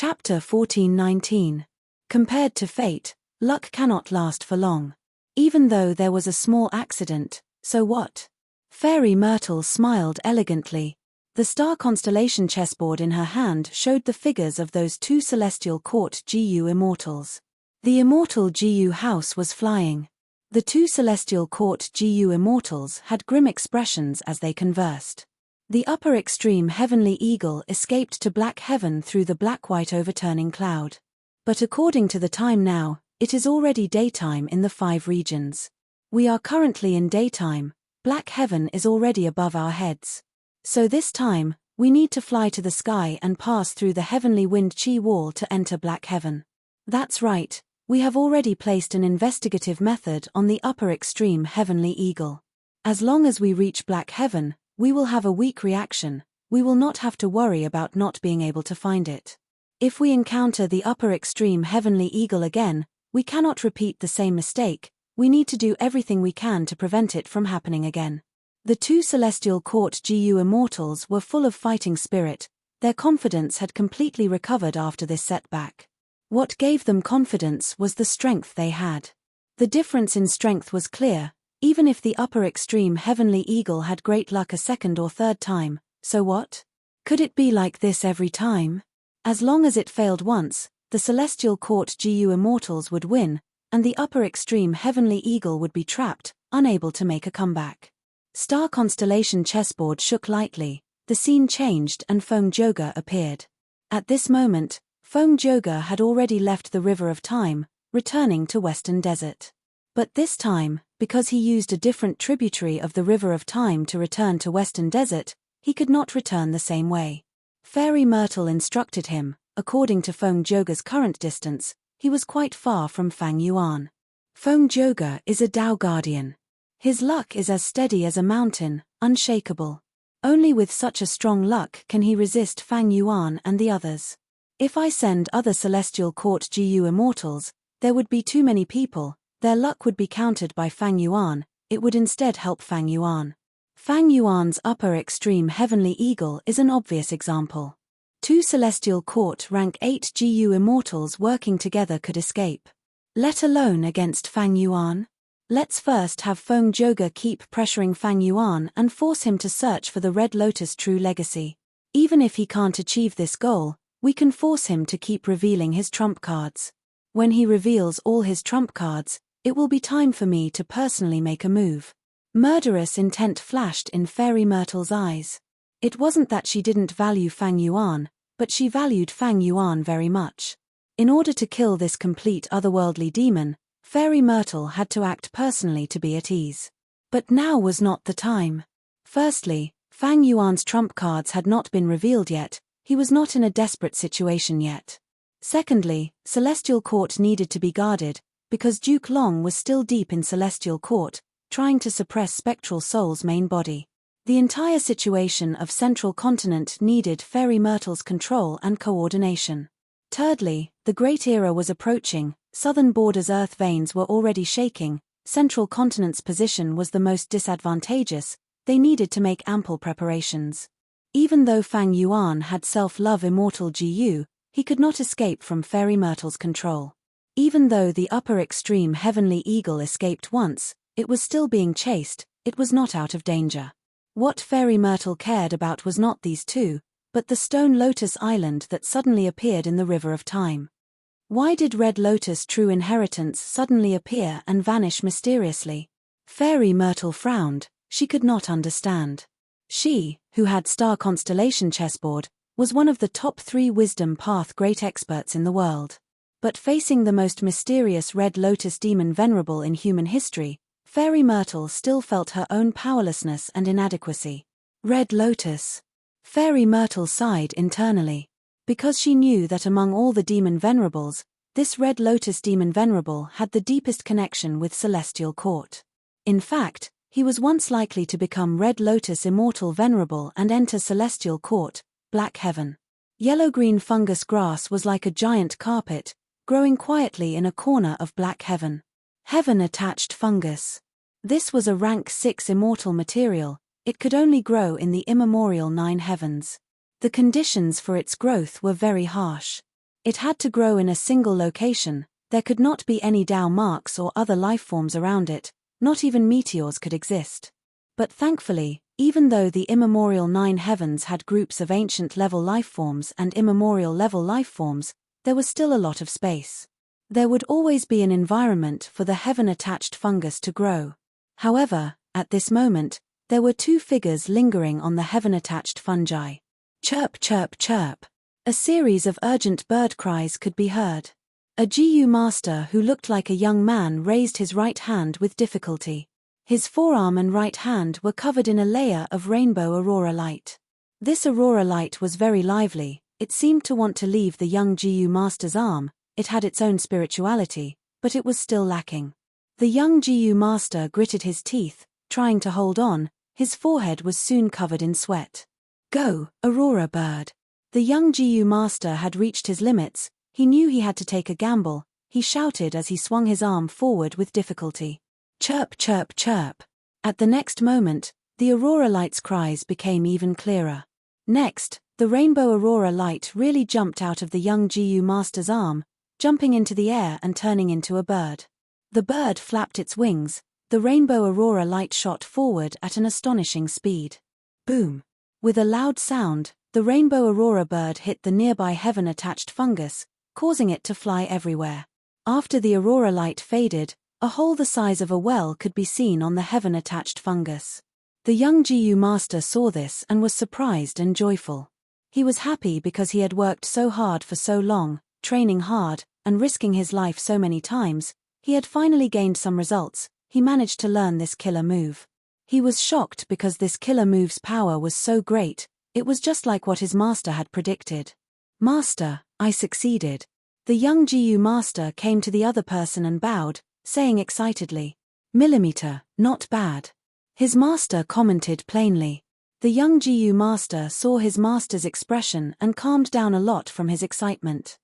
Chapter 14:19. Compared to fate, luck cannot last for long. Even though there was a small accident, so what? Fairy Myrtle smiled elegantly. The star constellation chessboard in her hand showed the figures of those two celestial court GU immortals. The immortal GU house was flying. The two celestial court GU immortals had grim expressions as they conversed. The upper extreme heavenly eagle escaped to black heaven through the black-white overturning cloud. But according to the time now, it is already daytime in the 5 regions. We are currently in daytime, black heaven is already above our heads. So this time, we need to fly to the sky and pass through the heavenly wind chi wall to enter black heaven. That's right, we have already placed an investigative method on the upper extreme heavenly eagle. As long as we reach black heaven, we will have a weak reaction, we will not have to worry about not being able to find it. If we encounter the upper extreme heavenly eagle again, we cannot repeat the same mistake, we need to do everything we can to prevent it from happening again. The two celestial court GU immortals were full of fighting spirit, their confidence had completely recovered after this setback. What gave them confidence was the strength they had. The difference in strength was clear. Even if the upper extreme heavenly eagle had great luck a second or third time, so what? Could it be like this every time? As long as it failed once, the celestial court GU immortals would win, and the upper extreme heavenly eagle would be trapped, unable to make a comeback. Star constellation chessboard shook lightly, the scene changed and Feng Joga appeared. At this moment, Feng Joga had already left the River of Time, returning to Western Desert. But this time, because he used a different tributary of the River of Time to return to Western Desert, he could not return the same way. Fairy Myrtle instructed him, according to Feng Joga's current distance, he was quite far from Fang Yuan. Feng Joga is a Tao guardian. His luck is as steady as a mountain, unshakable. Only with such a strong luck can he resist Fang Yuan and the others. If I send other celestial court GU immortals, there would be too many people. Their luck would be countered by Fang Yuan, it would instead help Fang Yuan. Fang Yuan's upper extreme heavenly eagle is an obvious example. Two celestial court rank 8 GU immortals working together could escape. Let alone against Fang Yuan. Let's first have Feng Joga keep pressuring Fang Yuan and force him to search for the Red Lotus true legacy. Even if he can't achieve this goal, we can force him to keep revealing his trump cards. When he reveals all his trump cards, it will be time for me to personally make a move. Murderous intent flashed in Fairy Myrtle's eyes. It wasn't that she didn't value Fang Yuan, but she valued Fang Yuan very much. In order to kill this complete otherworldly demon, Fairy Myrtle had to act personally to be at ease. But now was not the time. Firstly, Fang Yuan's trump cards had not been revealed yet, he was not in a desperate situation yet. Secondly, Celestial Court needed to be guarded, because Duke Long was still deep in Celestial Court, trying to suppress Spectral Soul's main body. The entire situation of Central Continent needed Fairy Myrtle's control and coordination. Thirdly, the Great Era was approaching, southern borders Earth veins were already shaking, Central Continent's position was the most disadvantageous, they needed to make ample preparations. Even though Fang Yuan had self-love immortal GU, he could not escape from Fairy Myrtle's control. Even though the upper extreme heavenly eagle escaped once, it was still being chased, it was not out of danger. What Fairy Myrtle cared about was not these two, but the stone lotus island that suddenly appeared in the River of Time. Why did Red Lotus True Inheritance suddenly appear and vanish mysteriously? Fairy Myrtle frowned, she could not understand. She, who had star constellation chessboard, was one of the top 3 wisdom path great experts in the world. But facing the most mysterious Red Lotus demon Venerable in human history, Fairy Myrtle still felt her own powerlessness and inadequacy. Red Lotus. Fairy Myrtle sighed internally. Because she knew that among all the demon Venerables, this Red Lotus demon Venerable had the deepest connection with Celestial Court. In fact, he was once likely to become Red Lotus Immortal Venerable and enter Celestial Court, Black Heaven. Yellow-green fungus grass was like a giant carpet, growing quietly in a corner of Black Heaven. Heaven-attached fungus. This was a rank 6 immortal material, it could only grow in the immemorial 9 heavens. The conditions for its growth were very harsh. It had to grow in a single location. There could not be any Tao marks or other lifeforms around it, not even meteors could exist. But thankfully, even though the immemorial 9 heavens had groups of ancient-level lifeforms and immemorial-level lifeforms, there was still a lot of space. There would always be an environment for the heaven-attached fungus to grow. However, at this moment, there were 2 figures lingering on the heaven-attached fungi. Chirp, chirp, chirp. A series of urgent bird cries could be heard. A GU master who looked like a young man raised his right hand with difficulty. His forearm and right hand were covered in a layer of rainbow aurora light. This aurora light was very lively. It seemed to want to leave the young GU master's arm. It had its own spirituality, but it was still lacking. The young GU master gritted his teeth, trying to hold on. His forehead was soon covered in sweat. Go, aurora bird. The young GU master had reached his limits. He knew he had to take a gamble. He shouted as he swung his arm forward with difficulty. Chirp, chirp, chirp. At the next moment, the aurora light's cries became even clearer. Next, the rainbow aurora light really jumped out of the young GU master's arm, jumping into the air and turning into a bird. The bird flapped its wings. The rainbow aurora light shot forward at an astonishing speed. Boom! With a loud sound, the rainbow aurora bird hit the nearby heaven-attached fungus, causing it to fly everywhere. After the aurora light faded, a hole the size of a well could be seen on the heaven-attached fungus. The young GU master saw this and was surprised and joyful. He was happy because he had worked so hard for so long, training hard, and risking his life so many times. He had finally gained some results. He managed to learn this killer move. He was shocked because this killer move's power was so great. It was just like what his master had predicted. Master, I succeeded. The young GU master came to the other person and bowed, saying excitedly, millimeter, not bad. His master commented plainly. The young GU master saw his master's expression and calmed down a lot from his excitement.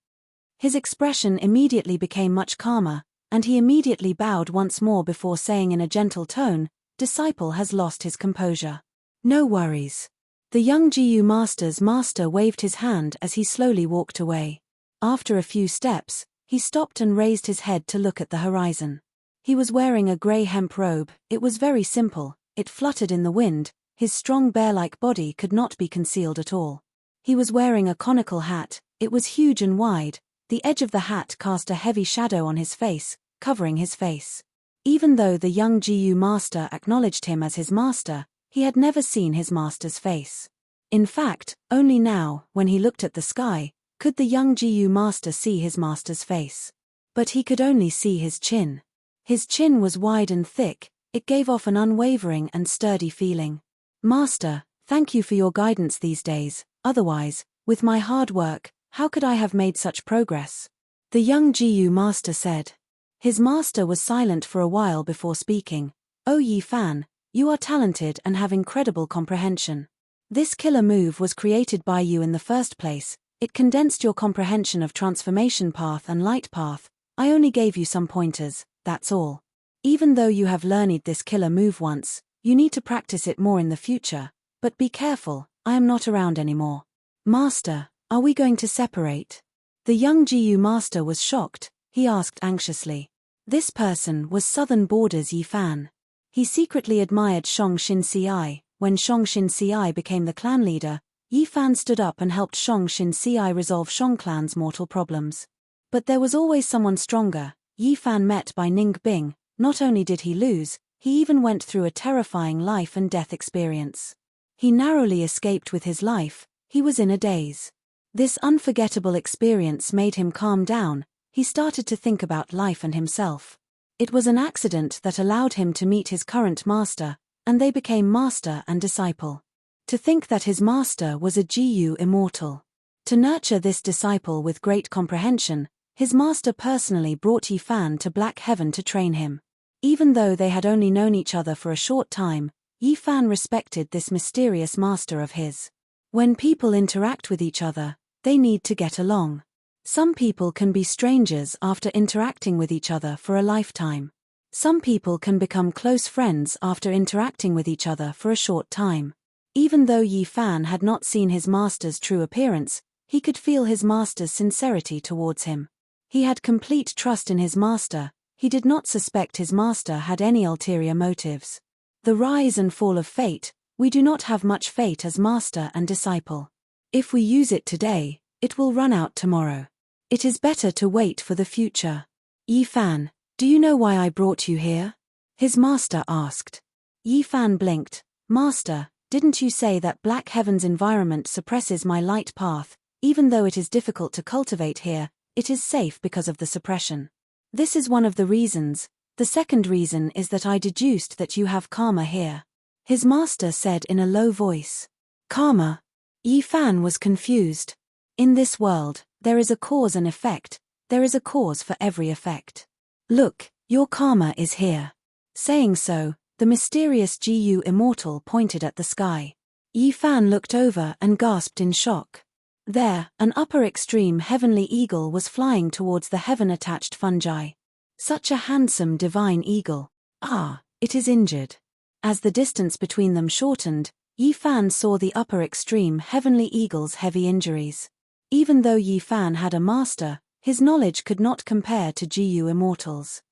His expression immediately became much calmer, and he immediately bowed once more before saying in a gentle tone, disciple has lost his composure. No worries. The young GU master's master waved his hand as he slowly walked away. After a few steps, he stopped and raised his head to look at the horizon. He was wearing a grey hemp robe. It was very simple. It fluttered in the wind. His strong bear-like body could not be concealed at all. He was wearing a conical hat. It was huge and wide. The edge of the hat cast a heavy shadow on his face, covering his face. Even though the young GU master acknowledged him as his master, he had never seen his master's face. In fact, only now, when he looked at the sky, could the young GU master see his master's face. But he could only see his chin. His chin was wide and thick. It gave off an unwavering and sturdy feeling. Master, thank you for your guidance these days. Otherwise, with my hard work, how could I have made such progress? The young GU master said. His master was silent for a while before speaking. Oh Yi Fan, you are talented and have incredible comprehension. This killer move was created by you in the first place. It condensed your comprehension of transformation path and light path. I only gave you some pointers, that's all. Even though you have learned this killer move once, you need to practice it more in the future. But be careful, I am not around anymore. Master, are we going to separate? The young GU master was shocked. He asked anxiously. This person was Southern Borders Yi Fan. He secretly admired Shang Xin Ci. When Shang Xin Ci became the clan leader, Yi Fan stood up and helped Shang Xin Ci resolve Shang clan's mortal problems. But there was always someone stronger. Yi Fan met by Ning Bing. Not only did he lose, he even went through a terrifying life and death experience. He narrowly escaped with his life. He was in a daze. This unforgettable experience made him calm down. He started to think about life and himself. It was an accident that allowed him to meet his current master, and they became master and disciple. To think that his master was a GU immortal. To nurture this disciple with great comprehension, his master personally brought Yi Fan to Black Heaven to train him. Even though they had only known each other for a short time, Yi Fan respected this mysterious master of his. When people interact with each other, they need to get along. Some people can be strangers after interacting with each other for a lifetime. Some people can become close friends after interacting with each other for a short time. Even though Yi Fan had not seen his master's true appearance, He could feel his master's sincerity towards him. He had complete trust in his master. He did not suspect his master had any ulterior motives. The rise and fall of fate. We do not have much fate as master and disciple. If we use it today, it will run out tomorrow. It is better to wait for the future. Yi Fan, do you know why I brought you here? His master asked. Yi Fan blinked. Master, didn't you say that Black Heaven's environment suppresses my light path? Even though it is difficult to cultivate here, it is safe because of the suppression. This is one of the reasons. The second reason is that I deduced that you have karma here. His master said in a low voice. Karma? Yi Fan was confused. In this world, there is a cause and effect. There is a cause for every effect. Look, your karma is here. Saying so, the mysterious Gu immortal pointed at the sky. Yi Fan looked over and gasped in shock. There, an upper extreme heavenly eagle was flying towards the heaven-attached fungi. Such a handsome divine eagle. Ah, it is injured. As the distance between them shortened, Yi Fan saw the upper extreme heavenly eagle's heavy injuries. Even though Yi Fan had a master, his knowledge could not compare to Gu immortals.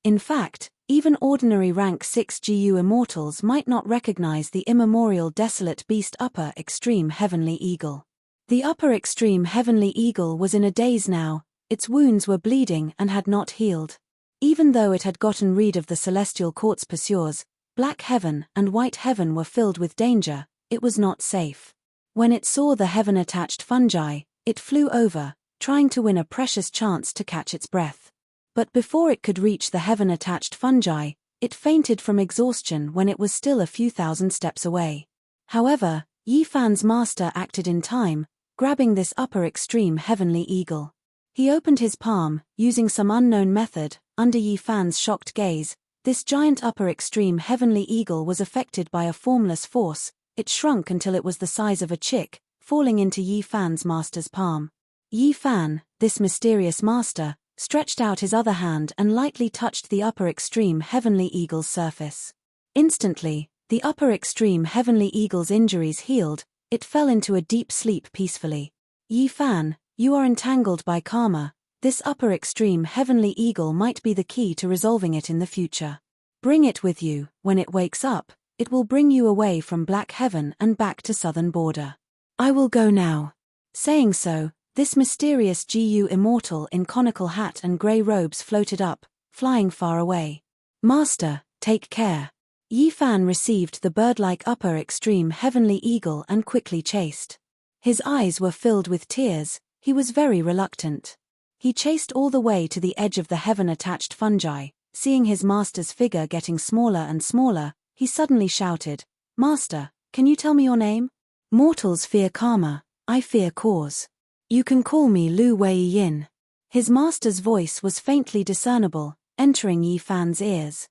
In fact, even ordinary rank 6 Gu immortals might not recognize the immemorial desolate beast upper extreme heavenly eagle. The upper extreme heavenly eagle was in a daze now. Its wounds were bleeding and had not healed. Even though it had gotten rid of the celestial quartz pursuers, Black Heaven and White Heaven were filled with danger. It was not safe. When it saw the heaven-attached fungi, it flew over, trying to win a precious chance to catch its breath. But before it could reach the heaven-attached fungi, it fainted from exhaustion when it was still a few thousand steps away. However, Yi Fan's master acted in time, grabbing this upper extreme heavenly eagle. He opened his palm, using some unknown method. Under Yi Fan's shocked gaze, this giant upper extreme heavenly eagle was affected by a formless force. It shrunk until it was the size of a chick, falling into Yi Fan's master's palm. Yi Fan, this mysterious master, stretched out his other hand and lightly touched the upper extreme heavenly eagle's surface. Instantly, the upper extreme heavenly eagle's injuries healed. It fell into a deep sleep peacefully. Yi Fan, you are entangled by karma. This upper extreme heavenly eagle might be the key to resolving it in the future. Bring it with you. When it wakes up, it will bring you away from Black Heaven and back to southern border. I will go now. Saying so, this mysterious Gu immortal in conical hat and grey robes floated up, flying far away. Master, take care. Yi Fan received the bird-like upper extreme heavenly eagle and quickly chased. His eyes were filled with tears. He was very reluctant. He chased all the way to the edge of the heaven-attached fungi. Seeing his master's figure getting smaller and smaller, he suddenly shouted, Master, can you tell me your name? Mortals fear karma, I fear cause. You can call me Lu Wei Yin. His master's voice was faintly discernible, entering Yi Fan's ears.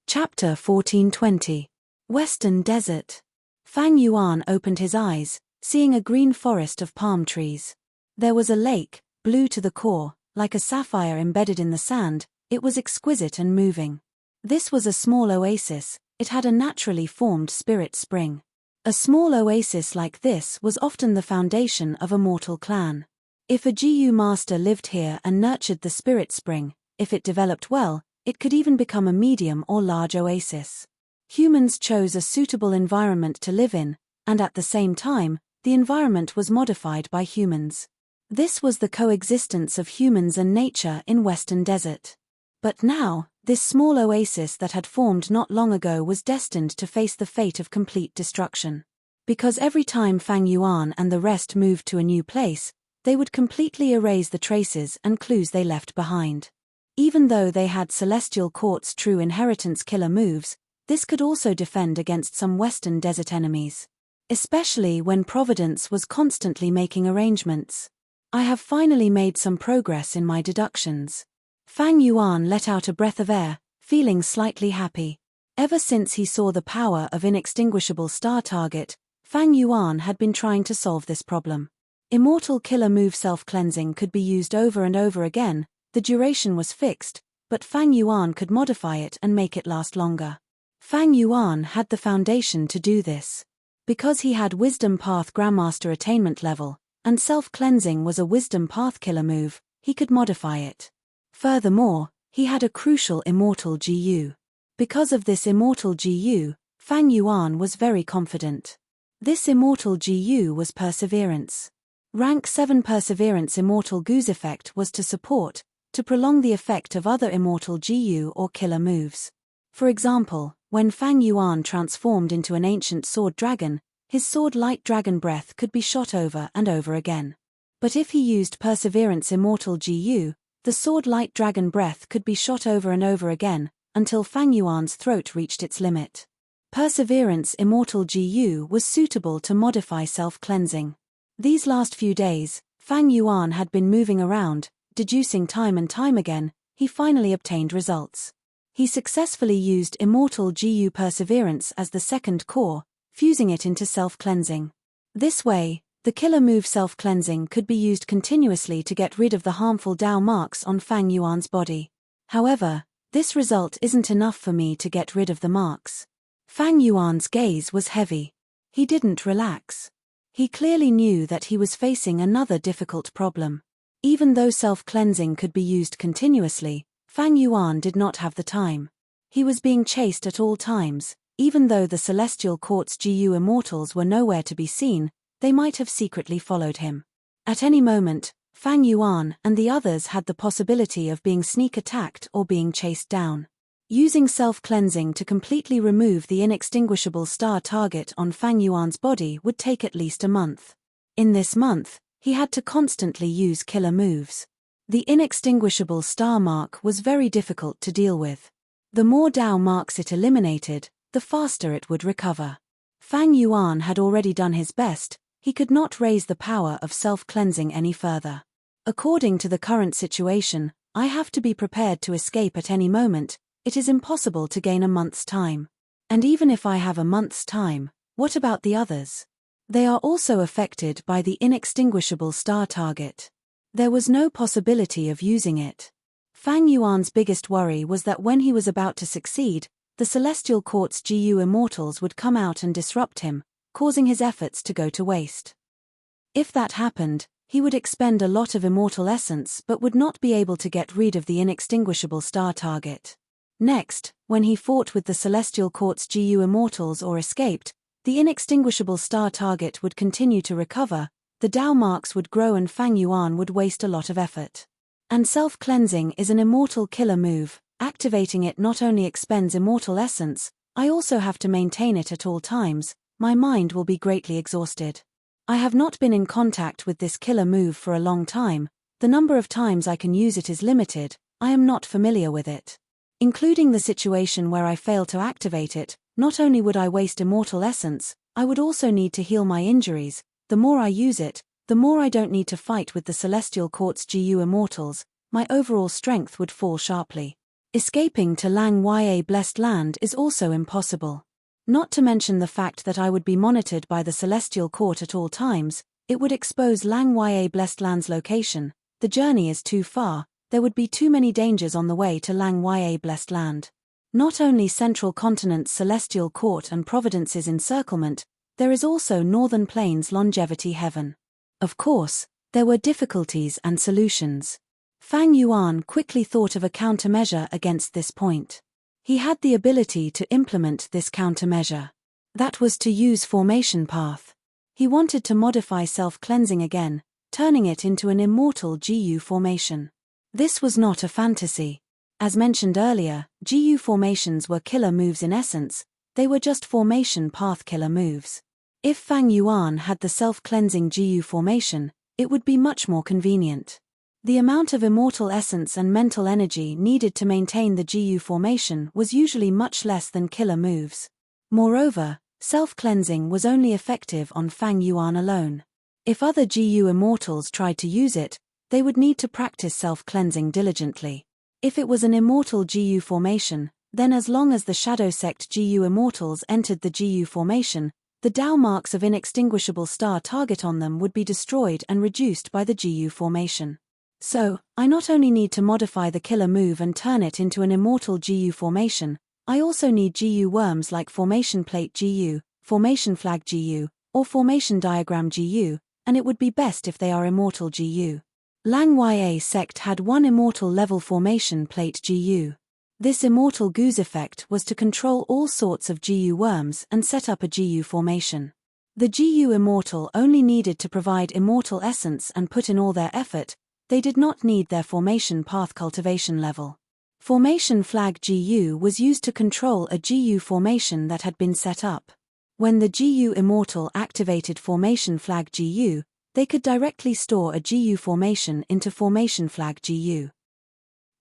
Chapter 1420. Western Desert. Fang Yuan opened his eyes, seeing a green forest of palm trees. There was a lake, blue to the core, like a sapphire embedded in the sand. It was exquisite and moving. This was a small oasis. It had a naturally formed spirit spring. A small oasis like this was often the foundation of a mortal clan. If a Gu master lived here and nurtured the spirit spring, if it developed well, it could even become a medium or large oasis. Humans chose a suitable environment to live in, and at the same time, the environment was modified by humans. This was the coexistence of humans and nature in Western Desert. But now, this small oasis that had formed not long ago was destined to face the fate of complete destruction. Because every time Fang Yuan and the rest moved to a new place, they would completely erase the traces and clues they left behind. Even though they had Celestial Court's true inheritance killer moves, this could also defend against some Western Desert enemies. Especially when Providence was constantly making arrangements. I have finally made some progress in my deductions. Fang Yuan let out a breath of air, feeling slightly happy. Ever since he saw the power of inextinguishable star target, Fang Yuan had been trying to solve this problem. Immortal killer move self-cleansing could be used over and over again. The duration was fixed, but Fang Yuan could modify it and make it last longer. Fang Yuan had the foundation to do this. Because he had Wisdom Path Grandmaster attainment level, and self-cleansing was a Wisdom Path killer move, he could modify it. Furthermore, he had a crucial immortal GU. Because of this immortal GU, Fang Yuan was very confident. This immortal GU was Perseverance. Rank 7 Perseverance Immortal GU's effect was to prolong the effect of other immortal GU or killer moves. For example, when Fang Yuan transformed into an ancient sword dragon, his sword light dragon breath could be shot over and over again. But if he used Perseverance Immortal GU, the sword light dragon breath could be shot over and over again, until Fang Yuan's throat reached its limit. Perseverance Immortal GU was suitable to modify self-cleansing. These last few days, Fang Yuan had been moving around, deducing time and time again. He finally obtained results. He successfully used Immortal GU Perseverance as the second core, fusing it into self-cleansing. This way, the killer move self-cleansing could be used continuously to get rid of the harmful Dao marks on Fang Yuan's body. However, this result isn't enough for me to get rid of the marks. Fang Yuan's gaze was heavy. He didn't relax. He clearly knew that he was facing another difficult problem. Even though self-cleansing could be used continuously, Fang Yuan did not have the time. He was being chased at all times. Even though the Celestial Court's GU Immortals were nowhere to be seen, they might have secretly followed him. At any moment, Fang Yuan and the others had the possibility of being sneak attacked or being chased down. Using self-cleansing to completely remove the inextinguishable star target on Fang Yuan's body would take at least a month. In this month, he had to constantly use killer moves. The inextinguishable star mark was very difficult to deal with. The more Dao marks it eliminated, the faster it would recover. Fang Yuan had already done his best. He could not raise the power of self-cleansing any further. According to the current situation, I have to be prepared to escape at any moment. It is impossible to gain a month's time. And even if I have a month's time, what about the others? They are also affected by the inextinguishable star target. There was no possibility of using it. Fang Yuan's biggest worry was that when he was about to succeed, the Celestial Court's GU Immortals would come out and disrupt him, causing his efforts to go to waste. If that happened, he would expend a lot of immortal essence but would not be able to get rid of the inextinguishable star target. Next, when he fought with the Celestial Court's GU Immortals or escaped, the inextinguishable star target would continue to recover, the Dao marks would grow and Fang Yuan would waste a lot of effort. And self-cleansing is an immortal killer move. Activating it not only expends immortal essence, I also have to maintain it at all times. My mind will be greatly exhausted. I have not been in contact with this killer move for a long time. The number of times I can use it is limited. I am not familiar with it. Including the situation where I fail to activate it, not only would I waste immortal essence, I would also need to heal my injuries. The more I use it, the more I don't need to fight with the Celestial Court's GU Immortals. My overall strength would fall sharply. Escaping to Lang Ya Blessed Land is also impossible. Not to mention the fact that I would be monitored by the Celestial Court at all times. It would expose Lang Ya Blessed Land's location. The journey is too far. There would be too many dangers on the way to Lang Ya Blessed Land. Not only Central Continent's Celestial Court and Providence's encirclement, there is also Northern Plains' Longevity Heaven. Of course, there were difficulties and solutions. Fang Yuan quickly thought of a countermeasure against this point. He had the ability to implement this countermeasure. That was to use Formation Path. He wanted to modify self-cleansing again, turning it into an immortal GU formation. This was not a fantasy. As mentioned earlier, GU formations were killer moves in essence. They were just Formation Path killer moves. If Fang Yuan had the self-cleansing GU formation, it would be much more convenient. The amount of immortal essence and mental energy needed to maintain the GU formation was usually much less than killer moves. Moreover, self-cleansing was only effective on Fang Yuan alone. If other GU Immortals tried to use it, they would need to practice self-cleansing diligently. If it was an immortal GU formation, then as long as the Shadow Sect GU Immortals entered the GU formation, the Dao marks of inextinguishable star target on them would be destroyed and reduced by the GU formation. So, I not only need to modify the killer move and turn it into an immortal GU formation, I also need GU worms like Formation Plate GU, formation flag GU, or formation diagram GU, and it would be best if they are immortal GU. Lang Ya sect had one immortal level formation plate GU. This immortal goose effect was to control all sorts of GU worms and set up a GU formation. The GU immortal only needed to provide immortal essence and put in all their effort, they did not need their formation path cultivation level. Formation flag GU was used to control a GU formation that had been set up. When the GU immortal activated formation flag GU, they could directly store a GU formation into formation flag GU.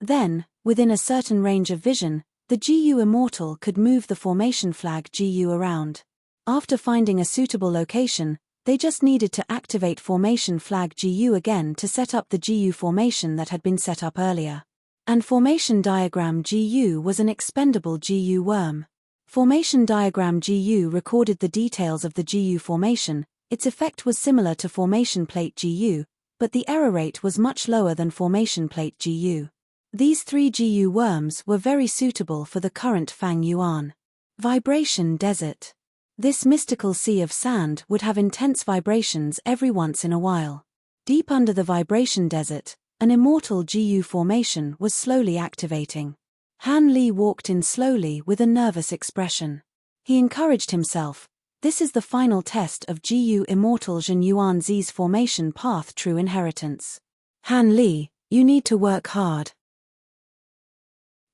Then, within a certain range of vision, the GU immortal could move the formation flag GU around. After finding a suitable location, they just needed to activate formation flag GU again to set up the GU formation that had been set up earlier. And formation diagram GU was an expendable GU worm. Formation diagram GU recorded the details of the GU formation. Its effect was similar to formation plate GU, but the error rate was much lower than formation plate GU. These three GU worms were very suitable for the current Fang Yuan. Vibration desert. This mystical sea of sand would have intense vibrations every once in a while. Deep under the vibration desert, an immortal GU formation was slowly activating. Han Li walked in slowly with a nervous expression. He encouraged himself, this is the final test of GU immortal Zhen Yuan Zi's formation path true inheritance. Han Li, you need to work hard.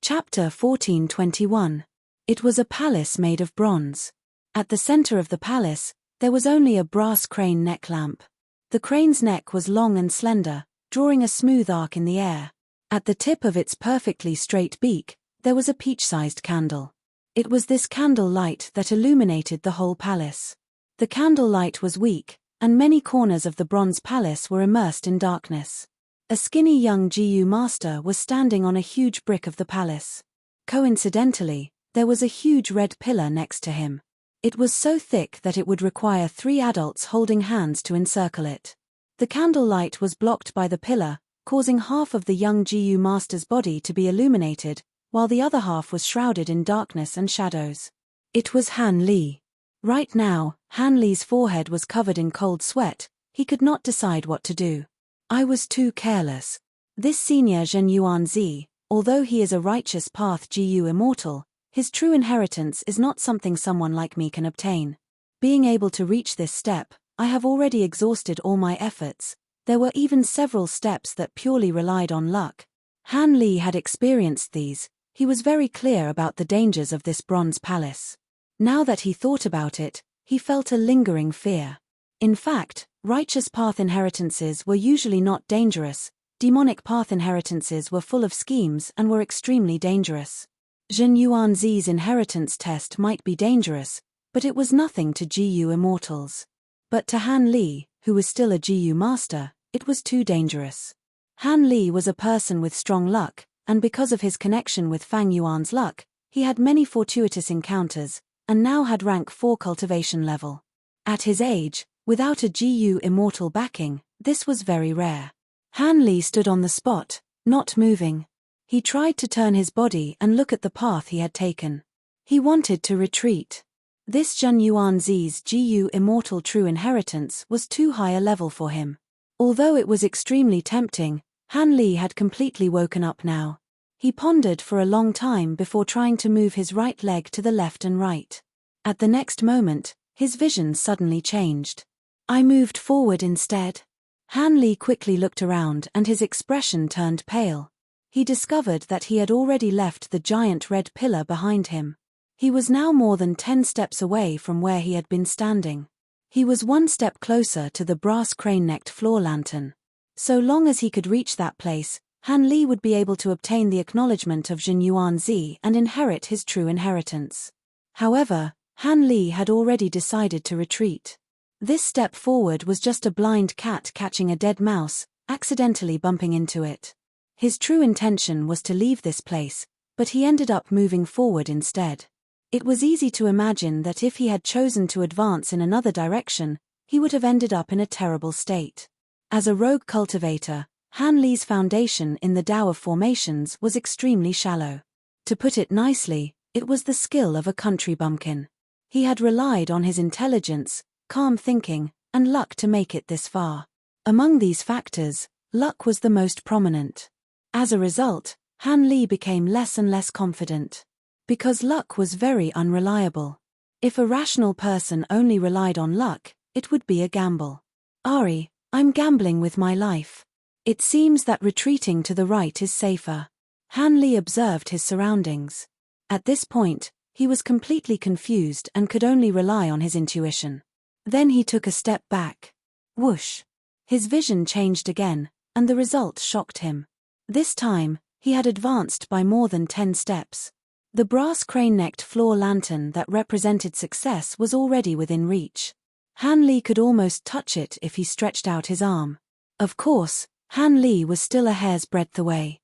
Chapter 1421. It was a palace made of bronze. At the center of the palace, there was only a brass crane neck lamp. The crane's neck was long and slender, drawing a smooth arc in the air. At the tip of its perfectly straight beak, there was a peach-sized candle. It was this candle light that illuminated the whole palace. The candle light was weak, and many corners of the bronze palace were immersed in darkness. A skinny young GU master was standing on a huge brick of the palace. Coincidentally, there was a huge red pillar next to him. It was so thick that it would require 3 adults holding hands to encircle it. The candle light was blocked by the pillar, causing half of the young GU master's body to be illuminated, while the other half was shrouded in darkness and shadows. It was Han Li. Right now, Han Li's forehead was covered in cold sweat. He could not decide what to do. I was too careless. This senior Zhen Yuan Zi, although he is a righteous path GU immortal, his true inheritance is not something someone like me can obtain. Being able to reach this step, I have already exhausted all my efforts. There were even several steps that purely relied on luck. Han Li had experienced these. He was very clear about the dangers of this bronze palace. Now that he thought about it, he felt a lingering fear. In fact, righteous path inheritances were usually not dangerous. Demonic path inheritances were full of schemes and were extremely dangerous. Zhen Yuan Zi's inheritance test might be dangerous, but it was nothing to GU immortals. But to Han Li, who was still a GU master, it was too dangerous. Han Li was a person with strong luck, and because of his connection with Fang Yuan's luck, he had many fortuitous encounters, and now had rank 4 cultivation level. At his age, without a GU immortal backing, this was very rare. Han Li stood on the spot, not moving. He tried to turn his body and look at the path he had taken. He wanted to retreat. This Zhen Yuan Zi's GU immortal true inheritance was too high a level for him. Although it was extremely tempting, Han Li had completely woken up now. He pondered for a long time before trying to move his right leg to the left and right. At the next moment, his vision suddenly changed. I moved forward instead. Han Li quickly looked around and his expression turned pale. He discovered that he had already left the giant red pillar behind him. He was now more than 10 steps away from where he had been standing. He was 1 step closer to the brass crane-necked floor lantern. So long as he could reach that place, Han Li would be able to obtain the acknowledgement of Zhen Yuan Zi and inherit his true inheritance. However, Han Li had already decided to retreat. This step forward was just a blind cat catching a dead mouse, accidentally bumping into it. His true intention was to leave this place, but he ended up moving forward instead. It was easy to imagine that if he had chosen to advance in another direction, he would have ended up in a terrible state. As a rogue cultivator, Han Li's foundation in the Tao of formations was extremely shallow. To put it nicely, it was the skill of a country bumpkin. He had relied on his intelligence, calm thinking, and luck to make it this far. Among these factors, luck was the most prominent. As a result, Han Li became less and less confident. Because luck was very unreliable. If a rational person only relied on luck, it would be a gamble. Ari, I'm gambling with my life. It seems that retreating to the right is safer. Han Li observed his surroundings. At this point, he was completely confused and could only rely on his intuition. Then he took a step back. Whoosh! His vision changed again, and the result shocked him. This time, he had advanced by more than 10 steps. The brass crane-necked floor lantern that represented success was already within reach. Han Li could almost touch it if he stretched out his arm. Of course, Han Li was still a hair's breadth away.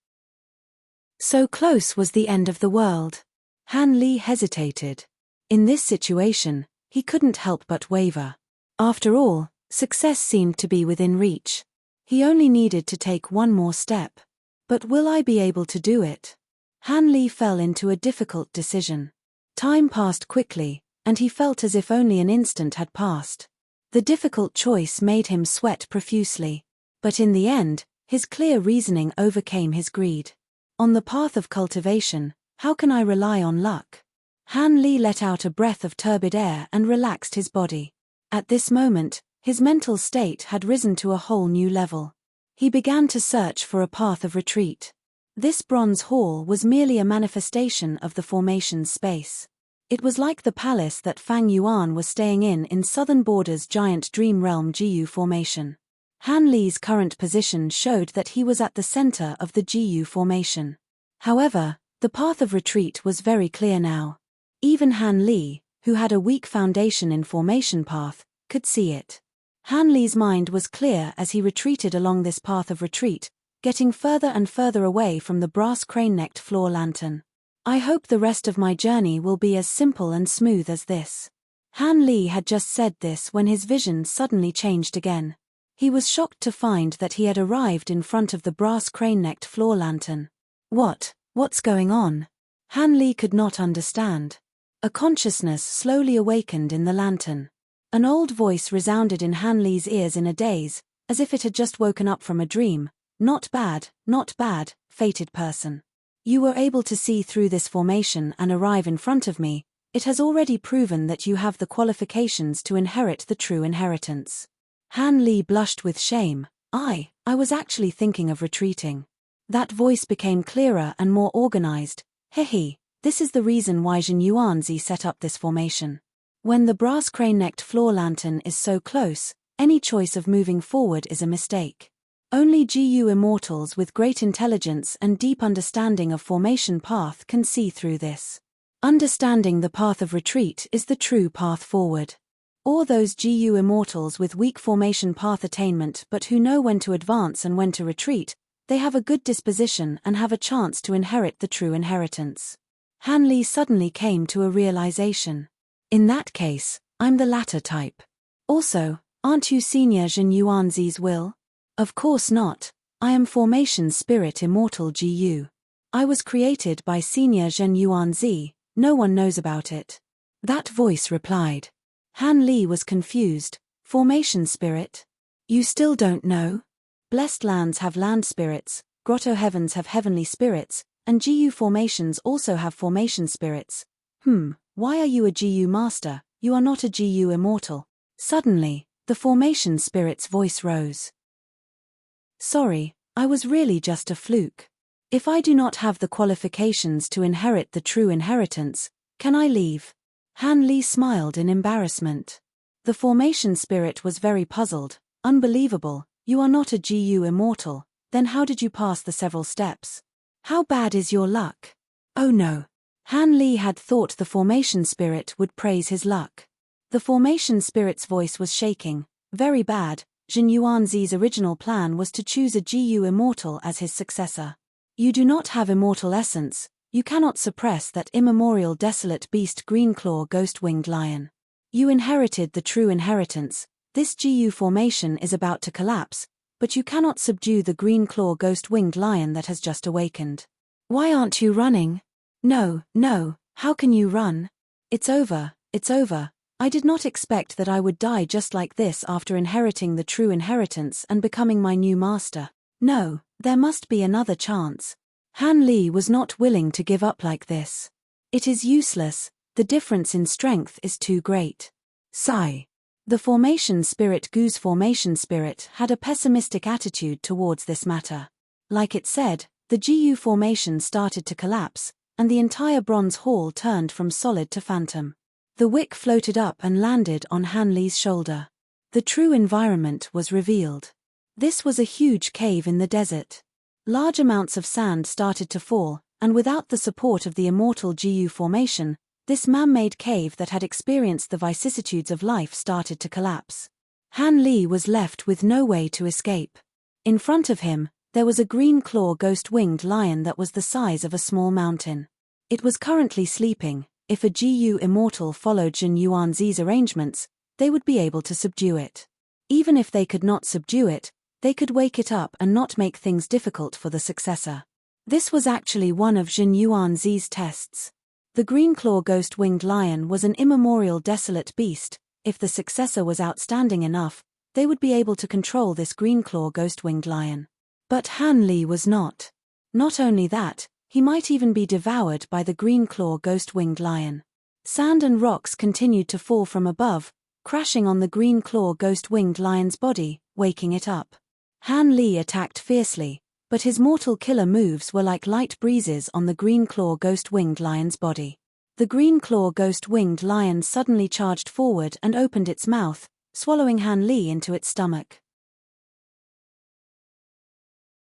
So close was the end of the world. Han Li hesitated. In this situation, he couldn't help but waver. After all, success seemed to be within reach. He only needed to take one more step. But will I be able to do it? Han Li fell into a difficult decision. Time passed quickly, and he felt as if only an instant had passed. The difficult choice made him sweat profusely. But in the end, his clear reasoning overcame his greed. On the path of cultivation, how can I rely on luck? Han Li let out a breath of turbid air and relaxed his body. At this moment, his mental state had risen to a whole new level. He began to search for a path of retreat. This bronze hall was merely a manifestation of the formation's space. It was like the palace that Fang Yuan was staying in southern border's giant dream realm Jiyu formation. Han Li's current position showed that he was at the center of the Jiyu formation. However, the path of retreat was very clear now. Even Han Li, who had a weak foundation in formation path, could see it. Han Li's mind was clear as he retreated along this path of retreat, getting further and further away from the brass crane-necked floor lantern. I hope the rest of my journey will be as simple and smooth as this. Han Li had just said this when his vision suddenly changed again. He was shocked to find that he had arrived in front of the brass crane-necked floor lantern. What's going on? Han Li could not understand. A consciousness slowly awakened in the lantern. An old voice resounded in Han Li's ears in a daze, as if it had just woken up from a dream. Not bad, fated person. You were able to see through this formation and arrive in front of me. It has already proven that you have the qualifications to inherit the true inheritance. Han Li blushed with shame. I was actually thinking of retreating. That voice became clearer and more organized. Hehe, this is the reason why Jin Yuanzi set up this formation. When the brass crane-necked floor lantern is so close, any choice of moving forward is a mistake. Only Jiyu immortals with great intelligence and deep understanding of formation path can see through this. Understanding the path of retreat is the true path forward. Or those Jiyu immortals with weak formation path attainment but who know when to advance and when to retreat, they have a good disposition and have a chance to inherit the true inheritance. Han Li suddenly came to a realization. In that case, I'm the latter type. Also, aren't you Senior Jin Yuanzi's will? Of course not. I am Formation Spirit Immortal Jiyu. I was created by Senior Zhen Yuanzi, no one knows about it. That voice replied. Han Li was confused. Formation Spirit? You still don't know? Blessed lands have land spirits, grotto heavens have heavenly spirits, and Jiyu formations also have formation spirits. Why are you a Jiyu master? You are not a Jiyu immortal. Suddenly, the formation spirit's voice rose. Sorry, I was really just a fluke. If I do not have the qualifications to inherit the true inheritance, can I leave? Han Li smiled in embarrassment. The formation spirit was very puzzled. Unbelievable, you are not a Jiyu immortal, then how did you pass the several steps? How bad is your luck? Oh no. Han Li had thought the formation spirit would praise his luck. The formation spirit's voice was shaking. Very bad. Jin Yuanzi's original plan was to choose a Jiyu immortal as his successor. You do not have immortal essence, you cannot suppress that immemorial desolate beast Greenclaw ghost-winged lion. You inherited the true inheritance, this Jiyu formation is about to collapse, but you cannot subdue the Greenclaw ghost-winged lion that has just awakened. Why aren't you running? No, how can you run? It's over, It's over. I did not expect that I would die just like this after inheriting the true inheritance and becoming my new master. No, there must be another chance. Han Li was not willing to give up like this. It is useless, the difference in strength is too great. Sigh. The formation spirit Gu's formation spirit had a pessimistic attitude towards this matter. Like it said, the GU formation started to collapse, and the entire bronze hall turned from solid to phantom. The wick floated up and landed on Han Li's shoulder. The true environment was revealed. This was a huge cave in the desert. Large amounts of sand started to fall, and without the support of the immortal GU formation, this man-made cave that had experienced the vicissitudes of life started to collapse. Han Li was left with no way to escape. In front of him, there was a green claw ghost-winged lion that was the size of a small mountain. It was currently sleeping. If a GU immortal followed Jin Yuanzi's arrangements, they would be able to subdue it. Even if they could not subdue it, they could wake it up and not make things difficult for the successor. This was actually one of Jin Yuanzi's tests. The green claw ghost-winged lion was an immemorial desolate beast. If the successor was outstanding enough, they would be able to control this green claw ghost-winged lion. But Han Li was not. Not only that, he might even be devoured by the green claw ghost-winged lion. Sand and rocks continued to fall from above, crashing on the green claw ghost-winged lion's body, waking it up. Han Li attacked fiercely, but his mortal killer moves were like light breezes on the green claw ghost-winged lion's body. The green claw ghost-winged lion suddenly charged forward and opened its mouth, swallowing Han Li into its stomach.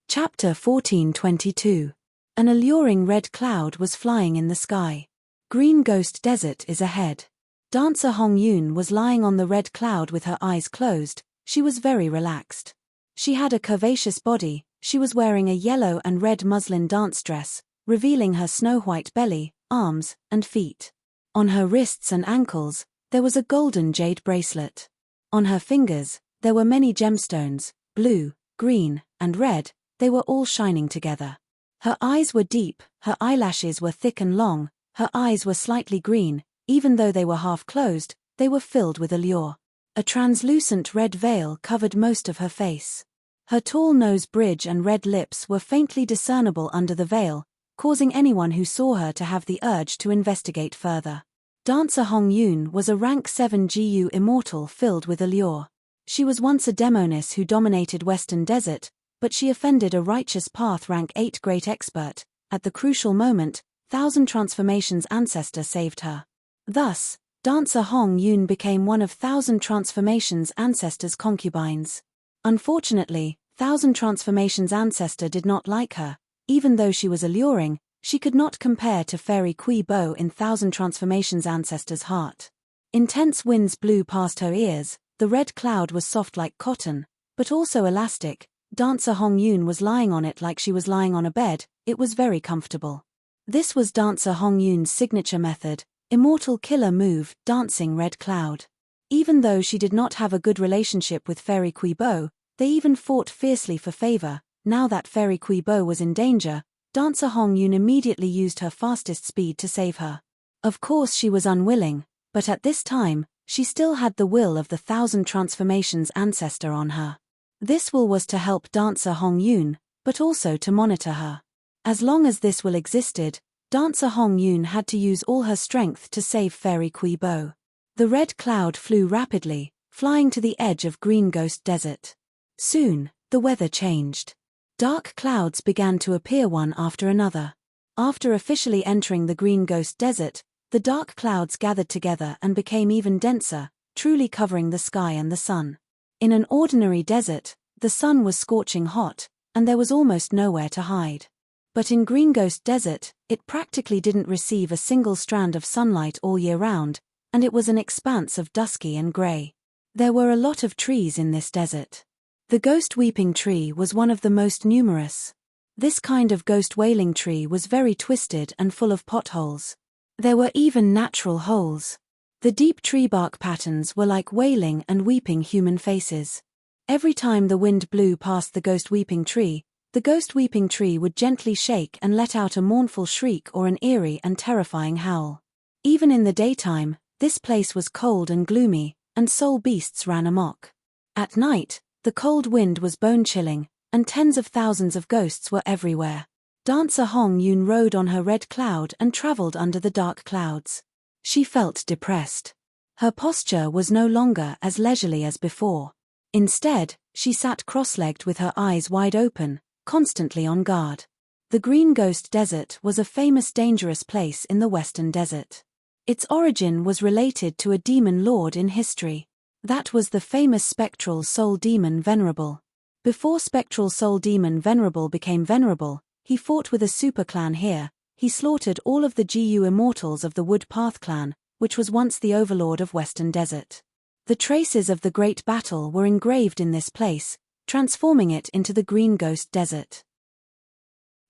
Chapter 1422. An alluring red cloud was flying in the sky. Green Ghost Desert is ahead. Dancer Hong Yun was lying on the red cloud with her eyes closed. She was very relaxed. She had a curvaceous body. She was wearing a yellow and red muslin dance dress, revealing her snow-white belly, arms, and feet. On her wrists and ankles, there was a golden jade bracelet. On her fingers, there were many gemstones, blue, green, and red. They were all shining together. Her eyes were deep, her eyelashes were thick and long, her eyes were slightly green. Even though they were half closed, they were filled with allure. A translucent red veil covered most of her face. Her tall nose bridge and red lips were faintly discernible under the veil, causing anyone who saw her to have the urge to investigate further. Dancer Hong Yun was a rank 7 GU immortal filled with allure. She was once a demoness who dominated Western Desert, but she offended a righteous path rank 8 great expert. At the crucial moment, 1000 Transformations ancestor saved her. Thus, Dancer Hong Yun became one of 1000 Transformations ancestor's concubines. Unfortunately, 1000 Transformations ancestor did not like her. Even though she was alluring, she could not compare to Fairy Kui Bo in 1000 Transformations ancestor's heart. Intense winds blew past her ears. The red cloud was soft like cotton, but also elastic. Dancer Hong Yun was lying on it like she was lying on a bed. It was very comfortable. This was Dancer Hong Yun's signature method, immortal killer move, dancing red cloud. Even though she did not have a good relationship with Fairy Kui Bo, they even fought fiercely for favor. Now that Fairy Kui Bo was in danger, Dancer Hong Yun immediately used her fastest speed to save her. Of course she was unwilling, but at this time, she still had the will of the 1000 Transformations ancestor on her. This will was to help Dancer Hong Yun, but also to monitor her. As long as this will existed, Dancer Hong Yun had to use all her strength to save Fairy Kui Bo. The red cloud flew rapidly, flying to the edge of Green Ghost Desert. Soon, the weather changed. Dark clouds began to appear one after another. After officially entering the Green Ghost Desert, the dark clouds gathered together and became even denser, truly covering the sky and the sun. In an ordinary desert, the sun was scorching hot, and there was almost nowhere to hide. But in Green Ghost Desert, it practically didn't receive a single strand of sunlight all year round, and it was an expanse of dusky and grey. There were a lot of trees in this desert. The ghost weeping tree was one of the most numerous. This kind of ghost wailing tree was very twisted and full of potholes. There were even natural holes. The deep tree bark patterns were like wailing and weeping human faces. Every time the wind blew past the ghost weeping tree, the ghost weeping tree would gently shake and let out a mournful shriek or an eerie and terrifying howl. Even in the daytime, This place was cold and gloomy, and soul beasts ran amok. At night, the cold wind was bone-chilling, and tens of thousands of ghosts were everywhere. Dancer Hong Yun rode on her red cloud and traveled under the dark clouds. She felt depressed. Her posture was no longer as leisurely as before. Instead, she sat cross-legged with her eyes wide open, constantly on guard. The Green Ghost Desert was a famous dangerous place in the Western Desert. Its origin was related to a demon lord in history. That was the famous spectral soul demon Venerable. Before spectral soul demon Venerable became venerable, he fought with a super clan here. He slaughtered all of the GU immortals of the Wood Path clan, which was once the overlord of Western Desert. The traces of the great battle were engraved in this place, transforming it into the Green Ghost Desert.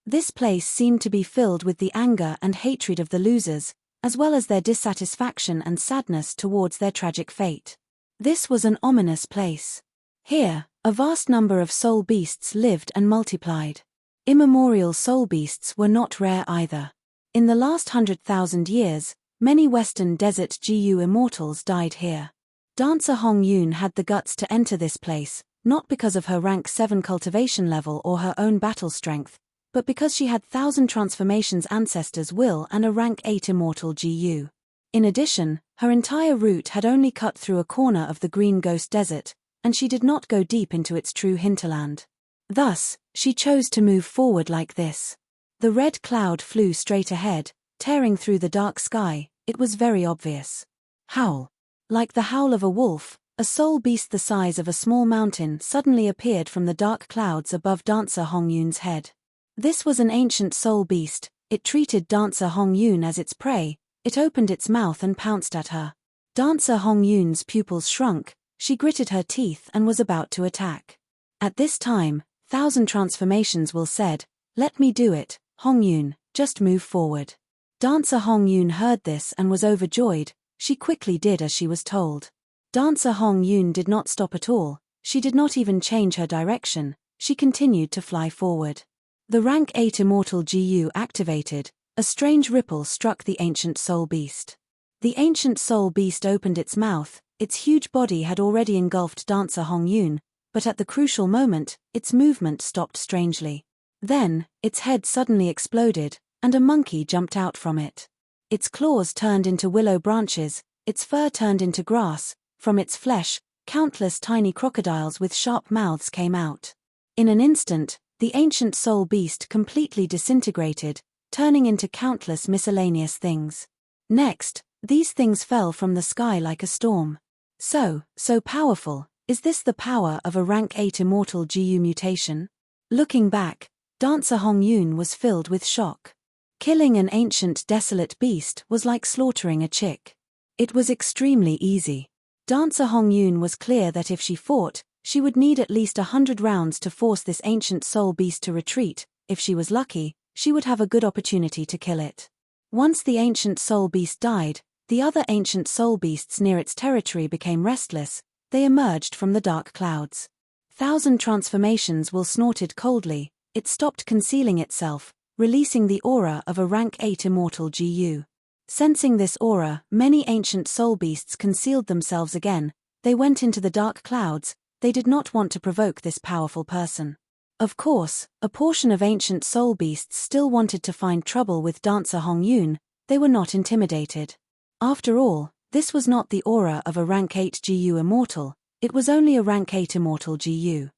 This place seemed to be filled with the anger and hatred of the losers, as well as their dissatisfaction and sadness towards their tragic fate. This was an ominous place. Here, a vast number of soul beasts lived and multiplied. Immemorial soul beasts were not rare either. In the last 100,000 years, many Western Desert GU immortals died here. Dancer Hong Yun had the guts to enter this place, not because of her rank 7 cultivation level or her own battle strength, but because she had 1,000 transformations ancestors' will and a rank 8 immortal GU. In addition, her entire route had only cut through a corner of the Green Ghost Desert, and she did not go deep into its true hinterland. Thus, she chose to move forward like this. The red cloud flew straight ahead, tearing through the dark sky. It was very obvious. Howl. Like the howl of a wolf, a soul beast the size of a small mountain suddenly appeared from the dark clouds above Dancer Hong Yun's head. This was an ancient soul beast. It treated Dancer Hong Yun as its prey. It opened its mouth and pounced at her. Dancer Hong Yun's pupils shrunk. She gritted her teeth and was about to attack. At this time, 1,000 transformations will said, "Let me do it, Hong Yun, just move forward." Dancer Hong Yun heard this and was overjoyed. She quickly did as she was told. Dancer Hong Yun did not stop at all. She did not even change her direction. She continued to fly forward. The rank 8 immortal GU activated. A strange ripple struck the ancient soul beast. The ancient soul beast opened its mouth. Its huge body had already engulfed Dancer Hong Yun, but at the crucial moment, its movement stopped strangely. Then, its head suddenly exploded, and a monkey jumped out from it. Its claws turned into willow branches, its fur turned into grass. From its flesh, countless tiny crocodiles with sharp mouths came out. In an instant, the ancient soul beast completely disintegrated, turning into countless miscellaneous things. Next, these things fell from the sky like a storm. So powerful. Is this the power of a rank 8 immortal GU mutation? Looking back, Dancer Hong Yun was filled with shock. Killing an ancient desolate beast was like slaughtering a chick. It was extremely easy. Dancer Hong Yun was clear that if she fought, she would need at least 100 rounds to force this ancient soul beast to retreat. If she was lucky, she would have a good opportunity to kill it. Once the ancient soul beast died, the other ancient soul beasts near its territory became restless. They emerged from the dark clouds. 1,000 transformations will snorted coldly. It stopped concealing itself, releasing the aura of a rank 8 immortal GU. Sensing this aura, many ancient soul beasts concealed themselves again. They went into the dark clouds. They did not want to provoke this powerful person. Of course, a portion of ancient soul beasts still wanted to find trouble with Dancer Hong Yun. They were not intimidated. After all, this was not the aura of a rank 8 GU immortal, it was only a rank 8 immortal GU.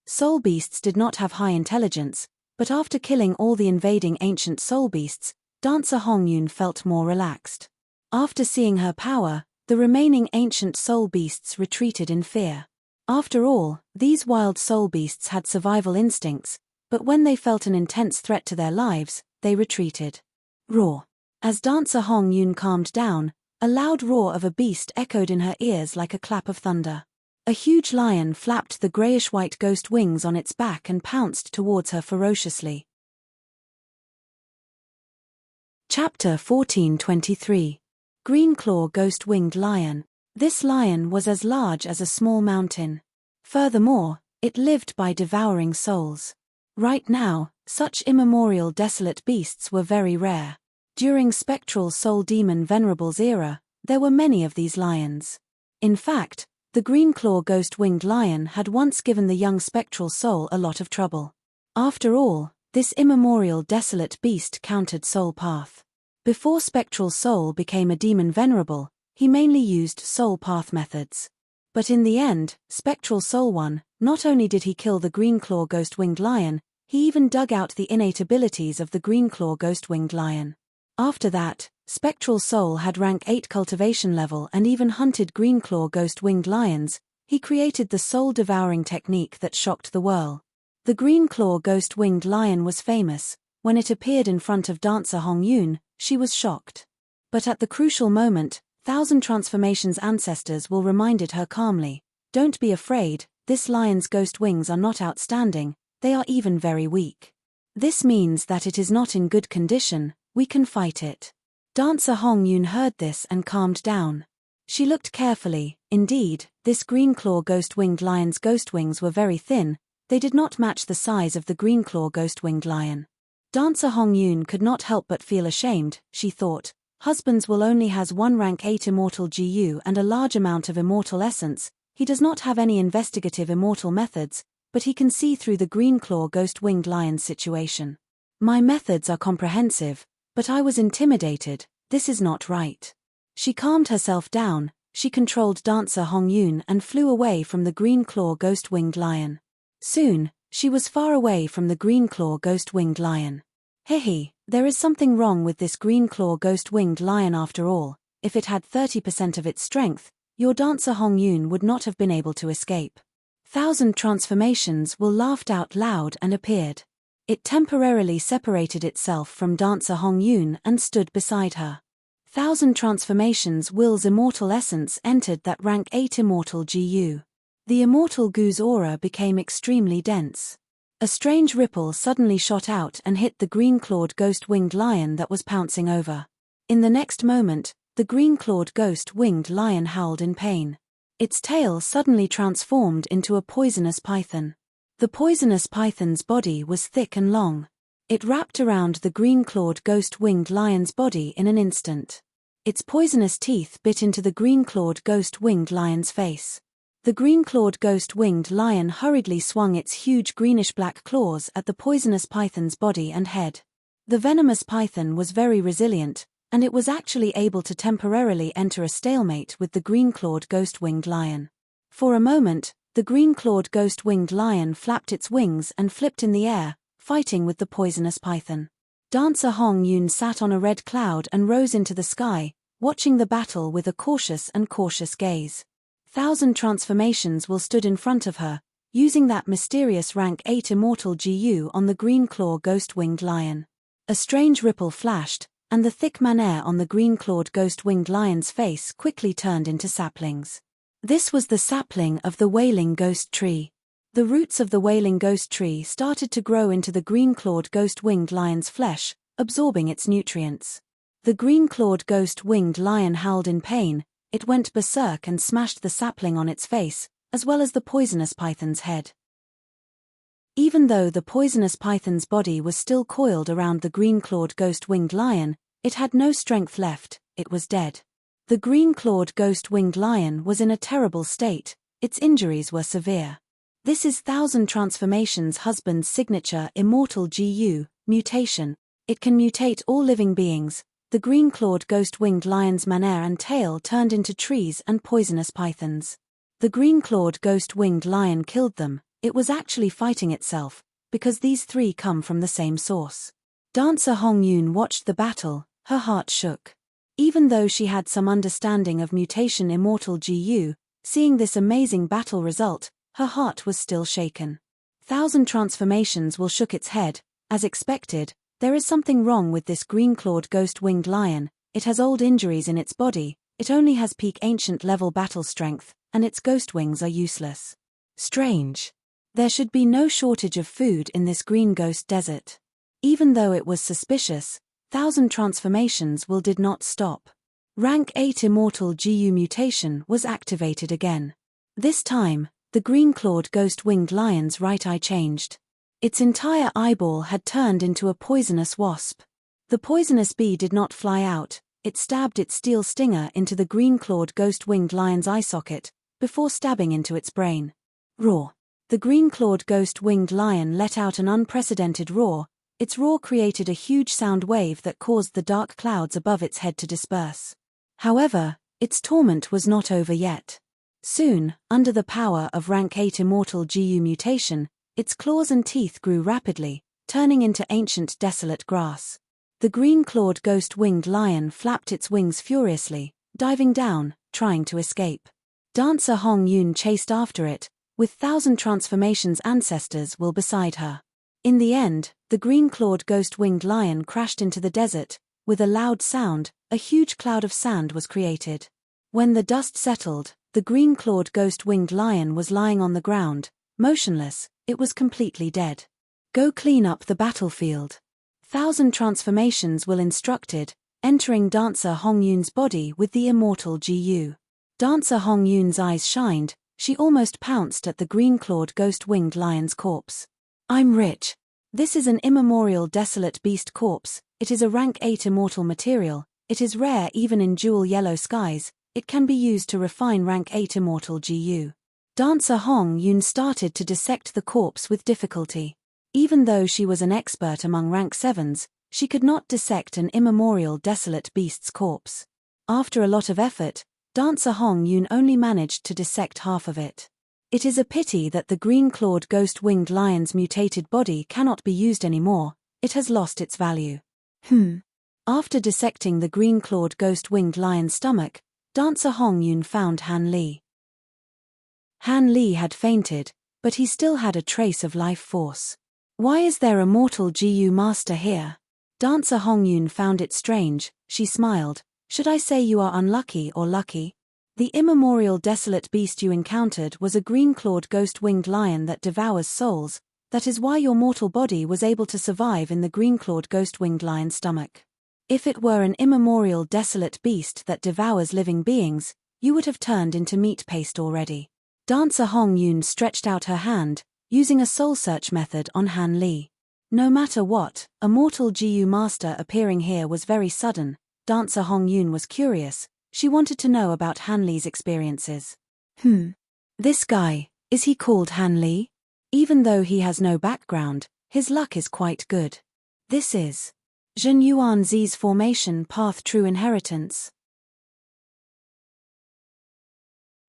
Soul beasts did not have high intelligence, but after killing all the invading ancient soul beasts, Dancer Hong Yun felt more relaxed. After seeing her power, the remaining ancient soul beasts retreated in fear. After all, these wild soul beasts had survival instincts, but when they felt an intense threat to their lives, they retreated. Roar. As Dancer Hong Yun calmed down, a loud roar of a beast echoed in her ears like a clap of thunder. A huge lion flapped the grayish-white ghost wings on its back and pounced towards her ferociously. Chapter 1423. Greenclaw Ghost-Winged Lion. This lion was as large as a small mountain. Furthermore, it lived by devouring souls. Right now, such immemorial desolate beasts were very rare. During Spectral Soul Demon Venerable's era, there were many of these lions. In fact, the Green-Claw Ghost-Winged Lion had once given the young Spectral Soul a lot of trouble. After all, this immemorial desolate beast countered Soul Path. Before Spectral Soul became a demon Venerable, he mainly used Soul Path methods. But in the end, Spectral Soul won. Not only did he kill the Green-Claw Ghost-Winged Lion, he even dug out the innate abilities of the Green-Claw Ghost-Winged Lion. After that, Spectral Soul had rank 8 cultivation level and even hunted Green-Claw Ghost-Winged Lions. He created the soul-devouring technique that shocked the world. The Green-Claw Ghost-Winged Lion was famous. When it appeared in front of dancer Hong Yun, she was shocked. But at the crucial moment, Thousand Transformations' ancestors will reminded her calmly, "Don't be afraid, this lion's ghost wings are not outstanding, they are even very weak. This means that it is not in good condition, we can fight it." Dancer Hong Yun heard this and calmed down. She looked carefully. Indeed, this Green-Claw Ghost-Winged Lion's ghost wings were very thin, they did not match the size of the Green-Claw Ghost-Winged Lion. Dancer Hong Yun could not help but feel ashamed. She thought, "Husband's will only has one rank 8 immortal GU and a large amount of immortal essence, he does not have any investigative immortal methods, but he can see through the Green-Claw Ghost-Winged Lion's situation. My methods are comprehensive, but I was intimidated, this is not right." She calmed herself down, she controlled dancer Hong Yun and flew away from the Green-Claw Ghost-Winged Lion. Soon, she was far away from the Green-Claw Ghost-Winged Lion. "Hehe, there is something wrong with this Green-Claw Ghost-Winged Lion after all. If it had 30% of its strength, your dancer Hong Yun would not have been able to escape." Thousand Transformations will laughed out loud and appeared. It temporarily separated itself from dancer Hong Yun and stood beside her. Thousand Transformations Will's immortal essence entered that rank 8 immortal GU. The immortal Gu's aura became extremely dense. A strange ripple suddenly shot out and hit the green-clawed ghost-winged lion that was pouncing over. In the next moment, the green-clawed ghost-winged lion howled in pain. Its tail suddenly transformed into a poisonous python. The poisonous python's body was thick and long. It wrapped around the green-clawed ghost-winged lion's body in an instant. Its poisonous teeth bit into the green-clawed ghost-winged lion's face. The green-clawed ghost-winged lion hurriedly swung its huge greenish-black claws at the poisonous python's body and head. The venomous python was very resilient, and it was actually able to temporarily enter a stalemate with the green-clawed ghost-winged lion. For a moment, the green-clawed ghost-winged lion flapped its wings and flipped in the air, fighting with the poisonous python. Dancer Hong Yun sat on a red cloud and rose into the sky, watching the battle with a cautious gaze. Thousand Transformations will stood in front of her, using that mysterious rank 8 immortal GU on the green-claw ghost-winged lion. A strange ripple flashed, and the thick manner on the green-clawed ghost-winged lion's face quickly turned into saplings. This was the sapling of the Wailing Ghost Tree. The roots of the Wailing Ghost Tree started to grow into the green-clawed ghost-winged lion's flesh, absorbing its nutrients. The green-clawed ghost-winged lion howled in pain. It went berserk and smashed the sapling on its face, as well as the poisonous python's head. Even though the poisonous python's body was still coiled around the green-clawed ghost-winged lion, it had no strength left, it was dead. The green-clawed ghost-winged lion was in a terrible state, its injuries were severe. This is Thousand Transformations' husband's signature immortal GU, mutation. It can mutate all living beings. The green-clawed ghost-winged lion's manner and tail turned into trees and poisonous pythons. The green-clawed ghost-winged lion killed them. It was actually fighting itself, because these three come from the same source. Dancer Hong Yun watched the battle, her heart shook. Even though she had some understanding of mutation immortal GU, seeing this amazing battle result, her heart was still shaken. Thousand Transformations will shook its head. As expected, there is something wrong with this green-clawed ghost-winged lion. It has old injuries in its body, it only has peak ancient level battle strength, and its ghost wings are useless. Strange. There should be no shortage of food in this green ghost desert. Even though it was suspicious, Thousand Transformations will did not stop. Rank 8 immortal GU mutation was activated again. This time, the green-clawed ghost-winged lion's right eye changed. Its entire eyeball had turned into a poisonous wasp. The poisonous bee did not fly out, it stabbed its steel stinger into the green-clawed ghost-winged lion's eye socket, before stabbing into its brain. Roar. The green-clawed ghost-winged lion let out an unprecedented roar. Its roar created a huge sound wave that caused the dark clouds above its head to disperse. However, its torment was not over yet. Soon, under the power of rank 8 immortal GU mutation, its claws and teeth grew rapidly, turning into ancient desolate grass. The green-clawed ghost-winged lion flapped its wings furiously, diving down, trying to escape. Dancer Hong Yun chased after it, with Thousand Transformations ancestors will beside her. In the end, the green-clawed ghost-winged lion crashed into the desert. With a loud sound, a huge cloud of sand was created. When the dust settled, the green-clawed ghost-winged lion was lying on the ground, motionless. It was completely dead. Go clean up the battlefield. Thousand Transformations will instructed, entering Dancer Hong Yun's body with the immortal GU. Dancer Hong Yun's eyes shined, she almost pounced at the green-clawed ghost-winged lion's corpse. I'm rich. This is an immemorial desolate beast corpse, it is a rank 8 immortal material, it is rare even in jewel yellow skies, it can be used to refine rank 8 immortal GU. Dancer Hong Yun started to dissect the corpse with difficulty. Even though she was an expert among rank 7s, she could not dissect an immemorial desolate beast's corpse. After a lot of effort, Dancer Hong Yun only managed to dissect half of it. It is a pity that the green-clawed ghost-winged lion's mutated body cannot be used anymore, it has lost its value. After dissecting the green-clawed ghost-winged lion's stomach, Dancer Hong Yun found Han Li. Han Li had fainted, but he still had a trace of life force. Why is there a mortal GU master here? Dancer Hong Yun found it strange, she smiled. Should I say you are unlucky or lucky? The immemorial desolate beast you encountered was a green-clawed ghost-winged lion that devours souls, that is why your mortal body was able to survive in the green-clawed ghost-winged lion's stomach. If it were an immemorial desolate beast that devours living beings, you would have turned into meat paste already. Dancer Hong Yun stretched out her hand, using a soul search method on Han Li. No matter what, a mortal GU master appearing here was very sudden. Dancer Hong Yun was curious, she wanted to know about Han Li's experiences. This guy, is he called Han Li? Even though he has no background, his luck is quite good. This is Zhen Yuan Zi's formation path true inheritance.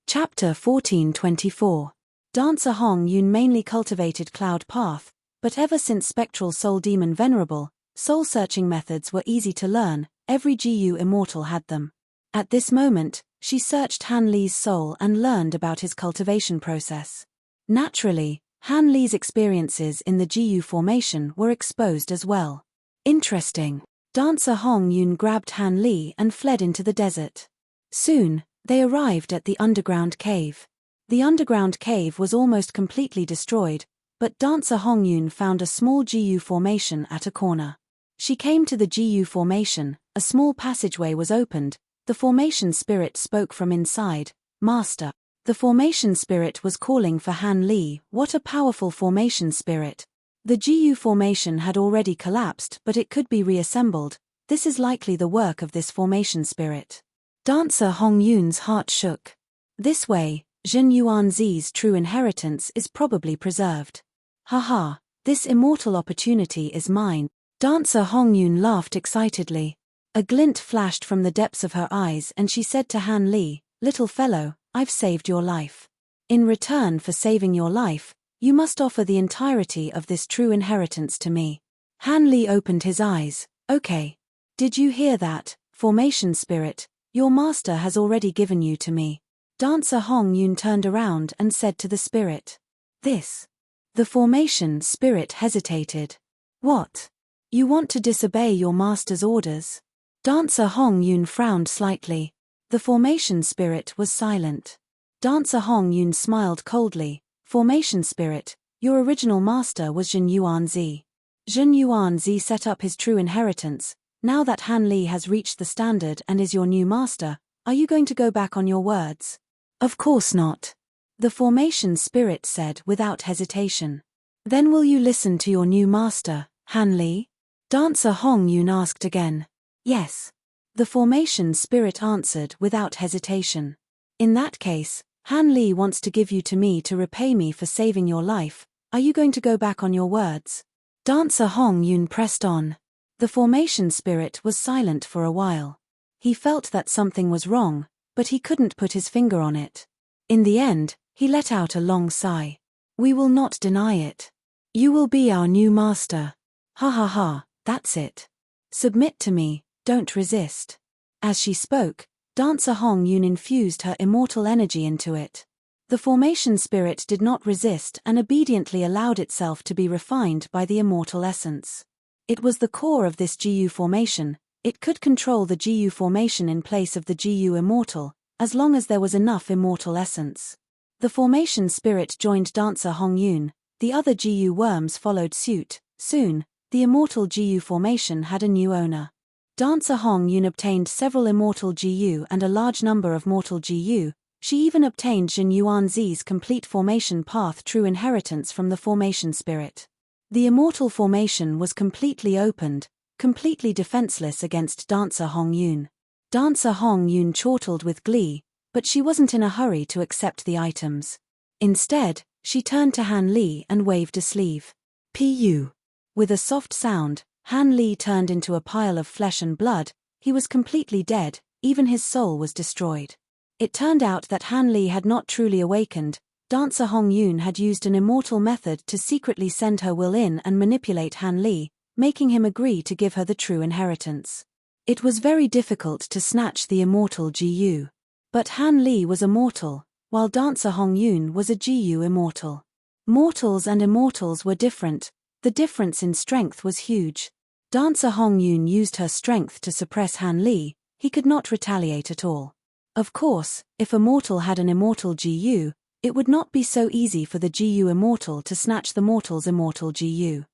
Chapter 1424. Dancer Hong Yun mainly cultivated Cloud Path, but ever since Spectral Soul Demon Venerable, soul-searching methods were easy to learn, every GU immortal had them. At this moment, she searched Han Li's soul and learned about his cultivation process. Naturally, Han Li's experiences in the GU formation were exposed as well. Interesting. Dancer Hong Yun grabbed Han Li and fled into the desert. Soon, they arrived at the underground cave. The underground cave was almost completely destroyed, but Dancer Hong Yun found a small GU formation at a corner. She came to the GU formation, a small passageway was opened, the formation spirit spoke from inside, Master. The formation spirit was calling for Han Li. What a powerful formation spirit. The GU formation had already collapsed, but it could be reassembled. This is likely the work of this formation spirit. Dancer Hong Yun's heart shook. This way, Zhen Yuan Zi's true inheritance is probably preserved. Haha, this immortal opportunity is mine. Dancer Hong Yun laughed excitedly. A glint flashed from the depths of her eyes and she said to Han Li, "Little fellow, I've saved your life. In return for saving your life, you must offer the entirety of this true inheritance to me." Han Li opened his eyes. Okay. Did you hear that, formation spirit? Your master has already given you to me. Dancer Hong Yun turned around and said to the spirit. This. The formation spirit hesitated. What? You want to disobey your master's orders? Dancer Hong Yun frowned slightly. The formation spirit was silent. Dancer Hong Yun smiled coldly. Formation spirit, your original master was Zhen Yuan Zi. Zhen Yuan Zi set up his true inheritance. Now that Han Li has reached the standard and is your new master, are you going to go back on your words? Of course not. The formation spirit said without hesitation. Then will you listen to your new master, Han Li? Dancer Hong Yun asked again. Yes. The formation spirit answered without hesitation. In that case, Han Li wants to give you to me to repay me for saving your life. Are you going to go back on your words? Dancer Hong Yun pressed on. The formation spirit was silent for a while. He felt that something was wrong, but he couldn't put his finger on it. In the end, he let out a long sigh. We will not deny it. You will be our new master. Ha ha ha, that's it. Submit to me, don't resist. As she spoke, Dancer Hong Yun infused her immortal energy into it. The formation spirit did not resist and obediently allowed itself to be refined by the immortal essence. It was the core of this GU formation. It could control the GU formation in place of the GU immortal, as long as there was enough immortal essence. The formation spirit joined Dancer Hong Yun, the other GU worms followed suit. Soon, the immortal GU formation had a new owner. Dancer Hong Yun obtained several immortal GU and a large number of mortal GU. She even obtained Jin Yuanzi's complete formation path true inheritance from the formation spirit. The immortal formation was completely opened, completely defenseless against Dancer Hong Yun. Dancer Hong Yun chortled with glee, but she wasn't in a hurry to accept the items. Instead, she turned to Han Li and waved a sleeve. Pu. With a soft sound, Han Li turned into a pile of flesh and blood. He was completely dead, even his soul was destroyed. It turned out that Han Li had not truly awakened. Dancer Hong Yun had used an immortal method to secretly send her will in and manipulate Han Li, making him agree to give her the true inheritance. It was very difficult to snatch the immortal GU. But Han Li was a mortal, while Dancer Hong Yun was a GU immortal. Mortals and immortals were different. The difference in strength was huge. Dancer Hong Yun used her strength to suppress Han Li. He could not retaliate at all. Of course, if a mortal had an immortal GU, it would not be so easy for the GU immortal to snatch the mortal's immortal GU.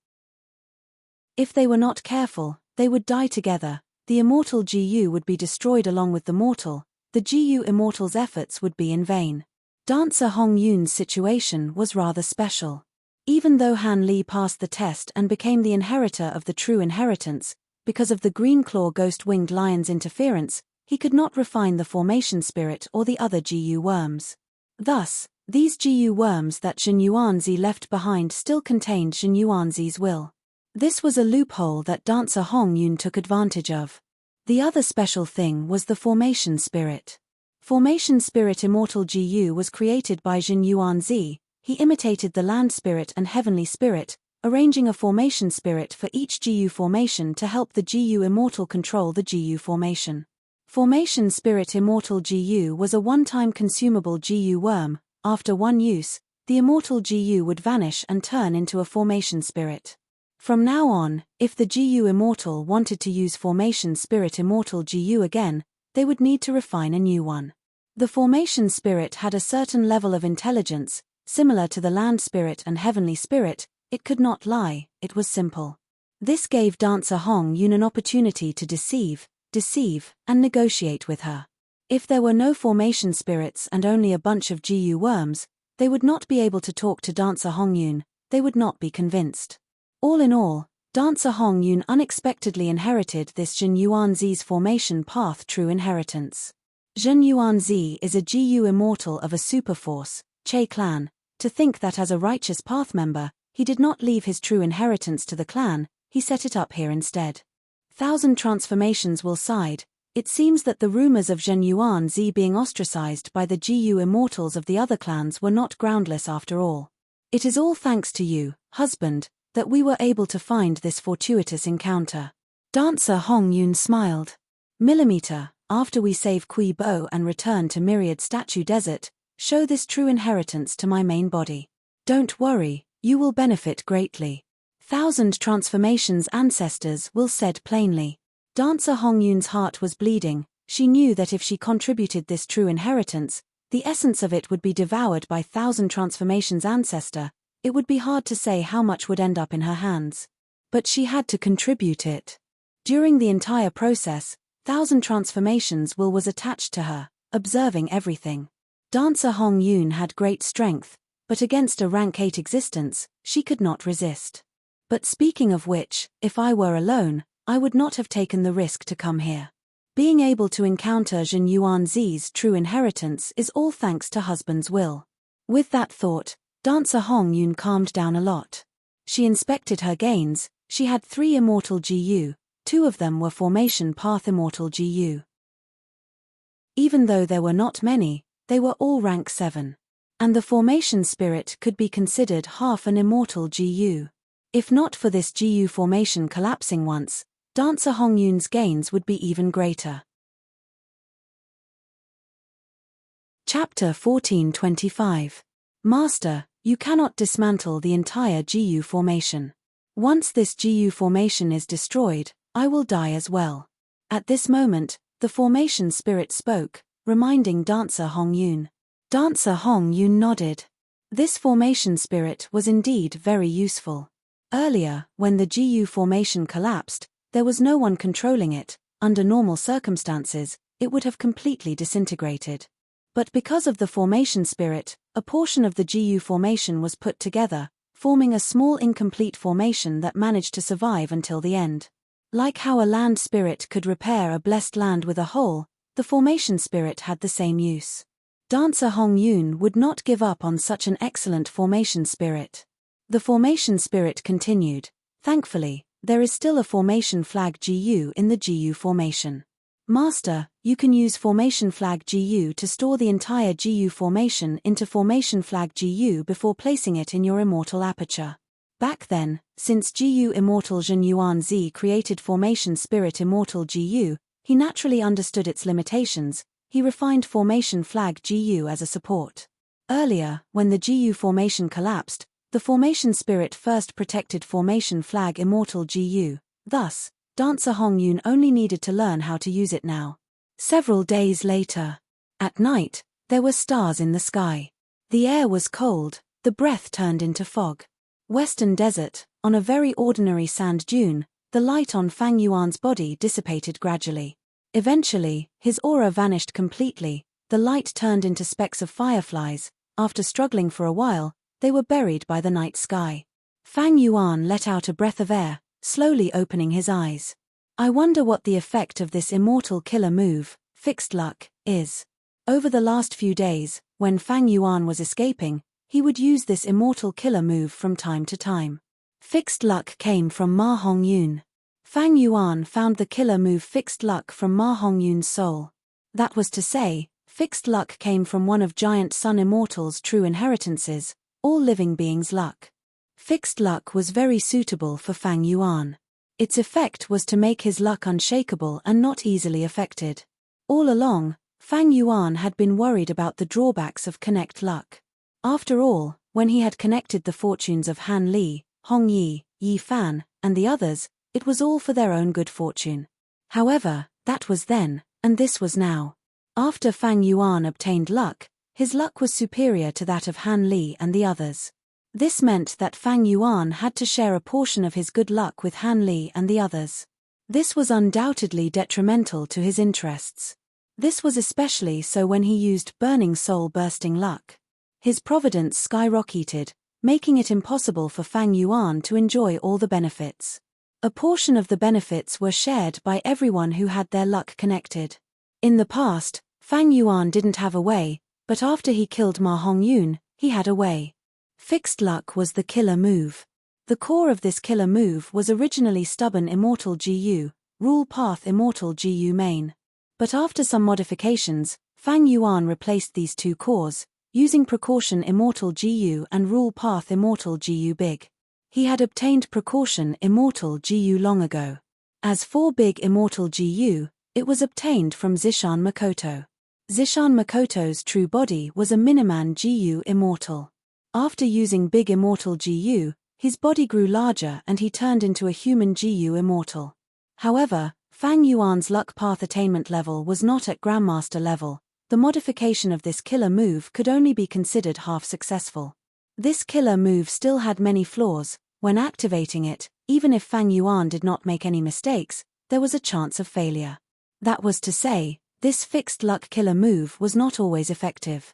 If they were not careful, they would die together. The immortal GU would be destroyed along with the mortal. The GU immortal's efforts would be in vain. Dancer Hong Yun's situation was rather special. Even though Han Li passed the test and became the inheritor of the true inheritance, because of the Green Claw Ghost-Winged Lion's interference, he could not refine the formation spirit or the other GU worms. Thus, these GU worms that Jin Yuanzi left behind still contained Jin Yuanzi's will. This was a loophole that Dancer Hong Yun took advantage of. The other special thing was the formation spirit. Formation spirit immortal GU was created by Jin Yuanzi. He imitated the land spirit and heavenly spirit, arranging a formation spirit for each GU formation to help the GU immortal control the GU formation. Formation spirit immortal GU was a one-time consumable GU worm. After one use, the immortal GU would vanish and turn into a formation spirit. From now on, if the GU immortal wanted to use formation spirit immortal GU again, they would need to refine a new one. The formation spirit had a certain level of intelligence, similar to the land spirit and heavenly spirit. It could not lie, it was simple. This gave Dancer Hong Yun an opportunity to deceive, and negotiate with her. If there were no formation spirits and only a bunch of GU worms, they would not be able to talk to Dancer Hong Yun. They would not be convinced. All in all, Dancer Hong Yun unexpectedly inherited this Jin Yuanzi's formation path true inheritance. Jin Yuanzi is a GU immortal of a superforce, Che clan. To think that as a righteous path member, he did not leave his true inheritance to the clan, he set it up here instead. 1,000 transformations will side. It seems that the rumors of Jin Yuanzi being ostracized by the GU immortals of the other clans were not groundless after all. It is all thanks to you, husband, that we were able to find this fortuitous encounter. Dancer Hong Yun smiled. Millimeter, after we save Kui Bo and return to Myriad Statue Desert, show this true inheritance to my main body. Don't worry, you will benefit greatly. 1,000 transformations ancestors will said plainly. Dancer Hong Yun's heart was bleeding. She knew that if she contributed this true inheritance, the essence of it would be devoured by 1,000 transformations ancestor. It would be hard to say how much would end up in her hands. But she had to contribute it. During the entire process, 1,000 transformations will was attached to her, observing everything. Dancer Hong Yun had great strength, but against a rank 8 existence, she could not resist. But speaking of which, if I were alone, I would not have taken the risk to come here. Being able to encounter Zhen Yuanzi's true inheritance is all thanks to husband's will. With that thought, dancer Hong Yun calmed down a lot. She inspected her gains. She had 3 immortal GU, 2 of them were formation path immortal GU. Even though there were not many, they were all rank 7. And the formation spirit could be considered half an immortal GU. If not for this GU formation collapsing once, dancer Hong Yun's gains would be even greater. Chapter 1425. Master, you cannot dismantle the entire GU formation. Once this GU formation is destroyed, I will die as well. At this moment, the formation spirit spoke, reminding dancer Hong Yun. Dancer Hong Yun nodded. This formation spirit was indeed very useful. Earlier, when the GU formation collapsed, there was no one controlling it. Under normal circumstances, it would have completely disintegrated. But because of the formation spirit, a portion of the GU formation was put together, forming a small incomplete formation that managed to survive until the end. Like how a land spirit could repair a blessed land with a hole, the formation spirit had the same use. Dancer Hong Yun would not give up on such an excellent formation spirit. The formation spirit continued. Thankfully, there is still a formation flag GU in the GU formation. Master, you can use formation flag GU to store the entire GU formation into formation flag GU before placing it in your immortal aperture. Back then, since GU Immortal Zhen Yuanzi created formation spirit immortal GU, he naturally understood its limitations. He refined formation flag GU as a support. Earlier, when the GU formation collapsed, the formation spirit first protected formation flag immortal GU. Thus, dancer Hong Yun only needed to learn how to use it now. Several days later. At night, there were stars in the sky. The air was cold, the breath turned into fog. Western desert, on a very ordinary sand dune, the light on Fang Yuan's body dissipated gradually. Eventually, his aura vanished completely, the light turned into specks of fireflies. After struggling for a while, they were buried by the night sky. Fang Yuan let out a breath of air, slowly opening his eyes. I wonder what the effect of this immortal killer move, fixed luck, is. Over the last few days, when Fang Yuan was escaping, he would use this immortal killer move from time to time. Fixed luck came from Ma Hong Yun. Fang Yuan found the killer move fixed luck from Ma Hong Yun's soul. That was to say, fixed luck came from one of giant sun immortals' true inheritances, all living beings' luck. Fixed luck was very suitable for Fang Yuan. Its effect was to make his luck unshakable and not easily affected. All along, Fang Yuan had been worried about the drawbacks of connect luck. After all, when he had connected the fortunes of Han Li, Hong Yi, Yi Fan, and the others, it was all for their own good fortune. However, that was then, and this was now. After Fang Yuan obtained luck, his luck was superior to that of Han Li and the others. This meant that Fang Yuan had to share a portion of his good luck with Han Li and the others. This was undoubtedly detrimental to his interests. This was especially so when he used Burning Soul Bursting Luck. His providence skyrocketed, making it impossible for Fang Yuan to enjoy all the benefits. A portion of the benefits were shared by everyone who had their luck connected. In the past, Fang Yuan didn't have a way, but after he killed Ma Hong Yun, he had a way. Fixed luck was the killer move. The core of this killer move was originally stubborn immortal GU, rule path immortal GU main. But after some modifications, Fang Yuan replaced these two cores, using precaution immortal GU and rule path immortal GU big. He had obtained precaution immortal GU long ago. As for big immortal GU, it was obtained from Zishan Makoto. Zishan Makoto's true body was a Miniman GU immortal. After using big immortal GU, his body grew larger and he turned into a human GU immortal. However, Fang Yuan's luck path attainment level was not at Grandmaster level. The modification of this killer move could only be considered half successful. This killer move still had many flaws. When activating it, even if Fang Yuan did not make any mistakes, there was a chance of failure. That was to say, this fixed luck killer move was not always effective.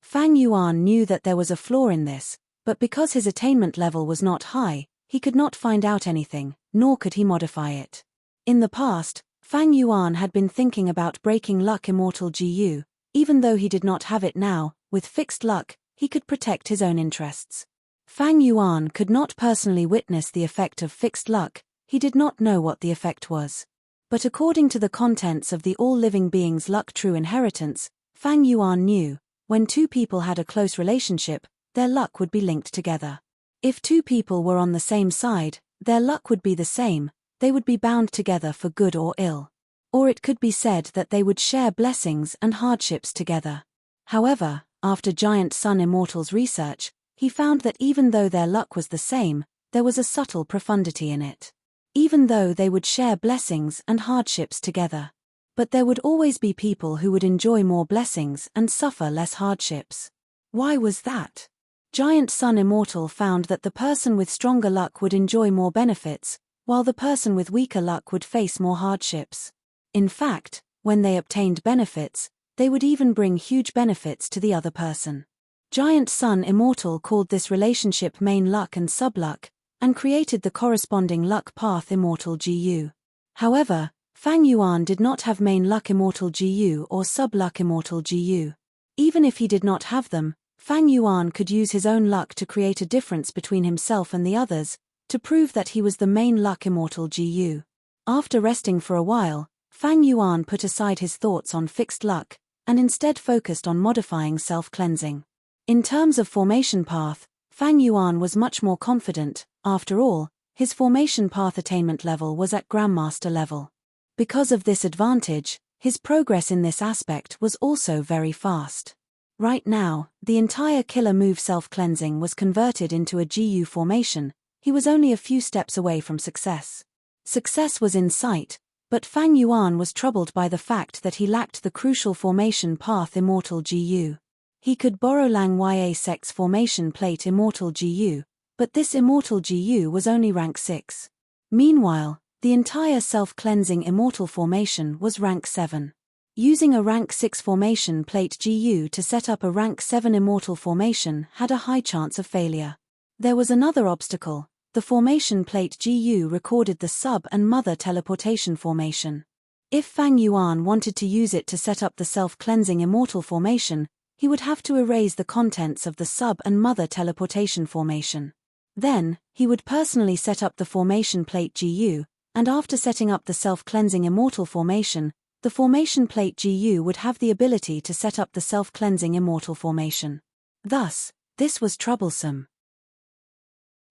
Fang Yuan knew that there was a flaw in this, But because his attainment level was not high, he could not find out anything, nor could he modify it. In the past, Fang Yuan had been thinking about breaking luck immortal GU. Even though he did not have it now, with fixed luck, he could protect his own interests. Fang Yuan could not personally witness the effect of fixed luck, he did not know what the effect was. But according to the contents of the all living beings' luck true inheritance, Fang Yuan knew, when two people had a close relationship, their luck would be linked together. If two people were on the same side, their luck would be the same, they would be bound together for good or ill. Or it could be said that they would share blessings and hardships together. However, after Giant Sun Immortal's research, he found that even though their luck was the same, there was a subtle profundity in it. Even though they would share blessings and hardships together. But there would always be people who would enjoy more blessings and suffer less hardships. Why was that? Giant Sun Immortal found that the person with stronger luck would enjoy more benefits, while the person with weaker luck would face more hardships. In fact, when they obtained benefits, they would even bring huge benefits to the other person. Giant Sun Immortal called this relationship main luck and sub-luck, and created the corresponding luck path immortal GU. However, Fang Yuan did not have main luck immortal GU or sub-luck immortal GU. Even if he did not have them, Fang Yuan could use his own luck to create a difference between himself and the others, to prove that he was the main luck immortal GU. After resting for a while, Fang Yuan put aside his thoughts on fixed luck, and instead focused on modifying self-cleansing. In terms of formation path, Fang Yuan was much more confident. After all, his formation path attainment level was at Grandmaster level. Because of this advantage, his progress in this aspect was also very fast. Right now, the entire killer move self-cleansing was converted into a GU formation. He was only a few steps away from success. Success was in sight, but Fang Yuan was troubled by the fact that he lacked the crucial formation path immortal GU. He could borrow Lang Ya Sect's formation plate immortal GU, but this immortal GU was only rank 6. Meanwhile, the entire self-cleansing immortal formation was rank 7. Using a rank 6 formation plate GU to set up a rank 7 immortal formation had a high chance of failure. There was another obstacle. The formation plate GU recorded the sub and mother teleportation formation. If Fang Yuan wanted to use it to set up the self-cleansing immortal formation, he would have to erase the contents of the sub and mother teleportation formation. Then, he would personally set up the formation plate GU, and after setting up the self-cleansing immortal formation, the formation plate GU would have the ability to set up the self-cleansing immortal formation. Thus, this was troublesome.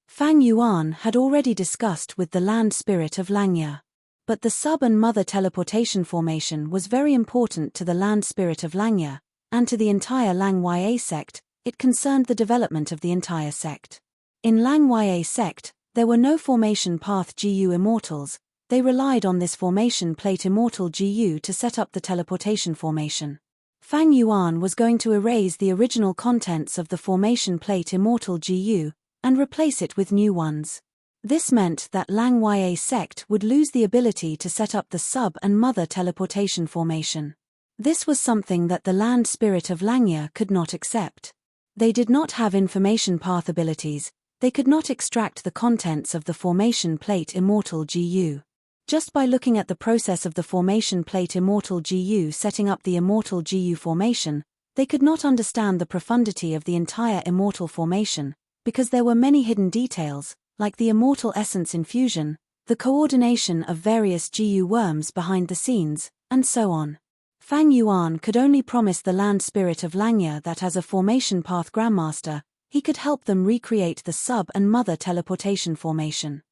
Fang Yuan had already discussed with the land spirit of Langya. But the sub and mother teleportation formation was very important to the land spirit of Langya, and to the entire Lang Ya sect. It concerned the development of the entire sect. In Lang Ya sect, there were no formation path GU immortals, they relied on this formation plate immortal GU to set up the teleportation formation. Fang Yuan was going to erase the original contents of the formation plate immortal GU, and replace it with new ones. This meant that Lang Ya sect would lose the ability to set up the sub and mother teleportation formation. This was something that the land spirit of Langya could not accept. They did not have information path abilities, they could not extract the contents of the formation plate immortal GU. Just by looking at the process of the formation plate immortal GU setting up the immortal GU formation, they could not understand the profundity of the entire immortal formation, because there were many hidden details, like the immortal essence infusion, the coordination of various GU worms behind the scenes, and so on. Fang Yuan could only promise the land spirit of Langya that as a formation path grandmaster, he could help them recreate the sub and mother teleportation formation.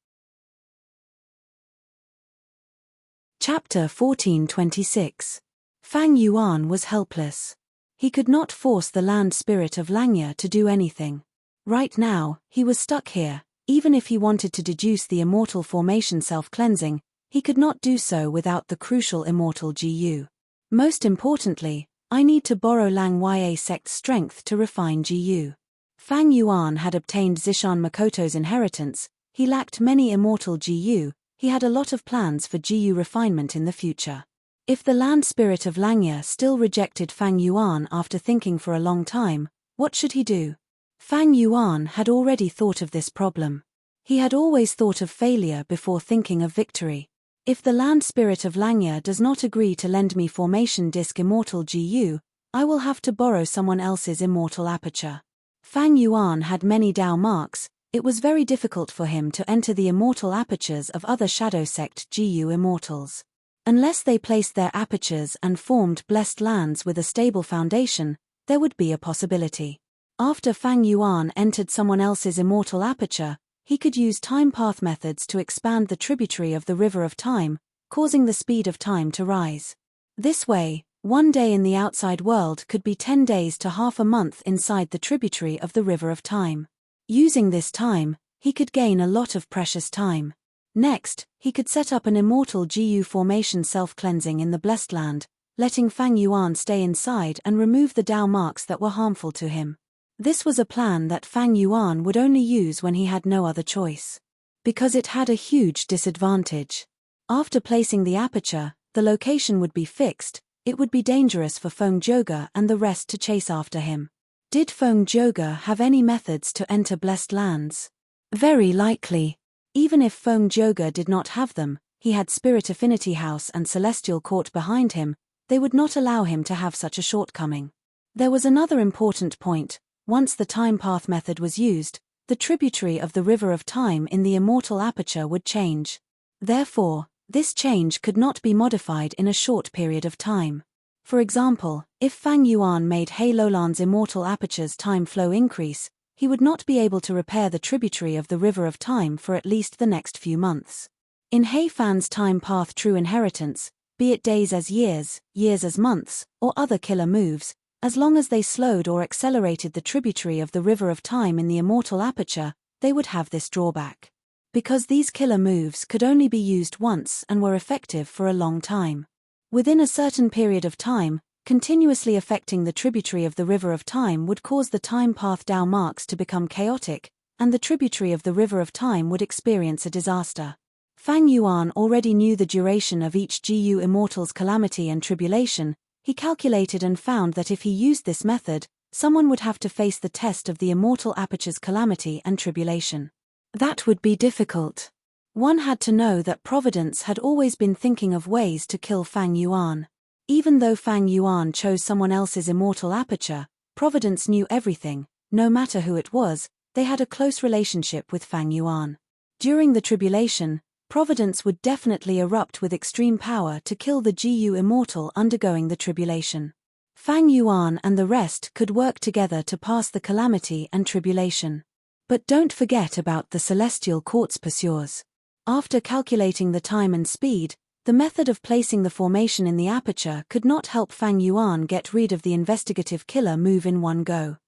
Chapter 1426. Fang Yuan was helpless. He could not force the land spirit of Langya to do anything. Right now, he was stuck here. Even if he wanted to deduce the immortal formation self-cleansing, he could not do so without the crucial immortal GU. Most importantly, I need to borrow Lang Ya sect's strength to refine GU. Fang Yuan had obtained Zishan Makoto's inheritance, he lacked many immortal GU, he had a lot of plans for GU refinement in the future. If the land spirit of Langya still rejected Fang Yuan after thinking for a long time, what should he do? Fang Yuan had already thought of this problem. He had always thought of failure before thinking of victory. If the land spirit of Langya does not agree to lend me formation disk immortal GU, I will have to borrow someone else's immortal aperture. Fang Yuan had many Dao marks. It was very difficult for him to enter the immortal apertures of other Shadow Sect GU immortals. Unless they placed their apertures and formed blessed lands with a stable foundation, there would be a possibility. After Fang Yuan entered someone else's immortal aperture, he could use time path methods to expand the tributary of the river of time, causing the speed of time to rise. This way, one day in the outside world could be 10 days to half a month inside the tributary of the river of time. Using this time, he could gain a lot of precious time. Next, he could set up an immortal GU formation self-cleansing in the blessed land, letting Fang Yuan stay inside and remove the Dao marks that were harmful to him. This was a plan that Fang Yuan would only use when he had no other choice. Because it had a huge disadvantage. After placing the aperture, the location would be fixed. It would be dangerous for Feng Zhouge and the rest to chase after him. Did Feng Zhouge have any methods to enter blessed lands? Very likely. Even if Feng Zhouge did not have them, he had Spirit Affinity House and Celestial Court behind him. They would not allow him to have such a shortcoming. There was another important point. Once the time path method was used, the tributary of the river of time in the immortal aperture would change. Therefore, this change could not be modified in a short period of time. For example, if Fang Yuan made He Lolan's immortal aperture's time flow increase, he would not be able to repair the tributary of the river of time for at least the next few months. In He Fan's time path true inheritance, be it days as years, years as months, or other killer moves, as long as they slowed or accelerated the tributary of the river of time in the immortal aperture, they would have this drawback. Because these killer moves could only be used once and were effective for a long time. Within a certain period of time, continuously affecting the tributary of the river of time would cause the time path Dao marks to become chaotic, and the tributary of the river of time would experience a disaster. Fang Yuan already knew the duration of each GU immortal's calamity and tribulation. He calculated and found that if he used this method, someone would have to face the test of the immortal aperture's calamity and tribulation. That would be difficult. One had to know that Providence had always been thinking of ways to kill Fang Yuan. Even though Fang Yuan chose someone else's immortal aperture, Providence knew everything. No matter who it was, they had a close relationship with Fang Yuan. During the tribulation, Providence would definitely erupt with extreme power to kill the GU immortal undergoing the tribulation. Fang Yuan and the rest could work together to pass the calamity and tribulation. But don't forget about the Celestial Court's pursuers. After calculating the time and speed, the method of placing the formation in the aperture could not help Fang Yuan get rid of the investigative killer move in one go.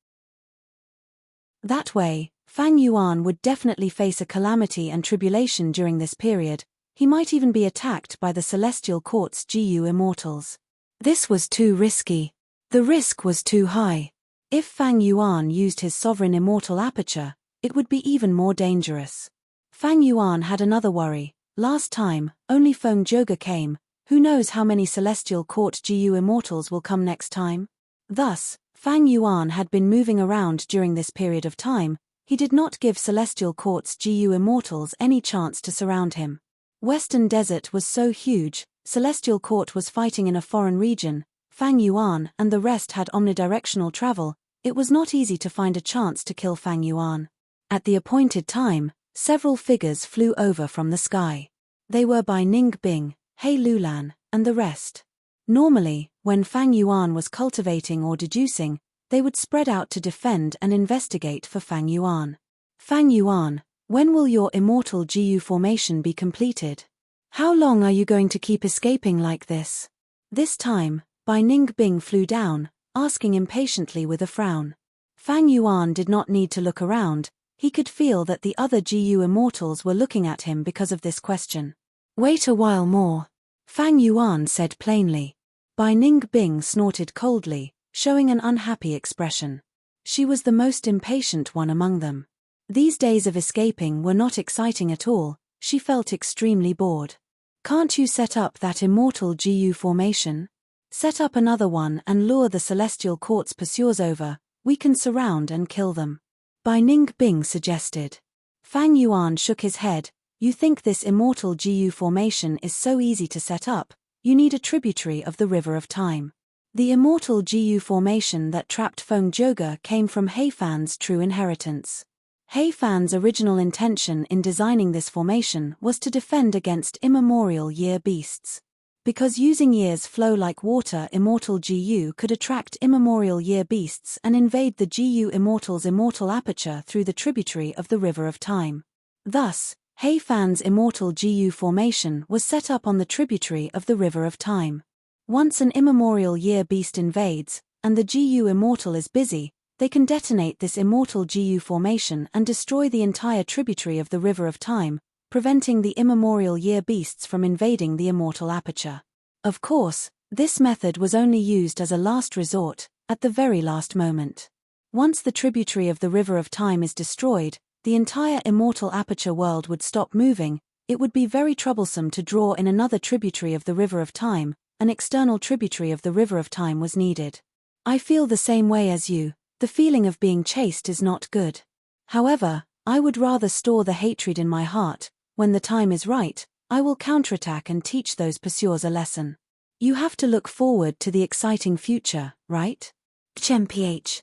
That way, Fang Yuan would definitely face a calamity and tribulation during this period. He might even be attacked by the Celestial Court's GU immortals. This was too risky. The risk was too high. If Fang Yuan used his sovereign immortal aperture, it would be even more dangerous. Fang Yuan had another worry. Last time, only Feng Zhouge came. Who knows how many Celestial Court GU immortals will come next time? Thus, Fang Yuan had been moving around during this period of time. He did not give Celestial Court's GU immortals any chance to surround him. Western Desert was so huge, Celestial Court was fighting in a foreign region, Fang Yuan and the rest had omnidirectional travel. It was not easy to find a chance to kill Fang Yuan. At the appointed time, several figures flew over from the sky. They were by Ning Bing, He Lulan, and the rest. Normally, when Fang Yuan was cultivating or deducing, they would spread out to defend and investigate for Fang Yuan. Fang Yuan, when will your immortal GU formation be completed? How long are you going to keep escaping like this? This time, Bai Ning Bing flew down, asking impatiently with a frown. Fang Yuan did not need to look around. He could feel that the other GU immortals were looking at him because of this question. Wait a while more. Fang Yuan said plainly. Bai Ning Bing snorted coldly, showing an unhappy expression. She was the most impatient one among them. These days of escaping were not exciting at all. She felt extremely bored. Can't you set up that immortal GU formation? Set up another one and lure the Celestial Court's pursuers over. We can surround and kill them. Bai Ningbing suggested. Fang Yuan shook his head. You think this immortal GU formation is so easy to set up? You need a tributary of the River of Time. The immortal GU formation that trapped Feng Joga came from Heifan's true inheritance. Heifan's original intention in designing this formation was to defend against immemorial year beasts. Because using years flow like water, immortal GU could attract immemorial year beasts and invade the GU immortal's immortal aperture through the tributary of the River of Time. Thus, Heifan's immortal GU formation was set up on the tributary of the River of Time. Once an immemorial year beast invades, and the GU immortal is busy, they can detonate this immortal GU formation and destroy the entire tributary of the River of Time, preventing the immemorial year beasts from invading the immortal aperture. Of course, this method was only used as a last resort, at the very last moment. Once the tributary of the River of Time is destroyed, the entire immortal aperture world would stop moving. It would be very troublesome to draw in another tributary of the River of Time. An external tributary of the River of Time was needed. I feel the same way as you. The feeling of being chased is not good. However, I would rather store the hatred in my heart. When the time is right, I will counterattack and teach those pursuers a lesson. You have to look forward to the exciting future, right? Mph.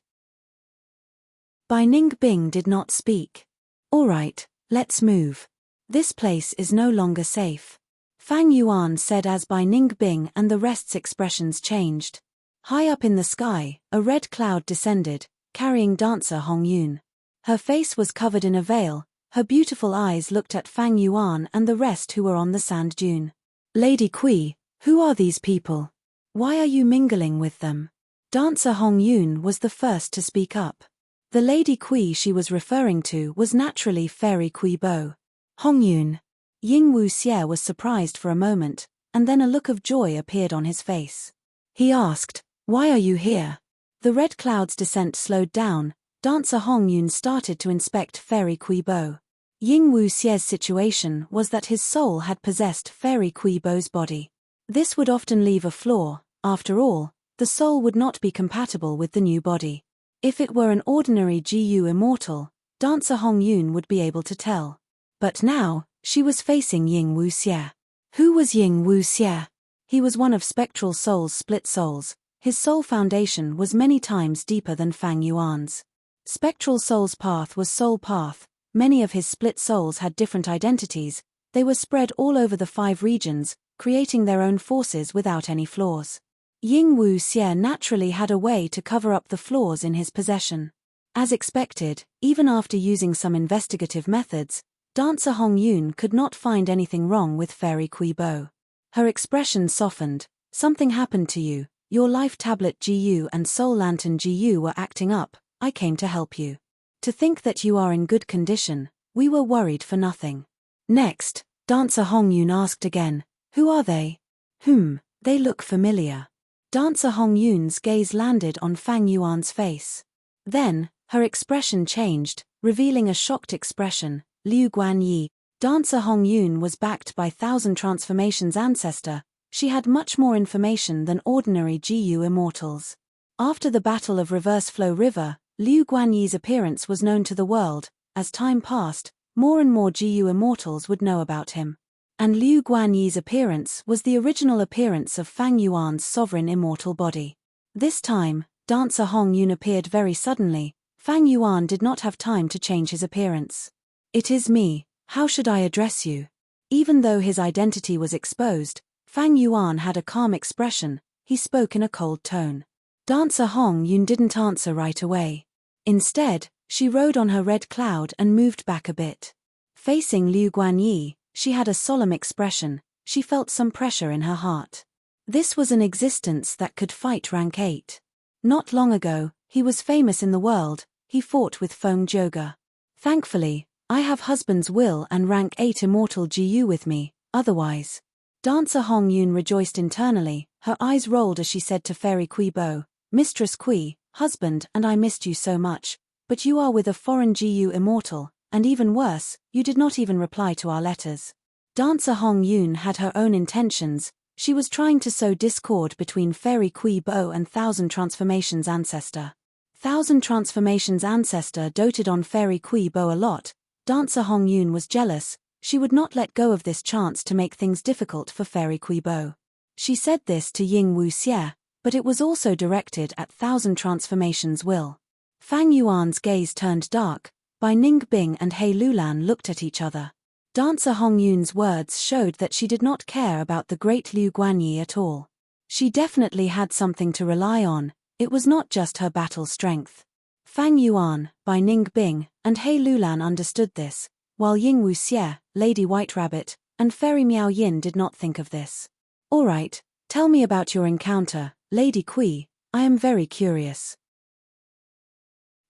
Bai Ningbing did not speak. All right, let's move. This place is no longer safe. Fang Yuan said as Bai Ningbing and the rest's expressions changed. High up in the sky, a red cloud descended, carrying dancer Hong Yun. Her face was covered in a veil. Her beautiful eyes looked at Fang Yuan and the rest who were on the sand dune. Lady Kui, who are these people? Why are you mingling with them? Dancer Hong Yun was the first to speak up. The Lady Kui she was referring to was naturally Fairy Kui Bo. Hong Yun. Ying Wuxie was surprised for a moment, and then a look of joy appeared on his face. He asked, "Why are you here?" The red cloud's descent slowed down. Dancer Hong Yun started to inspect Fairy Kui Bo. Ying Wuxie's situation was that his soul had possessed Fairy Kui Bo's body. This would often leave a flaw. After all, the soul would not be compatible with the new body. If it were an ordinary GU immortal, Dancer Hong Yun would be able to tell. But now, she was facing Ying Wuxie. Who was Ying Wuxie? He was one of Spectral Soul's split souls. His soul foundation was many times deeper than Fang Yuan's. Spectral Soul's path was soul path. Many of his split souls had different identities. They were spread all over the 5 regions, creating their own forces without any flaws. Ying Wuxie naturally had a way to cover up the flaws in his possession. As expected, even after using some investigative methods, Dancer Hong Yun could not find anything wrong with Fairy Kui Bo. Her expression softened. Something happened to you. Your life tablet GU and soul lantern GU were acting up. I came to help you. To think that you are in good condition, we were worried for nothing. Next, Dancer Hong Yun asked again, who are they? They look familiar. Dancer Hong Yun's gaze landed on Fang Yuan's face. Then, her expression changed, revealing a shocked expression. Liu Guanyi. Dancer Hong Yun was backed by Thousand Transformations ancestor. She had much more information than ordinary GU immortals. After the Battle of Reverse Flow River, Liu Guanyi's appearance was known to the world. As time passed, more and more GU immortals would know about him. And Liu Guanyi's appearance was the original appearance of Fang Yuan's sovereign immortal body. This time, Dancer Hong Yun appeared very suddenly. Fang Yuan did not have time to change his appearance. It is me, how should I address you? Even though his identity was exposed, Fang Yuan had a calm expression. He spoke in a cold tone. Dancer Hong Yun didn't answer right away. Instead, she rode on her red cloud and moved back a bit. Facing Liu Guanyi, she had a solemn expression. She felt some pressure in her heart. This was an existence that could fight rank 8. Not long ago, he was famous in the world. He fought with Feng Joga. Thankfully, I have husband's will and rank 8 immortal GU with me, otherwise. Dancer Hong Yun rejoiced internally. Her eyes rolled as she said to Fairy Kui Bo, Mistress Kui, husband and I missed you so much, but you are with a foreign GU immortal, and even worse, you did not even reply to our letters. Dancer Hong Yun had her own intentions. She was trying to sow discord between Fairy Kui Bo and Thousand Transformations ancestor. Thousand Transformations ancestor doted on Fairy Kui Bo a lot. Dancer Hong Yun was jealous. She would not let go of this chance to make things difficult for Fairy Kui Bo. She said this to Ying Wuxie, but it was also directed at Thousand Transformations will. Fang Yuan's gaze turned dark. Bai Ningbing and He Lulan looked at each other. Dancer Hong Yun's words showed that she did not care about the great Liu Guanyi at all. She definitely had something to rely on. It was not just her battle strength. Fang Yuan, Bai Ningbing, and He Lulan understood this, while Ying Wuxie, Lady White Rabbit, and Fairy Miao Yin did not think of this. All right, tell me about your encounter, Lady Kui. I am very curious.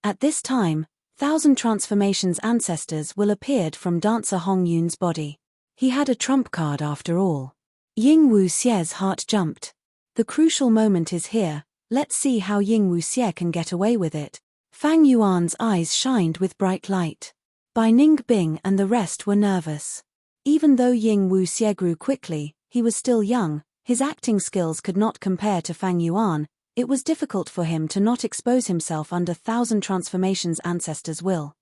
At this time, Thousand Transformations ancestors will appeared from Dancer Hong Yun's body. He had a trump card after all. Ying Wuxie's heart jumped. The crucial moment is here. Let's see how Ying Wuxie can get away with it. Fang Yuan's eyes shined with bright light. Bai Ningbing and the rest were nervous. Even though Ying Wuxie grew quickly, he was still young. His acting skills could not compare to Fang Yuan. It was difficult for him to not expose himself under Thousand Transformations ancestors' will.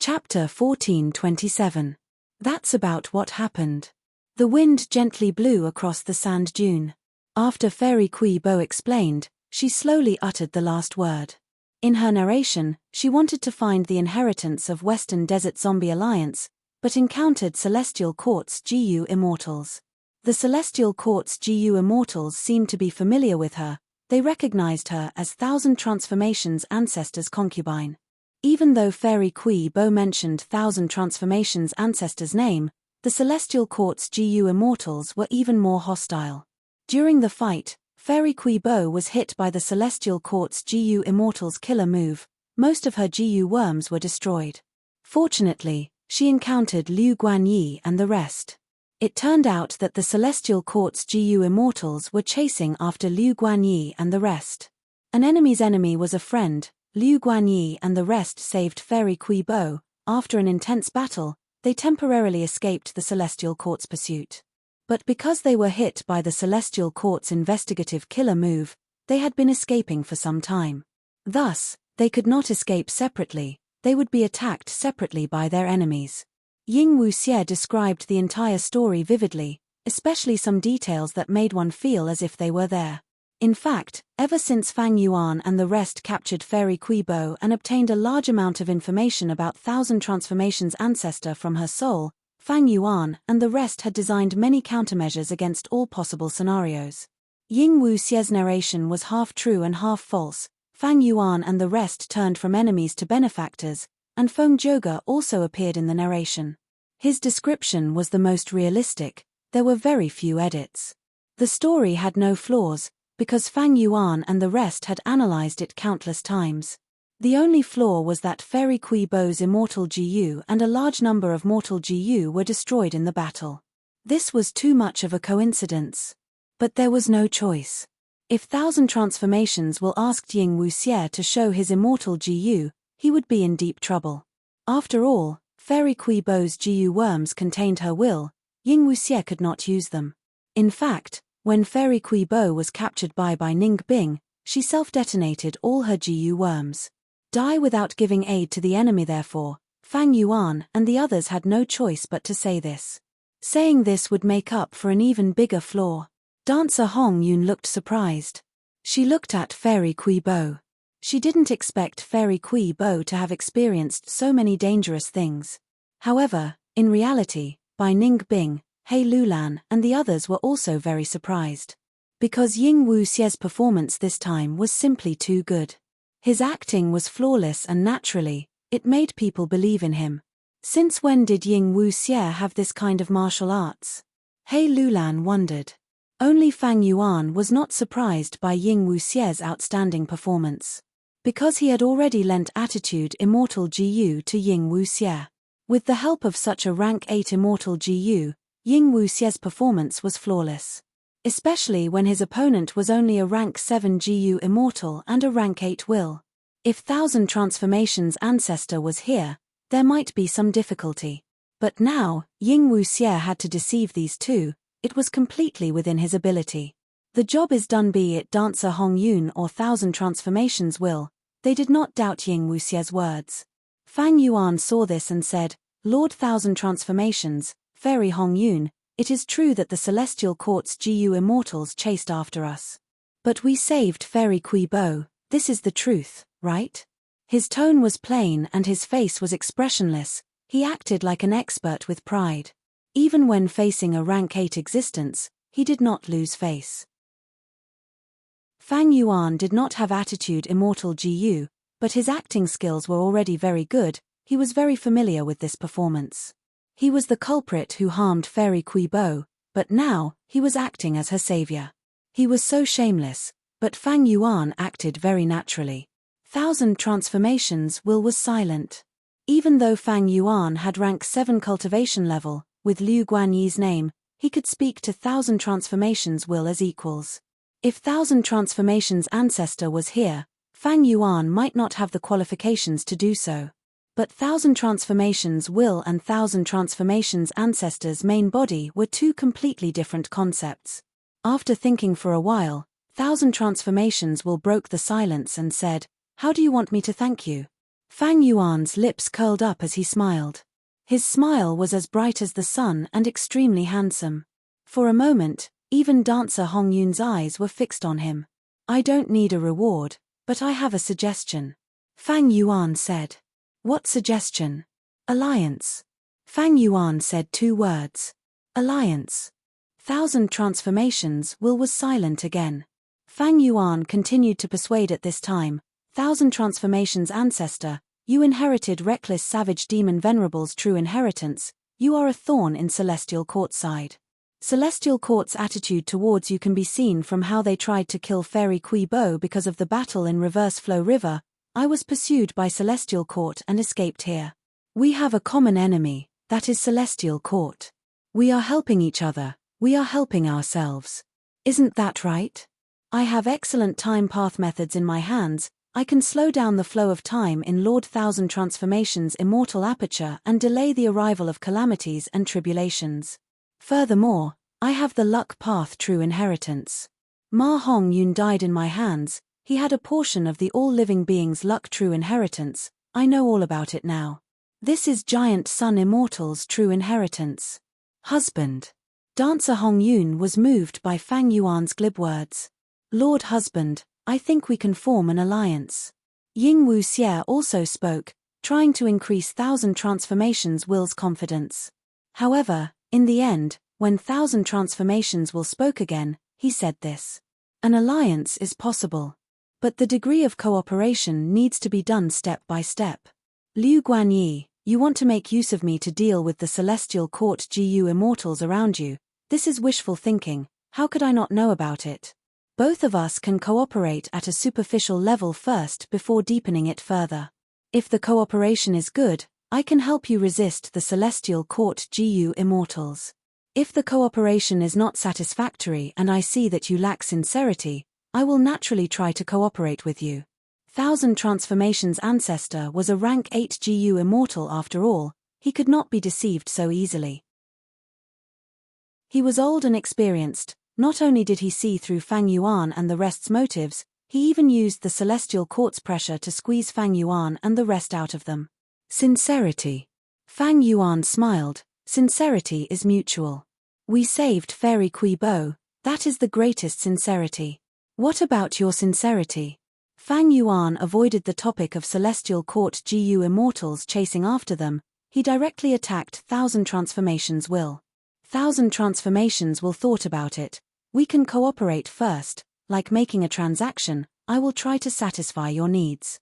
Chapter 14:27. That's about what happened. The wind gently blew across the sand dune. After Fairy Kui Bo explained, she slowly uttered the last word. In her narration, she wanted to find the inheritance of Western Desert Zombie Alliance, but encountered Celestial Court's GU Immortals. The Celestial Court's GU Immortals seemed to be familiar with her. They recognized her as Thousand Transformations ancestors' concubine. Even though Fairy Kui Bo mentioned Thousand Transformations ancestors' name, the Celestial Court's GU Immortals were even more hostile. During the fight, Fairy Kui Bo was hit by the Celestial Court's GU Immortals' killer move. Most of her GU worms were destroyed. Fortunately, she encountered Liu Guanyi and the rest. It turned out that the Celestial Court's GU Immortals were chasing after Liu Guanyi and the rest. An enemy's enemy was a friend. Liu Guanyi and the rest saved Fairy Kui Bo. After an intense battle, they temporarily escaped the Celestial Court's pursuit. But because they were hit by the Celestial Court's investigative killer move, they had been escaping for some time. Thus, they could not escape separately. They would be attacked separately by their enemies. Ying Wuxie described the entire story vividly, especially some details that made one feel as if they were there. In fact, ever since Fang Yuan and the rest captured Fairy Kui Bo and obtained a large amount of information about Thousand Transformations ancestor from her soul, Fang Yuan and the rest had designed many countermeasures against all possible scenarios. Ying Wuxie's narration was half true and half false. Fang Yuan and the rest turned from enemies to benefactors, and Feng Zhouge also appeared in the narration. His description was the most realistic. There were very few edits. The story had no flaws, because Fang Yuan and the rest had analyzed it countless times. The only flaw was that Fairy Kui Bo's immortal GU and a large number of mortal GU were destroyed in the battle. This was too much of a coincidence. But there was no choice. If Thousand Transformations will asked Ying Wuxie to show his immortal GU, he would be in deep trouble. After all, Fairy Kui Bo's GU worms contained her will. Ying Wuxie could not use them. In fact, when Fairy Kui Bo was captured by Ningbing, she self-detonated all her GU worms. Die without giving aid to the enemy. Therefore, Fang Yuan and the others had no choice but to say this. Saying this would make up for an even bigger flaw. Dancer Hong Yun looked surprised. She looked at Fairy Kui Bo. She didn't expect Fairy Kui Bo to have experienced so many dangerous things. However, in reality, Bai Ningbing, He Lulan and the others were also very surprised. Because Ying Wuxie's performance this time was simply too good. His acting was flawless and naturally, it made people believe in him. Since when did Ying Wuxie have this kind of martial arts? He Lulan wondered. Only Fang Yuan was not surprised by Ying Wuxie's outstanding performance. Because he had already lent Attitude Immortal GU to Ying Wuxie. With the help of such a rank 8 Immortal GU, Ying Wuxie's performance was flawless. Especially when his opponent was only a rank 7 GU Immortal and a rank 8 Will. If Thousand Transformations ancestor was here, there might be some difficulty. But now, Ying Wuxie had to deceive these two. It was completely within his ability. The job is done, be it Dancer Hong Yun or Thousand Transformations will. They did not doubt Ying Wuxie's words. Fang Yuan saw this and said, Lord Thousand Transformations, Fairy Hong Yun, it is true that the Celestial Court's GU immortals chased after us. But we saved Fairy Kui Bo, this is the truth, right? His tone was plain and his face was expressionless. He acted like an expert with pride. Even when facing a rank 8 existence, he did not lose face. Fang Yuan did not have attitude immortal GU, but his acting skills were already very good. He was very familiar with this performance. He was the culprit who harmed Fairy Kui Bo, but now, he was acting as her savior. He was so shameless, but Fang Yuan acted very naturally. Thousand Transformations will was silent. Even though Fang Yuan had rank 7 cultivation level, with Liu Guanyi's name, he could speak to Thousand Transformations will as equals. If Thousand Transformations ancestor was here, Fang Yuan might not have the qualifications to do so. But Thousand Transformations will and Thousand Transformations ancestor's main body were two completely different concepts. After thinking for a while, Thousand Transformations will broke the silence and said, How do you want me to thank you? Fang Yuan's lips curled up as he smiled. His smile was as bright as the sun and extremely handsome. For a moment, even Dancer Hong Yun's eyes were fixed on him. I don't need a reward, but I have a suggestion. Fang Yuan said. What suggestion? Alliance. Fang Yuan said 2 words. Alliance. Thousand Transformations will was silent again. Fang Yuan continued to persuade at this time, Thousand Transformations ancestor, you inherited reckless savage demon Venerable's true inheritance, you are a thorn in Celestial Court's side. Celestial Court's attitude towards you can be seen from how they tried to kill Fairy Kui Bo because of the battle in Reverse Flow River. I was pursued by Celestial Court and escaped here. We have a common enemy, that is Celestial Court. We are helping each other, we are helping ourselves. Isn't that right? I have excellent time path methods in my hands. I can slow down the flow of time in Lord Thousand Transformations' immortal aperture and delay the arrival of calamities and tribulations. Furthermore, I have the luck path true inheritance. Ma Hong Yun died in my hands. He had a portion of the all-living beings' luck true inheritance. I know all about it now. This is Giant Sun Immortal's true inheritance. Husband. Dancer Hong Yun was moved by Fang Yuan's glib words. Lord Husband, I think we can form an alliance. Ying Wuxie also spoke, trying to increase Thousand Transformations will's confidence. However, in the end, when Thousand Transformations will spoke again, he said this. An alliance is possible. But the degree of cooperation needs to be done step by step. Liu Guanyi, you want to make use of me to deal with the Celestial Court GU immortals around you. This is wishful thinking, how could I not know about it? Both of us can cooperate at a superficial level first before deepening it further. If the cooperation is good, I can help you resist the Celestial Court GU immortals. If the cooperation is not satisfactory and I see that you lack sincerity, I will naturally try to cooperate with you. Thousand Transformations ancestor was a rank 8 GU immortal after all, he could not be deceived so easily. He was old and experienced. Not only did he see through Fang Yuan and the rest's motives, he even used the Celestial Court's pressure to squeeze Fang Yuan and the rest out of them. Sincerity. Fang Yuan smiled, sincerity is mutual. We saved Fairy Kui Bo, that is the greatest sincerity. What about your sincerity? Fang Yuan avoided the topic of Celestial Court GU immortals chasing after them, he directly attacked Thousand Transformations will. Thousand Transformations will thought about it. We can cooperate first, like making a transaction, I will try to satisfy your needs.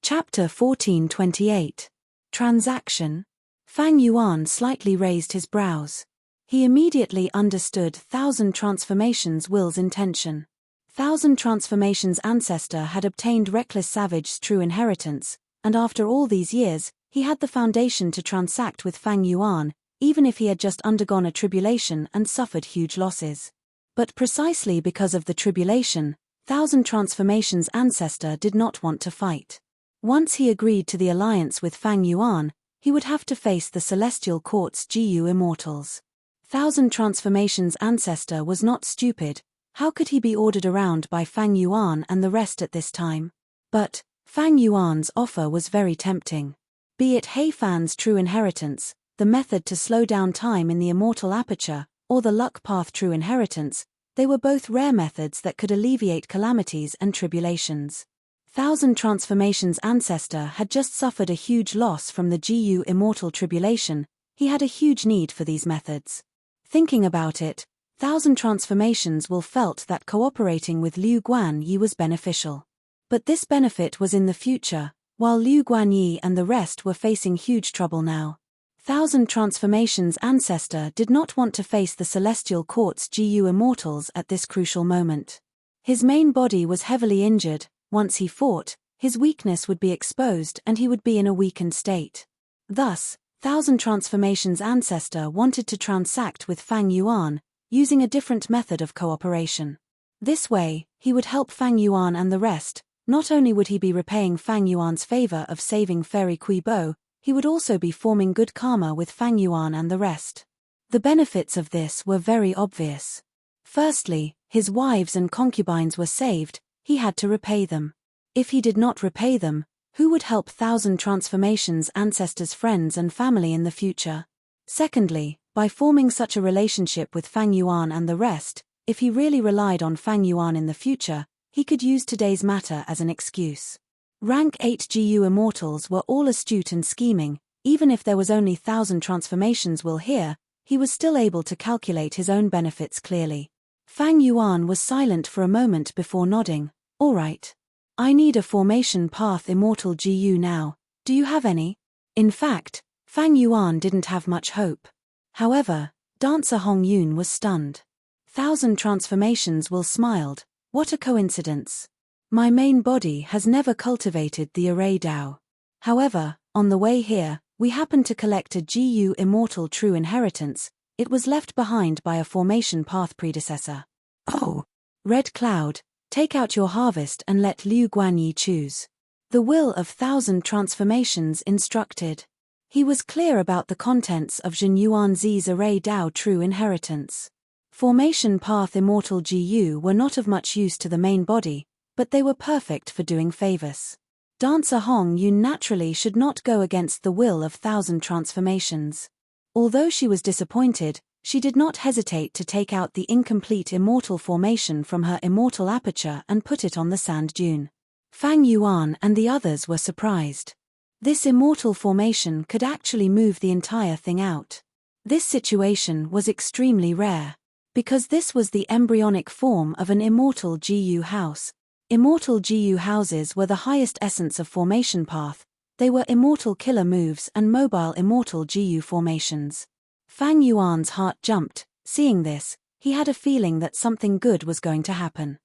Chapter 1428. Transaction. Fang Yuan slightly raised his brows. He immediately understood Thousand Transformations will's intention. Thousand Transformations ancestor had obtained Reckless Savage's true inheritance, and after all these years, he had the foundation to transact with Fang Yuan, even if he had just undergone a tribulation and suffered huge losses. But precisely because of the tribulation, Thousand Transformations ancestor did not want to fight. Once he agreed to the alliance with Fang Yuan, he would have to face the Celestial Court's GU immortals. Thousand Transformations ancestor was not stupid. How could he be ordered around by Fang Yuan and the rest at this time? But Fang Yuan's offer was very tempting. Be it He Fan's true inheritance, the method to slow down time in the immortal aperture, or the luck path true inheritance, they were both rare methods that could alleviate calamities and tribulations. Thousand Transformations ancestor had just suffered a huge loss from the GU immortal tribulation. He had a huge need for these methods. Thinking about it, Thousand Transformations will felt that cooperating with Liu Guanyi was beneficial. But this benefit was in the future, while Liu Guanyi and the rest were facing huge trouble now. Thousand Transformations ancestor did not want to face the Celestial Court's GU immortals at this crucial moment. His main body was heavily injured. Once he fought, his weakness would be exposed and he would be in a weakened state. Thus, Thousand Transformations ancestor wanted to transact with Fang Yuan, using a different method of cooperation. This way, he would help Fang Yuan and the rest. Not only would he be repaying Fang Yuan's favor of saving Fairy Kuibo, he would also be forming good karma with Fang Yuan and the rest. The benefits of this were very obvious. Firstly, his wives and concubines were saved. He had to repay them. If he did not repay them, who would help Thousand Transformations ancestors' friends and family in the future? Secondly, by forming such a relationship with Fang Yuan and the rest, if he really relied on Fang Yuan in the future, he could use today's matter as an excuse. Rank 8 GU immortals were all astute and scheming. Even if there was only Thousand Transformations will here, he was still able to calculate his own benefits clearly. Fang Yuan was silent for a moment before nodding. All right. I need a formation path immortal GU now. Do you have any? In fact, Fang Yuan didn't have much hope. However, Dancer Hong Yun was stunned. Thousand Transformations will smiled. What a coincidence. My main body has never cultivated the array Dao. However, on the way here, we happened to collect a GU immortal true inheritance. It was left behind by a formation path predecessor. Oh! Red Cloud, take out your harvest and let Liu Guanyi choose. The will of Thousand Transformations instructed. He was clear about the contents of Zhen Yuanzi's array Dao true inheritance. Formation path immortal GU were not of much use to the main body, but they were perfect for doing favors. Dancer Hong Yun naturally should not go against the will of Thousand Transformations. Although she was disappointed, she did not hesitate to take out the incomplete immortal formation from her immortal aperture and put it on the sand dune. Fang Yuan and the others were surprised. This immortal formation could actually move the entire thing out. This situation was extremely rare, because this was the embryonic form of an immortal GU house. Immortal GU houses were the highest essence of formation path. They were immortal killer moves and mobile immortal GU formations. Fang Yuan's heart jumped. Seeing this, he had a feeling that something good was going to happen.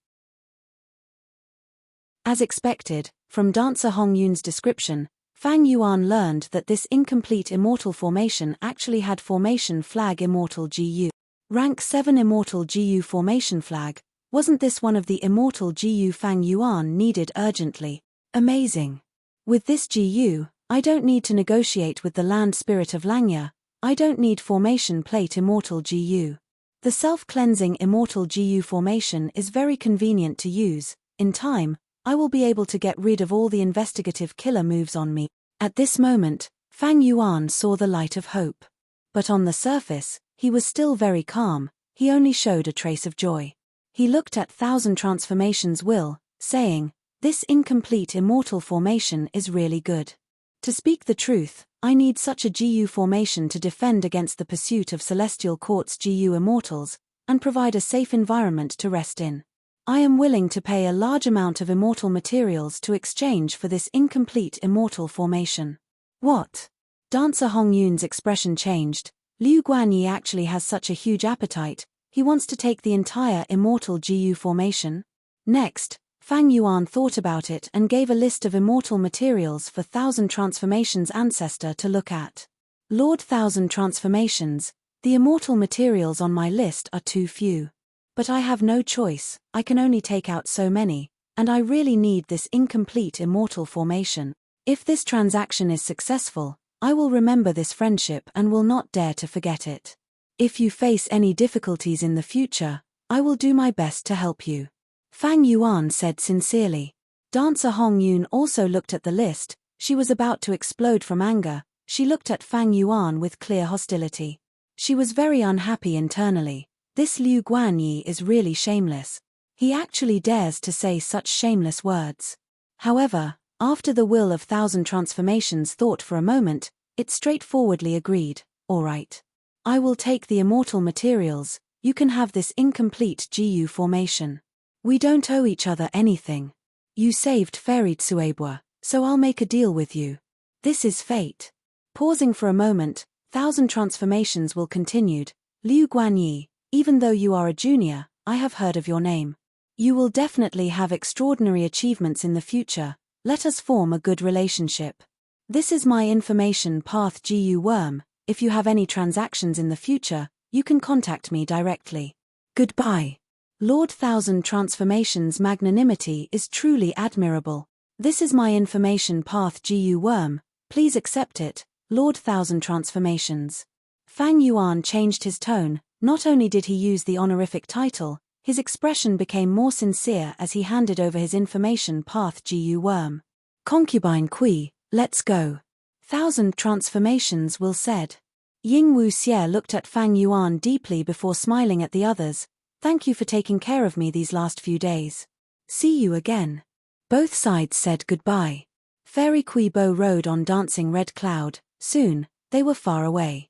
As expected, from Dancer Hong Yun's description, Fang Yuan learned that this incomplete immortal formation actually had formation flag immortal GU. Rank 7 immortal GU formation flag. Wasn't this one of the immortal GU Fang Yuan needed urgently? Amazing. With this GU, I don't need to negotiate with the land spirit of Langya. I don't need formation plate immortal GU. The self-cleansing immortal GU formation is very convenient to use. In time, I will be able to get rid of all the investigative killer moves on me. At this moment, Fang Yuan saw the light of hope. But on the surface, he was still very calm. He only showed a trace of joy. He looked at Thousand Transformations will, saying, "This incomplete immortal formation is really good. To speak the truth, I need such a GU formation to defend against the pursuit of Celestial Court's GU immortals, and provide a safe environment to rest in. I am willing to pay a large amount of immortal materials to exchange for this incomplete immortal formation." What? Dancer Hong Yun's expression changed. Liu Guanyi actually has such a huge appetite. He wants to take the entire immortal GU formation? Next, Fang Yuan thought about it and gave a list of immortal materials for Thousand Transformations ancestor to look at. Lord Thousand Transformations, the immortal materials on my list are too few. But I have no choice, I can only take out so many, and I really need this incomplete immortal formation. If this transaction is successful, I will remember this friendship and will not dare to forget it. If you face any difficulties in the future, I will do my best to help you. Fang Yuan said sincerely. Dancer Hong Yun also looked at the list. She was about to explode from anger. She looked at Fang Yuan with clear hostility. She was very unhappy internally. This Liu Guanyi is really shameless. He actually dares to say such shameless words. However, after the will of thousand transformations thought for a moment, it straightforwardly agreed, all right. I will take the immortal materials, you can have this incomplete GU formation. We don't owe each other anything. You saved Fairy Tsuebwa, so I'll make a deal with you. This is fate. Pausing for a moment, thousand transformations will continued. Liu Guanyi, even though you are a junior, I have heard of your name. You will definitely have extraordinary achievements in the future. Let us form a good relationship. This is my information path GU worm. If you have any transactions in the future, you can contact me directly. Goodbye. Lord Thousand Transformations' magnanimity is truly admirable. This is my information path GU worm. Please accept it, Lord Thousand Transformations. Fang Yuan changed his tone. Not only did he use the honorific title, his expression became more sincere as he handed over his information path GU worm. Concubine Kui, let's go. Thousand Transformations will said. Ying Wuxie looked at Fang Yuan deeply before smiling at the others. Thank you for taking care of me these last few days. See you again. Both sides said goodbye. Fairy Kui Bo rode on dancing red cloud. Soon, they were far away.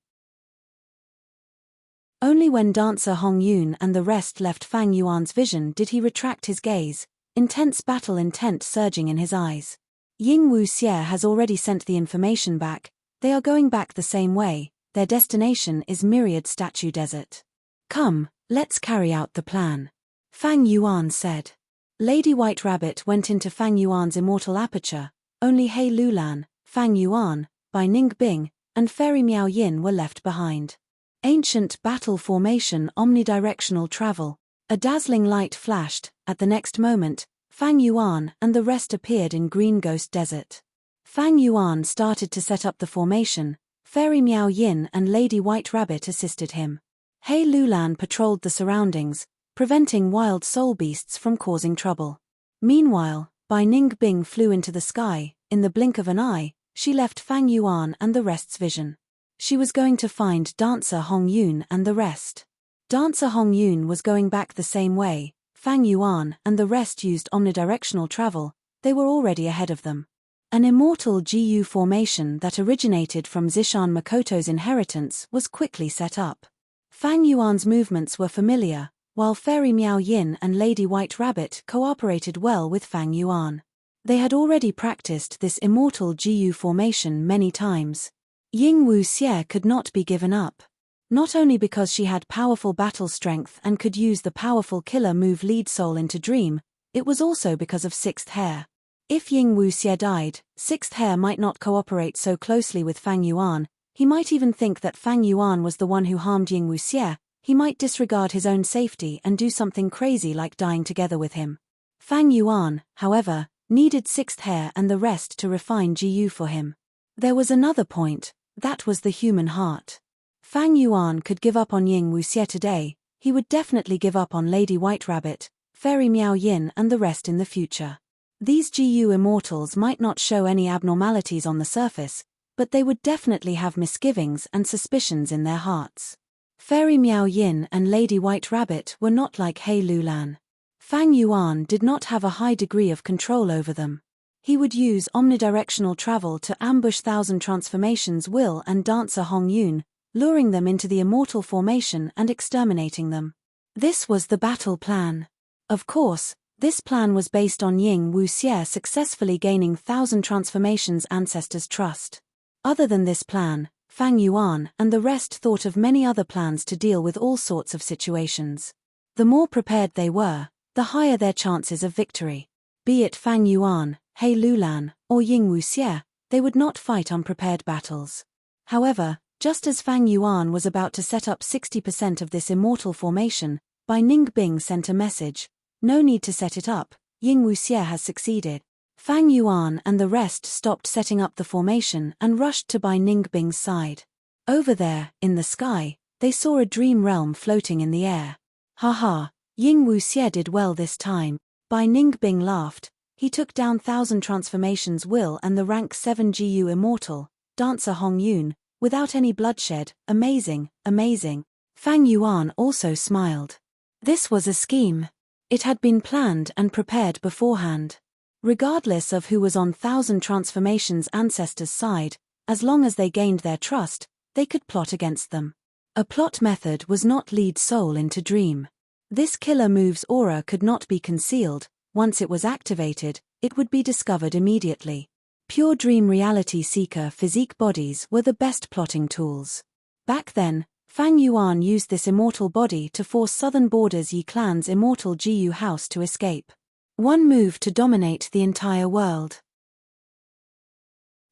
Only when Dancer Hong Yun and the rest left Fang Yuan's vision did he retract his gaze, intense battle intent surging in his eyes. Ying Wuxie has already sent the information back. They are going back the same way. Their destination is Myriad Statue Desert. Come, let's carry out the plan. Fang Yuan said. Lady White Rabbit went into Fang Yuan's immortal aperture. Only He Lulan, Fang Yuan, Bai Ningbing, and Fairy Miao Yin were left behind. Ancient battle formation omnidirectional travel. A dazzling light flashed. At the next moment, Fang Yuan and the rest appeared in Green Ghost Desert. Fang Yuan started to set up the formation. Fairy Miao Yin and Lady White Rabbit assisted him. He Lulan patrolled the surroundings, preventing wild soul beasts from causing trouble. Meanwhile, Bai Ningbing flew into the sky. In the blink of an eye, she left Fang Yuan and the rest's vision. She was going to find Dancer Hong Yun and the rest. Dancer Hong Yun was going back the same way. Fang Yuan and the rest used omnidirectional travel. They were already ahead of them. An immortal GU formation that originated from Zishan Makoto's inheritance was quickly set up. Fang Yuan's movements were familiar, while Fairy Miao Yin and Lady White Rabbit cooperated well with Fang Yuan. They had already practiced this immortal GU formation many times. Ying Wuxie could not be given up. Not only because she had powerful battle strength and could use the powerful killer move Lead Soul into Dream, it was also because of Sixth Hair. If Ying Wuxie died, Sixth Hair might not cooperate so closely with Fang Yuan. He might even think that Fang Yuan was the one who harmed Ying Wuxie. He might disregard his own safety and do something crazy like dying together with him. Fang Yuan, however, needed Sixth Hair and the rest to refine GU for him. There was another point. That was the human heart. Fang Yuan could give up on Ying Wuxie today. He would definitely give up on Lady White Rabbit, Fairy Miao Yin and the rest in the future. These GU immortals might not show any abnormalities on the surface, but they would definitely have misgivings and suspicions in their hearts. Fairy Miao Yin and Lady White Rabbit were not like He Lulan. Fang Yuan did not have a high degree of control over them. He would use omnidirectional travel to ambush Thousand Transformations Will and Dancer Hong Yun, luring them into the immortal formation and exterminating them. This was the battle plan. Of course, this plan was based on Ying Wuxie successfully gaining Thousand Transformations' ancestors' trust. Other than this plan, Fang Yuan and the rest thought of many other plans to deal with all sorts of situations. The more prepared they were, the higher their chances of victory. Be it Fang Yuan, He Lulan, or Ying Wuxie, they would not fight unprepared battles. However, just as Fang Yuan was about to set up 60% of this immortal formation, Bai Ningbing sent a message. No need to set it up, Ying Wuxie has succeeded. Fang Yuan and the rest stopped setting up the formation and rushed to Bai Ningbing's side. Over there, in the sky, they saw a dream realm floating in the air. Haha, Ying Wuxie did well this time. Bai Ningbing laughed. He took down 1,000 transformations will and the rank 7 GU immortal, dancer Hong Yun, without any bloodshed. Amazing, amazing. Fang Yuan also smiled. This was a scheme. It had been planned and prepared beforehand. Regardless of who was on 1,000 transformations ancestors' side, as long as they gained their trust, they could plot against them. A plot method was not lead soul into dream. This killer move's aura could not be concealed. Once it was activated, it would be discovered immediately. Pure dream reality seeker physique bodies were the best plotting tools. Back then, Fang Yuan used this immortal body to force Southern Borders Yi clan's immortal GU house to escape. One move to dominate the entire world.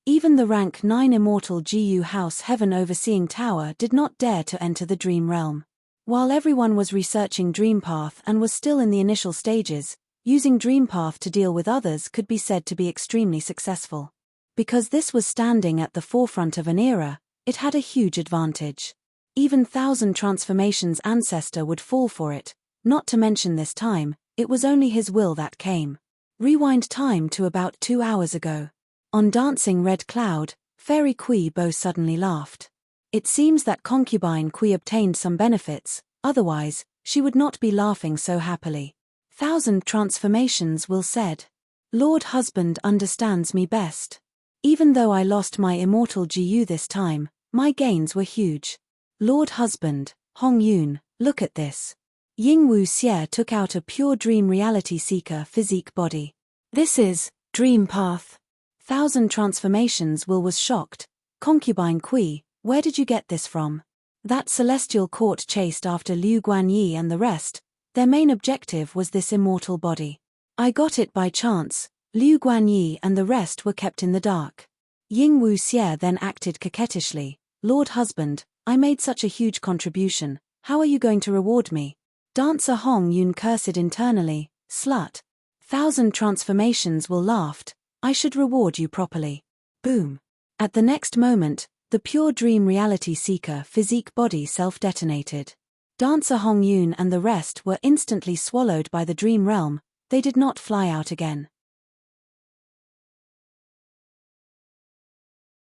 Even the rank 9 immortal GU house heaven overseeing tower did not dare to enter the dream realm. While everyone was researching Dreampath and was still in the initial stages, using Dreampath to deal with others could be said to be extremely successful. Because this was standing at the forefront of an era, it had a huge advantage. Even 1,000 transformations ancestor would fall for it, not to mention this time, it was only his will that came. Rewind time to about 2 hours ago. On dancing red cloud, Fairy Kui Bo suddenly laughed. It seems that concubine Kui obtained some benefits, otherwise, she would not be laughing so happily. 1,000 transformations will said. Lord husband understands me best. Even though I lost my immortal GU this time, my gains were huge. Lord husband, Hong Yun, look at this. Ying Wuxie took out a pure dream reality seeker physique body. This is Dreampath. 1,000 transformations will was shocked. Concubine Kui, where did you get this from? That celestial court chased after Liu Guanyi and the rest. Their main objective was this immortal body. I got it by chance. Liu Guanyi and the rest were kept in the dark. Ying Wuxie then acted coquettishly. Lord husband, I made such a huge contribution. How are you going to reward me? Dancer Hong Yun cursed internally. Slut. 1,000 transformations will laughed. I should reward you properly. Boom. At the next moment, the pure dream reality seeker physique body self-detonated. Dancer Hong Yun and the rest were instantly swallowed by the dream realm. They did not fly out again.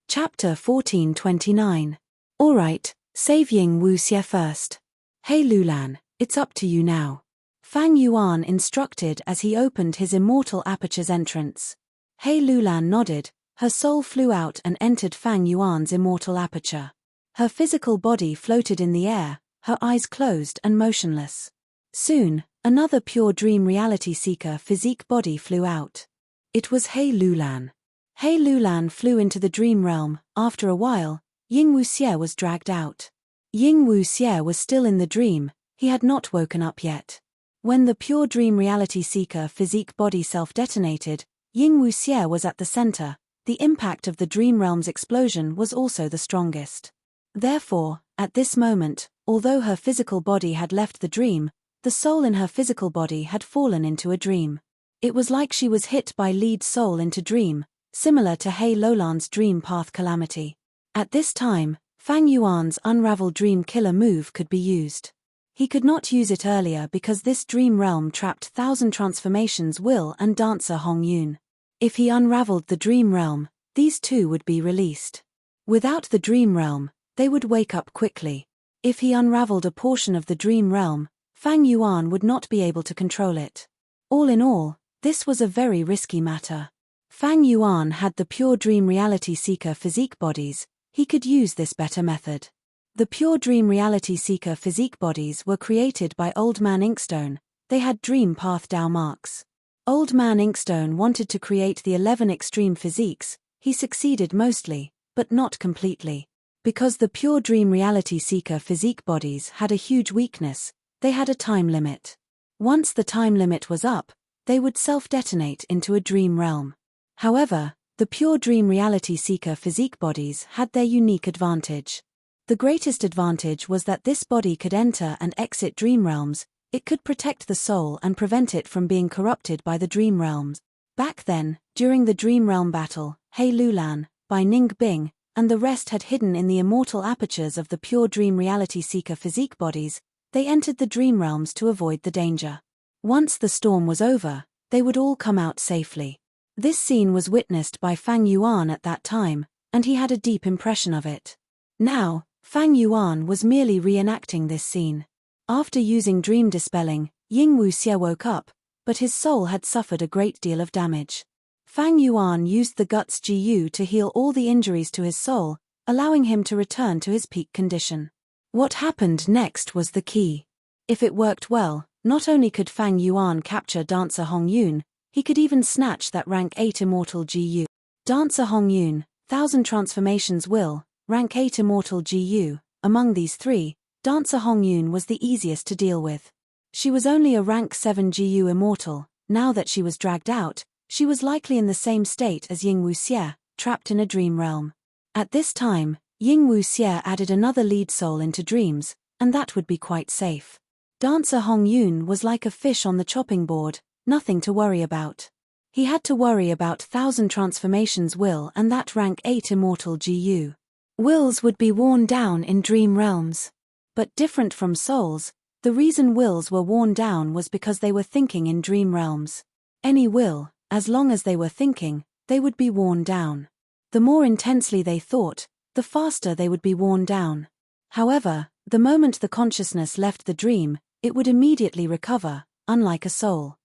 Chapter 1429. Alright, save Ying Wuxie first. Hey Lulan, it's up to you now. Fang Yuan instructed as he opened his immortal aperture's entrance. Hey Lulan nodded. Her soul flew out and entered Fang Yuan's immortal aperture. Her physical body floated in the air, her eyes closed and motionless. Soon, another pure dream reality seeker physique body flew out. It was He Lulan. He Lulan flew into the dream realm. After a while, Ying Wuxie was dragged out. Ying Wuxie was still in the dream, he had not woken up yet. When the pure dream reality seeker physique body self-detonated, Ying Wuxie was at the center. The impact of the dream realm's explosion was also the strongest. Therefore, at this moment, although her physical body had left the dream, the soul in her physical body had fallen into a dream. It was like she was hit by lead soul into dream, similar to He Lulan's dream path calamity. At this time, Fang Yuan's unravel dream killer move could be used. He could not use it earlier because this dream realm trapped 1,000 transformations will and dancer Hong Yun. If he unraveled the dream realm, these two would be released. Without the dream realm, they would wake up quickly. If he unraveled a portion of the dream realm, Fang Yuan would not be able to control it. All in all, this was a very risky matter. Fang Yuan had the pure dream reality seeker physique bodies, he could use this better method. The pure dream reality seeker physique bodies were created by Old Man Inkstone, they had dream path Dao marks. Old Man Inkstone wanted to create the 11 extreme physiques, he succeeded mostly, but not completely. Because the pure dream reality seeker physique bodies had a huge weakness, they had a time limit. Once the time limit was up, they would self-detonate into a dream realm. However, the pure dream reality seeker physique bodies had their unique advantage. The greatest advantage was that this body could enter and exit dream realms. It could protect the soul and prevent it from being corrupted by the dream realms. Back then, during the dream realm battle, He Lulan, Bai Ningbing, and the rest had hidden in the immortal apertures of the pure dream reality seeker physique bodies, they entered the dream realms to avoid the danger. Once the storm was over, they would all come out safely. This scene was witnessed by Fang Yuan at that time, and he had a deep impression of it. Now, Fang Yuan was merely reenacting this scene. After using dream dispelling, Ying Wuxie woke up, but his soul had suffered a great deal of damage. Fang Yuan used the Guts Gu to heal all the injuries to his soul, allowing him to return to his peak condition. What happened next was the key. If it worked well, not only could Fang Yuan capture Dancer Hong Yun, he could even snatch that rank 8 immortal Gu. Dancer Hong Yun, 1000 transformations will, rank 8 immortal Gu. Among these three, Dancer Hong Yun was the easiest to deal with. She was only a rank 7 Gu immortal. Now that she was dragged out, she was likely in the same state as Ying Wuxie, trapped in a dream realm. At this time, Ying Wuxie added another lead soul into dreams, and that would be quite safe. Dancer Hong Yun was like a fish on the chopping board, nothing to worry about. He had to worry about 1000 transformations will and that rank 8 immortal Gu. Wills would be worn down in dream realms. But different from souls, the reason wills were worn down was because they were thinking in dream realms. Any will, as long as they were thinking, they would be worn down. The more intensely they thought, the faster they would be worn down. However, the moment the consciousness left the dream, it would immediately recover, unlike a soul.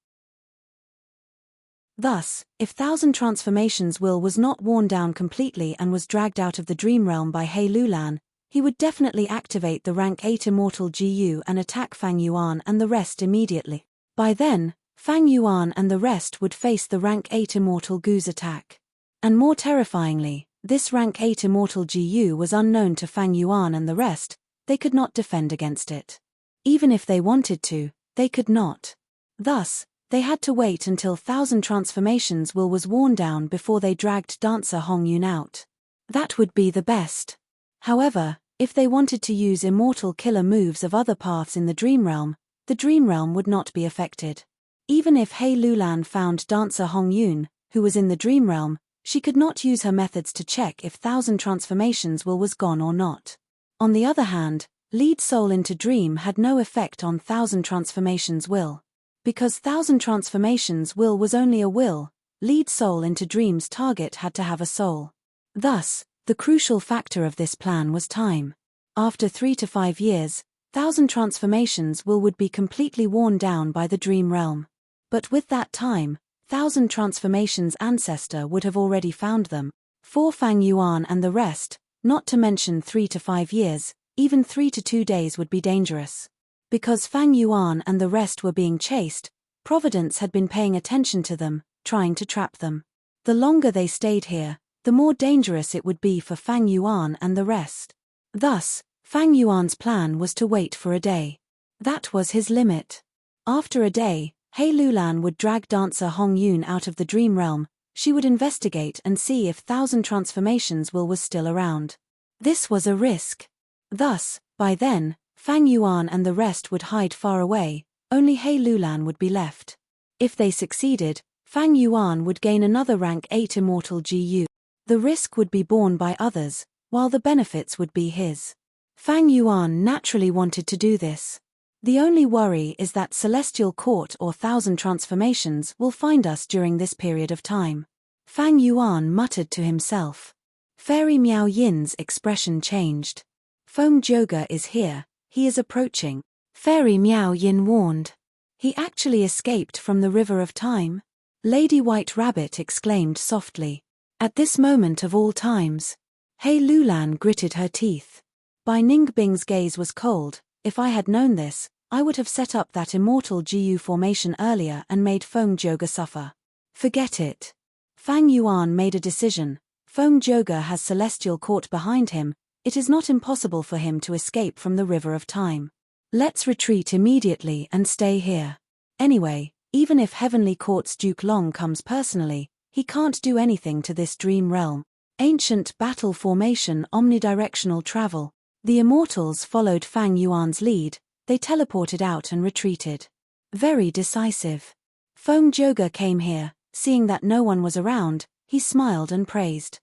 Thus, if 1000 transformations will was not worn down completely and was dragged out of the dream realm by He Lulan, he would definitely activate the rank 8 immortal Gu and attack Fang Yuan and the rest immediately. By then, Fang Yuan and the rest would face the rank 8 immortal Gu's attack. And more terrifyingly, this rank 8 immortal Gu was unknown to Fang Yuan and the rest. They could not defend against it. Even if they wanted to, they could not. Thus, they had to wait until 1000 transformations will was worn down before they dragged Dancer Hong Yun out. That would be the best. However, if they wanted to use immortal killer moves of other paths in the dream realm would not be affected. Even if He Lulan found Dancer Hong Yun, who was in the dream realm, she could not use her methods to check if 1000 transformations will was gone or not. On the other hand, lead soul into dream had no effect on 1000 transformations will. Because 1000 transformations will was only a will, lead soul into dream's target had to have a soul. Thus, the crucial factor of this plan was time. After 3 to 5 years, 1000 transformations will would be completely worn down by the dream realm. But with that time, 1000 transformations ancestor would have already found them. For Fang Yuan and the rest, not to mention 3 to 5 years, even 3 to 2 days would be dangerous. Because Fang Yuan and the rest were being chased, Providence had been paying attention to them, trying to trap them. The longer they stayed here, the more dangerous it would be for Fang Yuan and the rest. Thus, Fang Yuan's plan was to wait for a day. That was his limit. After a day, He Lulan would drag Dancer Hong Yun out of the dream realm. She would investigate and see if 1000 transformations will was still around. This was a risk. Thus, by then, Fang Yuan and the rest would hide far away, only He Lulan would be left. If they succeeded, Fang Yuan would gain another rank 8 immortal Gu. The risk would be borne by others, while the benefits would be his. Fang Yuan naturally wanted to do this. The only worry is that Celestial Court or 1000 transformations will find us during this period of time. Fang Yuan muttered to himself. Fairy Miao Yin's expression changed. Feng Joga is here, he is approaching. Fairy Miao Yin warned. He actually escaped from the river of time? Lady White Rabbit exclaimed softly. At this moment of all times. He Lulan gritted her teeth. Bai Ningbing's gaze was cold. If I had known this, I would have set up that immortal Gu formation earlier and made Feng Joga suffer. Forget it. Fang Yuan made a decision. Feng Joga has Celestial Court behind him. It is not impossible for him to escape from the river of time. Let's retreat immediately and stay here. Anyway, even if Heavenly Court's Duke Long comes personally, he can't do anything to this dream realm. Ancient battle formation omnidirectional travel. The immortals followed Fang Yuan's lead. They teleported out and retreated. Very decisive. Feng Joga came here, seeing that no one was around, he smiled and praised.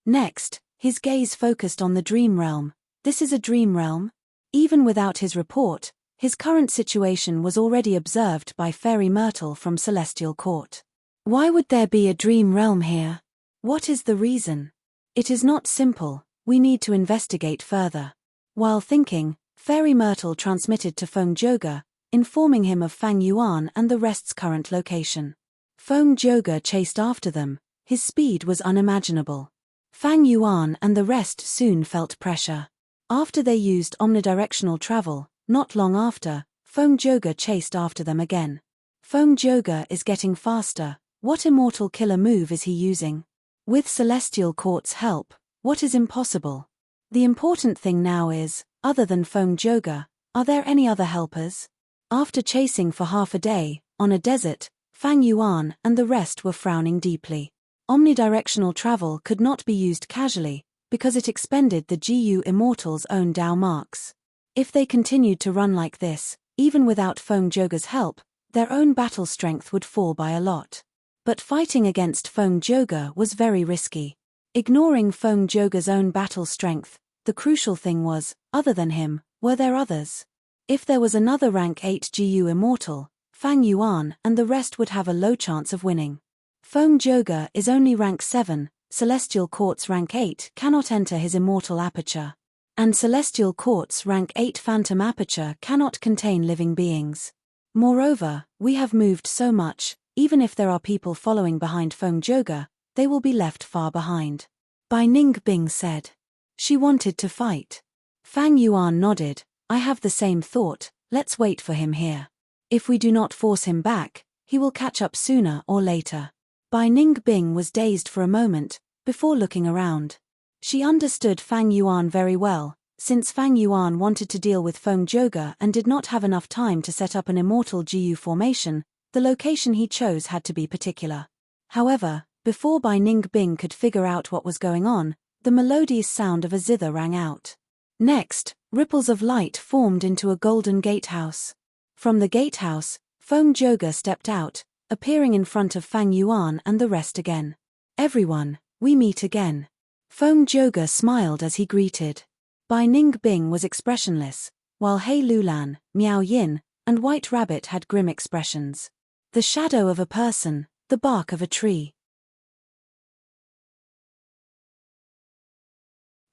Next, his gaze focused on the dream realm. This is a dream realm? Even without his report, his current situation was already observed by Fairy Myrtle from Celestial Court. Why would there be a dream realm here? What is the reason? It is not simple, we need to investigate further. While thinking, Fairy Myrtle transmitted to Feng Joga, informing him of Fang Yuan and the rest's current location. Feng Joga chased after them, his speed was unimaginable. Fang Yuan and the rest soon felt pressure. After they used omnidirectional travel, not long after, Feng Joga chased after them again. Feng Joga is getting faster. What immortal killer move is he using? With Celestial Court's help, what is impossible? The important thing now is, other than Feng Joga, are there any other helpers? After chasing for half a day, on a desert, Fang Yuan and the rest were frowning deeply. Omnidirectional travel could not be used casually, because it expended the GU Immortal's own Dao marks. If they continued to run like this, even without Feng Joga's help, their own battle strength would fall by a lot. But fighting against Feng Joga was very risky. Ignoring Feng Joga's own battle strength, the crucial thing was, other than him, were there others? If there was another rank 8 GU Immortal, Fang Yuan and the rest would have a low chance of winning. Feng Joga is only rank 7, Celestial Court's rank 8 cannot enter his immortal aperture. And Celestial Court's rank 8 phantom aperture cannot contain living beings. Moreover, we have moved so much, even if there are people following behind Feng Joga, they will be left far behind. Bai Ningbing said. She wanted to fight. Fang Yuan nodded. I have the same thought, let's wait for him here. If we do not force him back, he will catch up sooner or later. Bai Ningbing was dazed for a moment, before looking around. She understood Fang Yuan very well, since Fang Yuan wanted to deal with Feng Joga and did not have enough time to set up an immortal GU formation, the location he chose had to be particular. However, before Bai Ningbing could figure out what was going on, the melodious sound of a zither rang out. Next, ripples of light formed into a golden gatehouse. From the gatehouse, Feng Joga stepped out, appearing in front of Fang Yuan and the rest again. Everyone, we meet again. Feng Joga smiled as he greeted. Bai Ningbing was expressionless, while Hei Lulan, Miao Yin, and White Rabbit had grim expressions. The shadow of a person, the bark of a tree.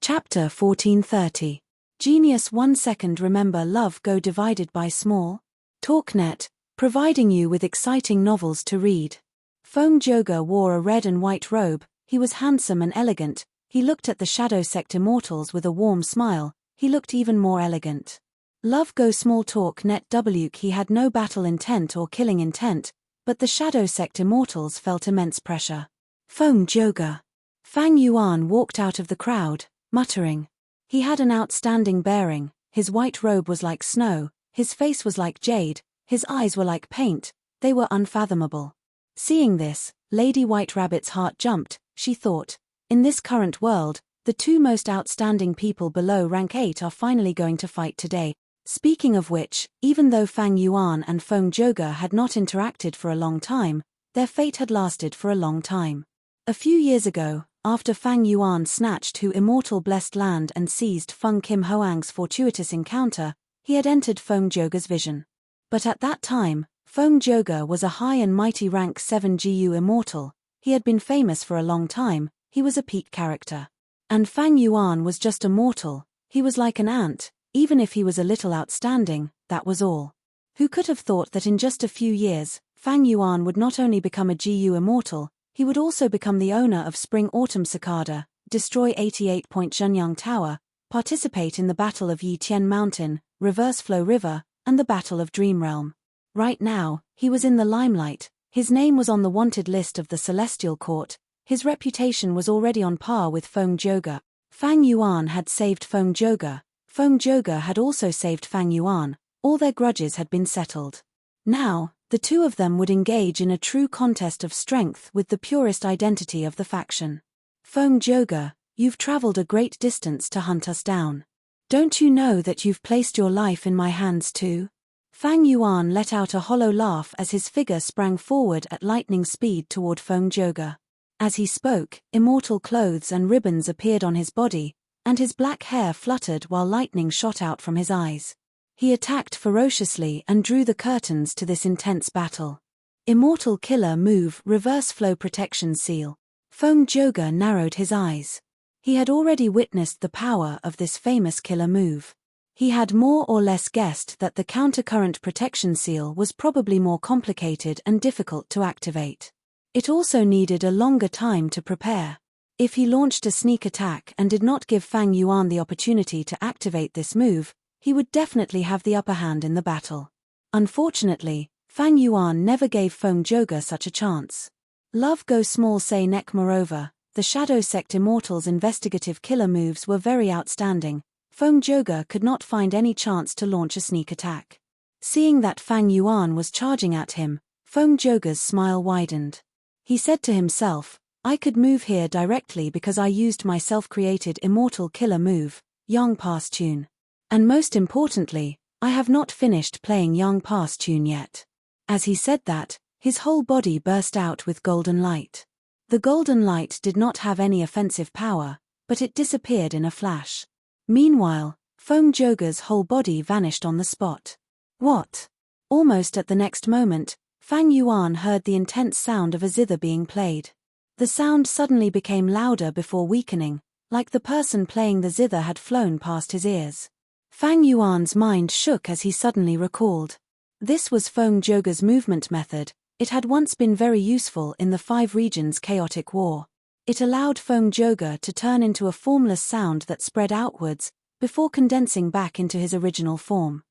Chapter 1430. Genius 1 second. Remember love go divided by small. TalkNet, providing you with exciting novels to read. Feng Joga wore a red and white robe, he was handsome and elegant, he looked at the Shadow Sect immortals with a warm smile, he looked even more elegant. Love go small. TalkNet WK. He had no battle intent or killing intent, but the Shadow Sect immortals felt immense pressure. Feng Joga. Fang Yuan walked out of the crowd, muttering. He had an outstanding bearing, his white robe was like snow, his face was like jade, his eyes were like paint, they were unfathomable. Seeing this, Lady White Rabbit's heart jumped, she thought, in this current world, the two most outstanding people below rank 8 are finally going to fight today. Speaking of which, even though Fang Yuan and Feng Joga had not interacted for a long time, their fate had lasted for a long time. A few years ago, after Fang Yuan snatched Hu Immortal Blessed Land and seized Feng Kim Hoang's fortuitous encounter, he had entered Feng Joga's vision. But at that time, Feng Joga was a high and mighty rank 7 GU Immortal, he had been famous for a long time, he was a peak character. And Fang Yuan was just a mortal, he was like an ant, even if he was a little outstanding, that was all. Who could have thought that in just a few years, Fang Yuan would not only become a GU Immortal, he would also become the owner of Spring-Autumn Cicada, destroy 88 Point Zhenyang Tower, participate in the Battle of Yi Tian Mountain, Reverse Flow River, and the Battle of Dream Realm. Right now, he was in the limelight, his name was on the wanted list of the Celestial Court, his reputation was already on par with Feng Joga. Fang Yuan had saved Feng Joga had also saved Fang Yuan, all their grudges had been settled. Now, the two of them would engage in a true contest of strength with the purest identity of the faction. Feng Joga, you've traveled a great distance to hunt us down. Don't you know that you've placed your life in my hands too? Fang Yuan let out a hollow laugh as his figure sprang forward at lightning speed toward Feng Joga. As he spoke, immortal clothes and ribbons appeared on his body, and his black hair fluttered while lightning shot out from his eyes. He attacked ferociously and drew the curtains to this intense battle. Immortal Killer Move Reverse Flow Protection Seal. Feng Zhouge narrowed his eyes. He had already witnessed the power of this famous killer move. He had more or less guessed that the countercurrent protection seal was probably more complicated and difficult to activate. It also needed a longer time to prepare. If he launched a sneak attack and did not give Fang Yuan the opportunity to activate this move, he would definitely have the upper hand in the battle. Unfortunately, Fang Yuan never gave Feng Zhouge such a chance. Love Go Small Say Neck. Moreover, the Shadow Sect Immortals' investigative killer moves were very outstanding. Feng Zhouge could not find any chance to launch a sneak attack. Seeing that Fang Yuan was charging at him, Feng Zhouge's smile widened. He said to himself, I could move here directly because I used my self-created immortal killer move, Yang Pass Tune. And most importantly, I have not finished playing Yang Pass Tune yet. As he said that, his whole body burst out with golden light. The golden light did not have any offensive power, but it disappeared in a flash. Meanwhile, Feng Zhouge's whole body vanished on the spot. What? Almost at the next moment, Fang Yuan heard the intense sound of a zither being played. The sound suddenly became louder before weakening, like the person playing the zither had flown past his ears. Fang Yuan's mind shook as he suddenly recalled. This was Feng Zhouge's movement method. It had once been very useful in the 5 regions chaotic war. It allowed Feng Zhouge to turn into a formless sound that spread outwards, before condensing back into his original form.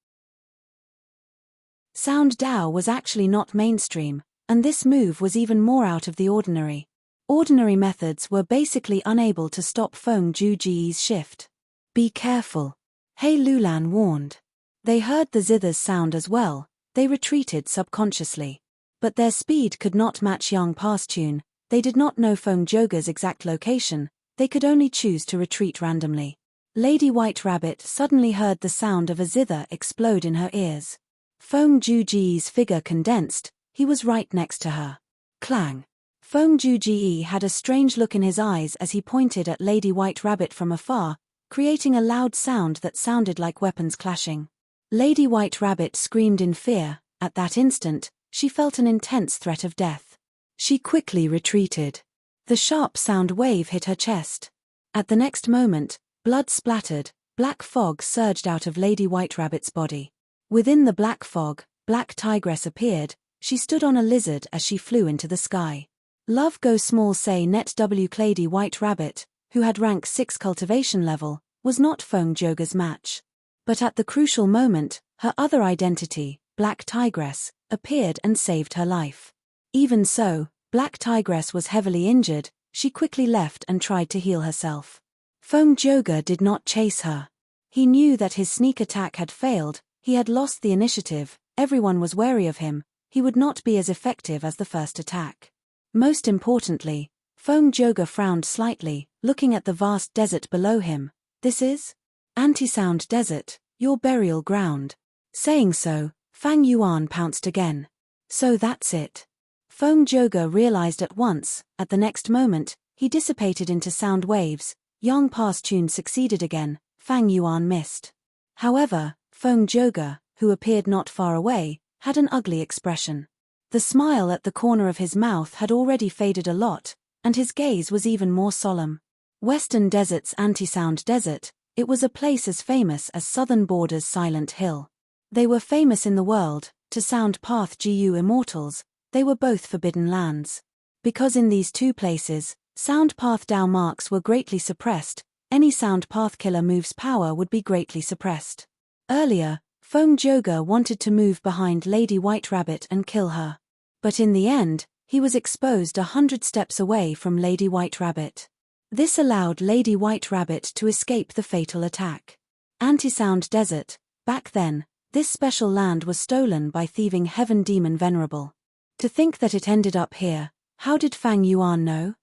Sound Dao was actually not mainstream, and this move was even more out of the ordinary. Ordinary methods were basically unable to stop Feng Zhouge's shift. Be careful. He Lulan warned. They heard the zither's sound as well. They retreated subconsciously. But their speed could not match Yang Pass Tune. They did not know Feng Zhouge's exact location. They could only choose to retreat randomly. Lady White Rabbit suddenly heard the sound of a zither explode in her ears. Feng Zhouge's figure condensed. He was right next to her. Clang. Feng Zhouge had a strange look in his eyes as he pointed at Lady White Rabbit from afar, creating a loud sound that sounded like weapons clashing. Lady White Rabbit screamed in fear. At that instant, she felt an intense threat of death. She quickly retreated. The sharp sound wave hit her chest. At the next moment, blood splattered, black fog surged out of Lady White Rabbit's body. Within the black fog, Black Tigress appeared. She stood on a lizard as she flew into the sky. Love Go Small Say Net W. Lady White Rabbit, who had rank 6 cultivation level, was not Feng Zhouge's match. But at the crucial moment, her other identity, Black Tigress, appeared and saved her life. Even so, Black Tigress was heavily injured. She quickly left and tried to heal herself. Feng Zhouge did not chase her. He knew that his sneak attack had failed. He had lost the initiative. Everyone was wary of him. He would not be as effective as the first attack. Most importantly, Feng Zhouge frowned slightly, looking at the vast desert below him. This is? Anti-sound desert, your burial ground. Saying so, Fang Yuan pounced again. So that's it. Feng Zhouge realized at once. At the next moment, he dissipated into sound waves. Yang Pass Tune succeeded again. Fang Yuan missed. However, Feng Zhouge, who appeared not far away, had an ugly expression. The smile at the corner of his mouth had already faded a lot, and his gaze was even more solemn. Western Desert's anti-sound desert, it was a place as famous as Southern Border's Silent Hill. They were famous in the world. To Sound Path GU Immortals, they were both forbidden lands. Because in these two places, Sound Path Dao marks were greatly suppressed, any Sound Path killer move's power would be greatly suppressed. Earlier, Feng Zhouge wanted to move behind Lady White Rabbit and kill her. But in the end, he was exposed 100 steps away from Lady White Rabbit. This allowed Lady White Rabbit to escape the fatal attack. Anti-Sound Desert, back then, this special land was stolen by thieving heaven demon Venerable. To think that it ended up here, how did Fang Yuan know?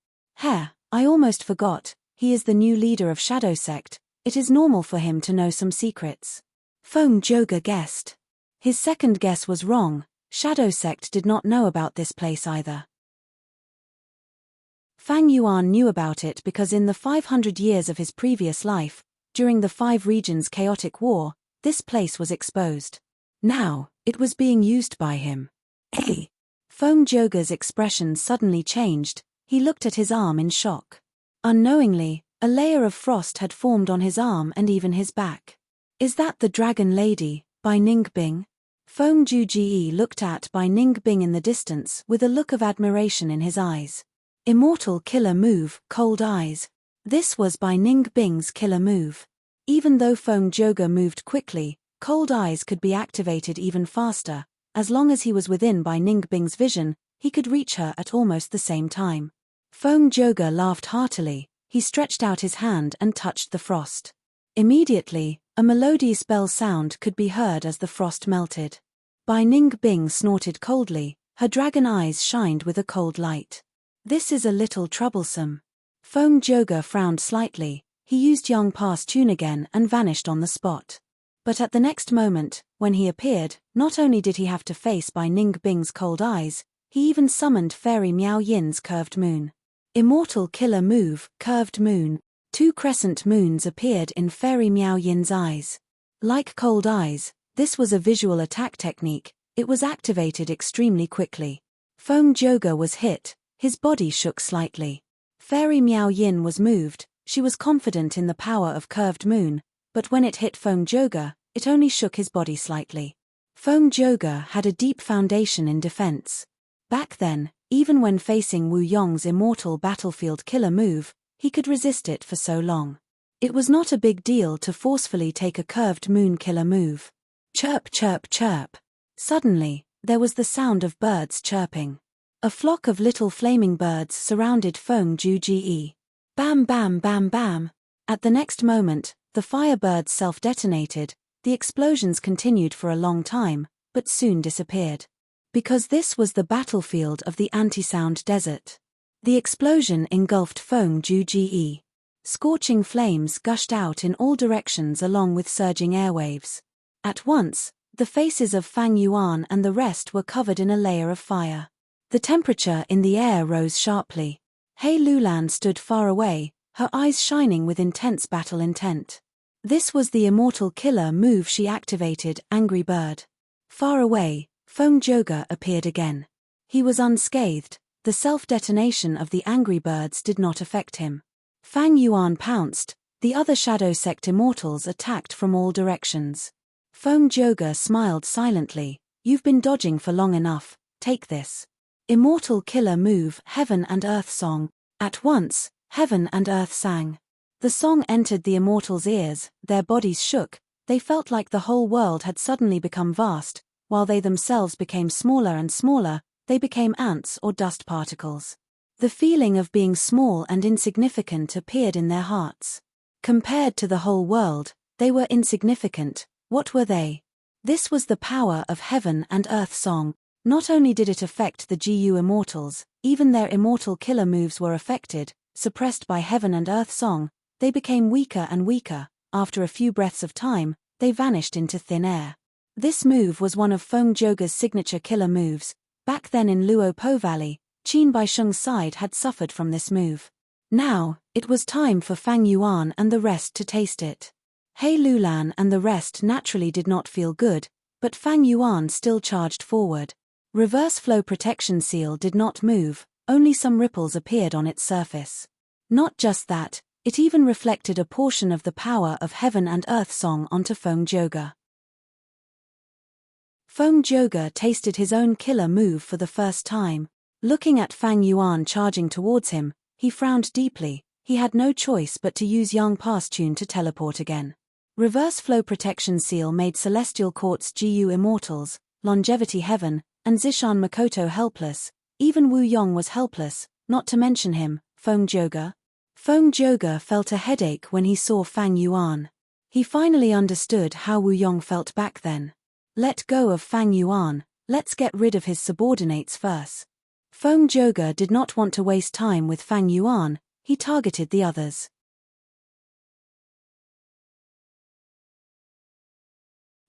I almost forgot, he is the new leader of Shadow Sect. It is normal for him to know some secrets. Feng Zhouge guessed. His second guess was wrong. Shadow Sect did not know about this place either. Fang Yuan knew about it because in the 500 years of his previous life, during the 5 regions' chaotic war, this place was exposed. Now, it was being used by him. Hey! Feng Joga's expression suddenly changed. He looked at his arm in shock. Unknowingly, a layer of frost had formed on his arm and even his back. Is that the Dragon Lady, Bai Ningbing? Feng Juji looked at Bai Ningbing in the distance with a look of admiration in his eyes. Immortal killer move, cold eyes. This was Bai Ningbing's killer move. Even though Feng Joga moved quickly, cold eyes could be activated even faster. As long as he was within Bai Ningbing's vision, he could reach her at almost the same time. Feng Joga laughed heartily. He stretched out his hand and touched the frost. Immediately, a melodious bell sound could be heard as the frost melted. Bai Ningbing snorted coldly. Her dragon eyes shined with a cold light. This is a little troublesome. Feng Joga frowned slightly. He used Yang Pa's tune again and vanished on the spot. But at the next moment, when he appeared, not only did he have to face Bai Ningbing's cold eyes, he even summoned Fairy Miao Yin's curved moon. Immortal killer move, curved moon. 2 crescent moons appeared in Fairy Miao Yin's eyes. Like cold eyes, this was a visual attack technique. It was activated extremely quickly. Feng Joga was hit. His body shook slightly. Fairy Miao Yin was moved. She was confident in the power of curved moon, but when it hit Feng Joga, it only shook his body slightly. Feng Joga had a deep foundation in defense. Back then, even when facing Wu Yong's immortal battlefield killer move, he could resist it for so long. It was not a big deal to forcefully take a curved moon killer move. Chirp, chirp, chirp. Suddenly, there was the sound of birds chirping. A flock of little flaming birds surrounded Feng Juji. Bam, bam, bam, bam. At the next moment, the firebirds self-detonated. The explosions continued for a long time, but soon disappeared. Because this was the battlefield of the anti-sound desert. The explosion engulfed Feng Juji. Scorching flames gushed out in all directions along with surging airwaves. At once, the faces of Fang Yuan and the rest were covered in a layer of fire. The temperature in the air rose sharply. Hei Lulan stood far away, her eyes shining with intense battle intent. This was the immortal killer move she activated, Angry Bird. Far away, Feng Joga appeared again. He was unscathed. The self-detonation of the Angry Birds did not affect him. Fang Yuan pounced. The other Shadow Sect immortals attacked from all directions. Feng Joga smiled silently. You've been dodging for long enough. Take this. Immortal killer move, Heaven and Earth Song. At once, Heaven and Earth sang. The song entered the immortals' ears. Their bodies shook. They felt like the whole world had suddenly become vast. While they themselves became smaller and smaller, they became ants or dust particles. The feeling of being small and insignificant appeared in their hearts. Compared to the whole world, they were insignificant. What were they? This was the power of Heaven and Earth Song. Not only did it affect the GU immortals, even their immortal killer moves were affected. Suppressed by Heaven and Earth Song, they became weaker and weaker. After a few breaths of time, they vanished into thin air. This move was one of Feng Joga's signature killer moves. Back then in Luo Po Valley, Qin Baisheng's side had suffered from this move. Now, it was time for Fang Yuan and the rest to taste it. Hei Lulan and the rest naturally did not feel good, but Fang Yuan still charged forward. Reverse flow protection seal did not move, only some ripples appeared on its surface. Not just that, it even reflected a portion of the power of Heaven and Earth Song onto Feng Joga. Feng Joga tasted his own killer move for the first time. Looking at Fang Yuan charging towards him, he frowned deeply. He had no choice but to use Yang Pa's tune to teleport again. Reverse flow protection seal made Celestial Court's GU immortals, Longevity Heaven, and Zishan Makoto helpless. Even Wu Yong was helpless, not to mention him, Feng Joga. Feng Joga felt a headache when he saw Fang Yuan. He finally understood how Wu Yong felt back then. Let go of Fang Yuan, let's get rid of his subordinates first. Feng Joga did not want to waste time with Fang Yuan. He targeted the others.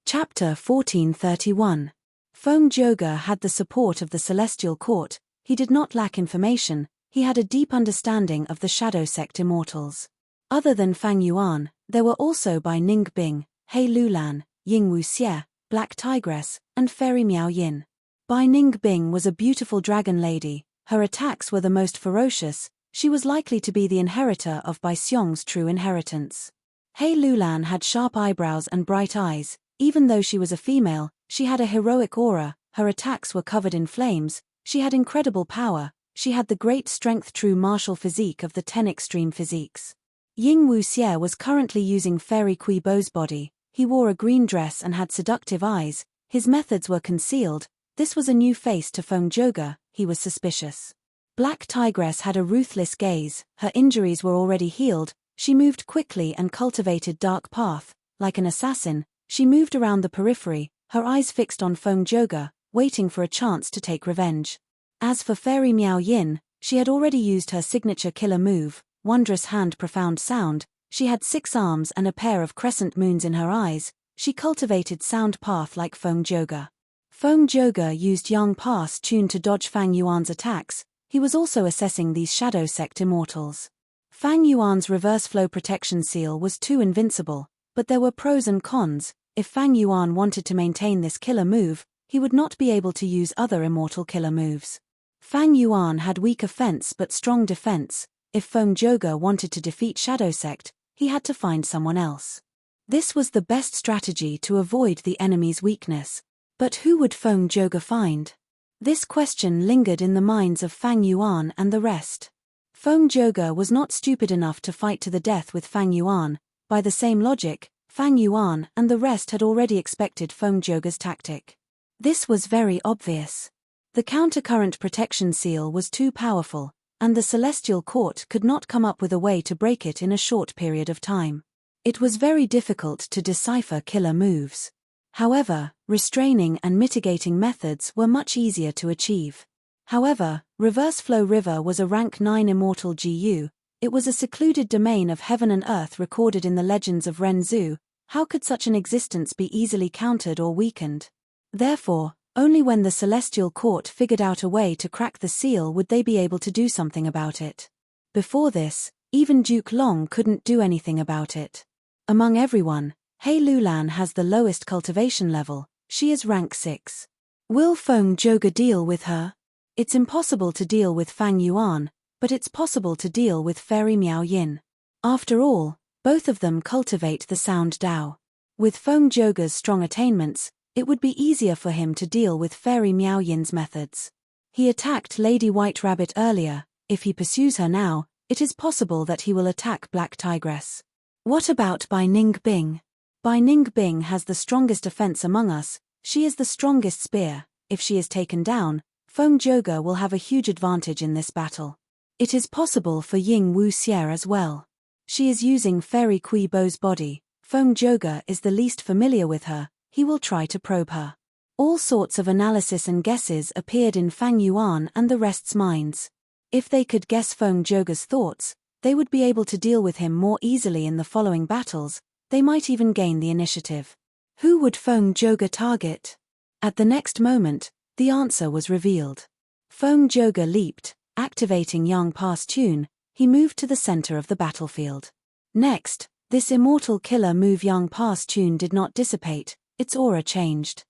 Chapter 1431. Feng Joga had the support of the Celestial Court. He did not lack information. he had a deep understanding of the Shadow Sect immortals. Other than Fang Yuan, there were also Bai Ningbing, He Lulan, Ying Wuxie, Black Tigress, and Fairy Miao Yin. Bai Ningbing was a beautiful dragon lady. Her attacks were the most ferocious. She was likely to be the inheritor of Bai Xiong's true inheritance. He Lulan had sharp eyebrows and bright eyes. Even though she was a female, she had a heroic aura. Her attacks were covered in flames. She had incredible power. She had the great strength true martial physique of the 10 extreme physiques. Ying Wuxie was currently using Fairy Kui Bo's body. He wore a green dress and had seductive eyes. His methods were concealed. This was a new face to Feng Zhouge. He was suspicious. Black Tigress had a ruthless gaze. Her injuries were already healed. She moved quickly and cultivated dark path. Like an assassin, she moved around the periphery, her eyes fixed on Feng Zhouge, waiting for a chance to take revenge. As for Fairy Miao Yin, she had already used her signature killer move, Wondrous Hand Profound Sound. She had 6 arms and a pair of crescent moons in her eyes. She cultivated sound path like Feng Zhouge. Feng Zhouge used Yang Pass tuned to dodge Fang Yuan's attacks. He was also assessing these Shadow Sect immortals. Fang Yuan's reverse flow protection seal was too invincible, but there were pros and cons. If Fang Yuan wanted to maintain this killer move, he would not be able to use other immortal killer moves. Fang Yuan had weak offense but strong defense. If Feng Zhouge wanted to defeat Shadow Sect, he had to find someone else. This was the best strategy to avoid the enemy's weakness. But who would Feng Zhouge find? This question lingered in the minds of Fang Yuan and the rest. Feng Zhouge was not stupid enough to fight to the death with Fang Yuan. By the same logic, Fang Yuan and the rest had already expected Feng Zhouge's tactic. This was very obvious. The countercurrent protection seal was too powerful, and the Celestial Court could not come up with a way to break it in a short period of time. It was very difficult to decipher killer moves. However, restraining and mitigating methods were much easier to achieve. However, Reverse Flow River was a rank 9 immortal GU. It was a secluded domain of heaven and earth recorded in the legends of Renzu. How could such an existence be easily countered or weakened? Therefore, only when the Celestial Court figured out a way to crack the seal would they be able to do something about it. Before this, even Duke Long couldn't do anything about it. Among everyone, He Lulan has the lowest cultivation level. She is rank 6. Will Feng Zhouge deal with her? It's impossible to deal with Fang Yuan, but it's possible to deal with Fairy Miao Yin. After all, both of them cultivate the sound Dao. With Feng Zhouge's strong attainments, it would be easier for him to deal with Fairy Miao Yin's methods. He attacked Lady White Rabbit earlier. If he pursues her now, it is possible that he will attack Black Tigress. What about Bai Ningbing? Bai Ningbing has the strongest offense among us. She is the strongest spear. If she is taken down, Feng Zhouge will have a huge advantage in this battle. It is possible for Ying Wuxie as well. She is using Fairy Kui Bo's body. Feng Zhouge is the least familiar with her. He will try to probe her. All sorts of analysis and guesses appeared in Fang Yuan and the rest's minds. If they could guess Feng Zhouge's thoughts, they would be able to deal with him more easily in the following battles. They might even gain the initiative. Who would Feng Zhouge target? At the next moment, the answer was revealed. Feng Zhouge leaped, activating Yang Pass Tune. He moved to the center of the battlefield. Next, this immortal killer move Yang Pass Tune did not dissipate. Its aura changed.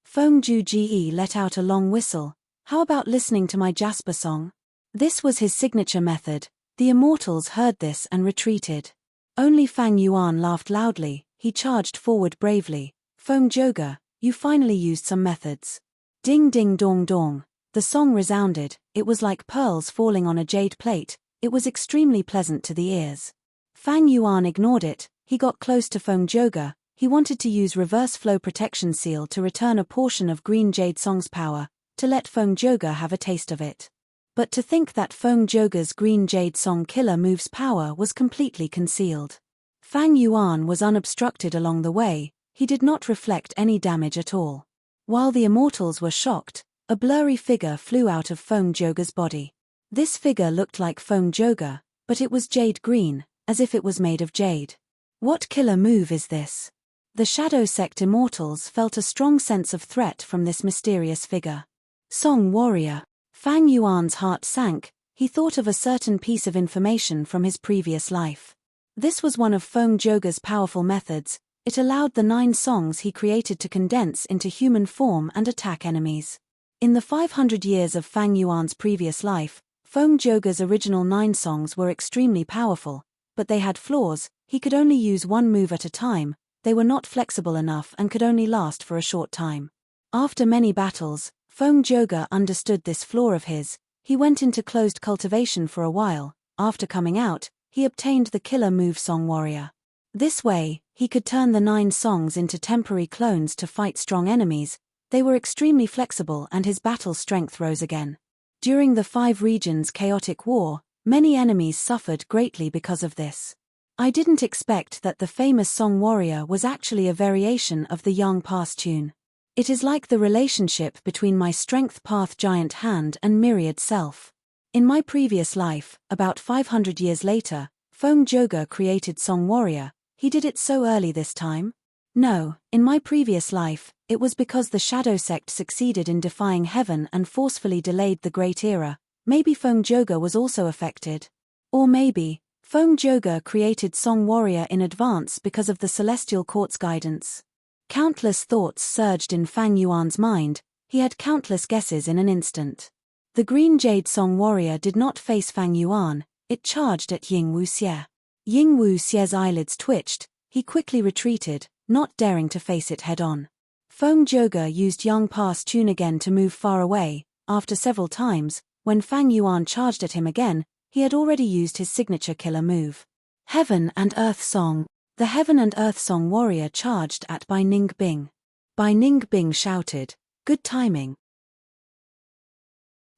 Feng Zhouge let out a long whistle. How about listening to my Jasper song? This was his signature method. The immortals heard this and retreated. Only Fang Yuan laughed loudly. He charged forward bravely. Feng Zhouge, you finally used some methods. Ding ding dong dong. The song resounded. It was like pearls falling on a jade plate. It was extremely pleasant to the ears. Fang Yuan ignored it. He got close to Feng Zhouge. He wanted to use Reverse Flow Protection Seal to return a portion of Green Jade Song's power, to let Feng Zhouge have a taste of it. But to think that Feng Zhouge's Green Jade Song killer move's power was completely concealed. Fang Yuan was unobstructed along the way. He did not reflect any damage at all. While the immortals were shocked, a blurry figure flew out of Feng Zhouge's body. This figure looked like Feng Zhouge, but it was jade green, as if it was made of jade. What killer move is this? The Shadow Sect immortals felt a strong sense of threat from this mysterious figure. Song Warrior. Fang Yuan's heart sank. He thought of a certain piece of information from his previous life. This was one of Feng Zhouge's powerful methods. It allowed the 9 songs he created to condense into human form and attack enemies. In the 500 years of Fang Yuan's previous life, Feng Zhouge's original 9 songs were extremely powerful, but they had flaws. He could only use one move at a time, they were not flexible enough and could only last for a short time. After many battles, Feng Zhouge understood this flaw of his. He went into closed cultivation for a while. After coming out, he obtained the killer move Song Warrior. This way, he could turn the 9 songs into temporary clones to fight strong enemies. They were extremely flexible and his battle strength rose again. During the 5 regions' chaotic war, many enemies suffered greatly because of this. I didn't expect that the famous Song Warrior was actually a variation of the Yang Pass tune. It is like the relationship between my strength path giant hand and myriad self. In my previous life, about 500 years later, Feng Zhouge created Song Warrior. He did it so early this time? No, in my previous life, it was because the Shadow Sect succeeded in defying heaven and forcefully delayed the Great Era. Maybe Feng Zhouge was also affected. Or maybe, Feng Zhouge created Song Warrior in advance because of the Celestial Court's guidance. Countless thoughts surged in Fang Yuan's mind. He had countless guesses in an instant. The Green Jade Song Warrior did not face Fang Yuan, it charged at Ying Wuxie. Ying Wuxie's eyelids twitched, he quickly retreated, not daring to face it head-on. Feng Zhouge used Yang Pass tune again to move far away. After several times, when Fang Yuan charged at him again, he had already used his signature killer move. Heaven and Earth Song. The Heaven and Earth Song Warrior charged at Bai Ning Bing. Bai Ning Bing shouted, "Good timing."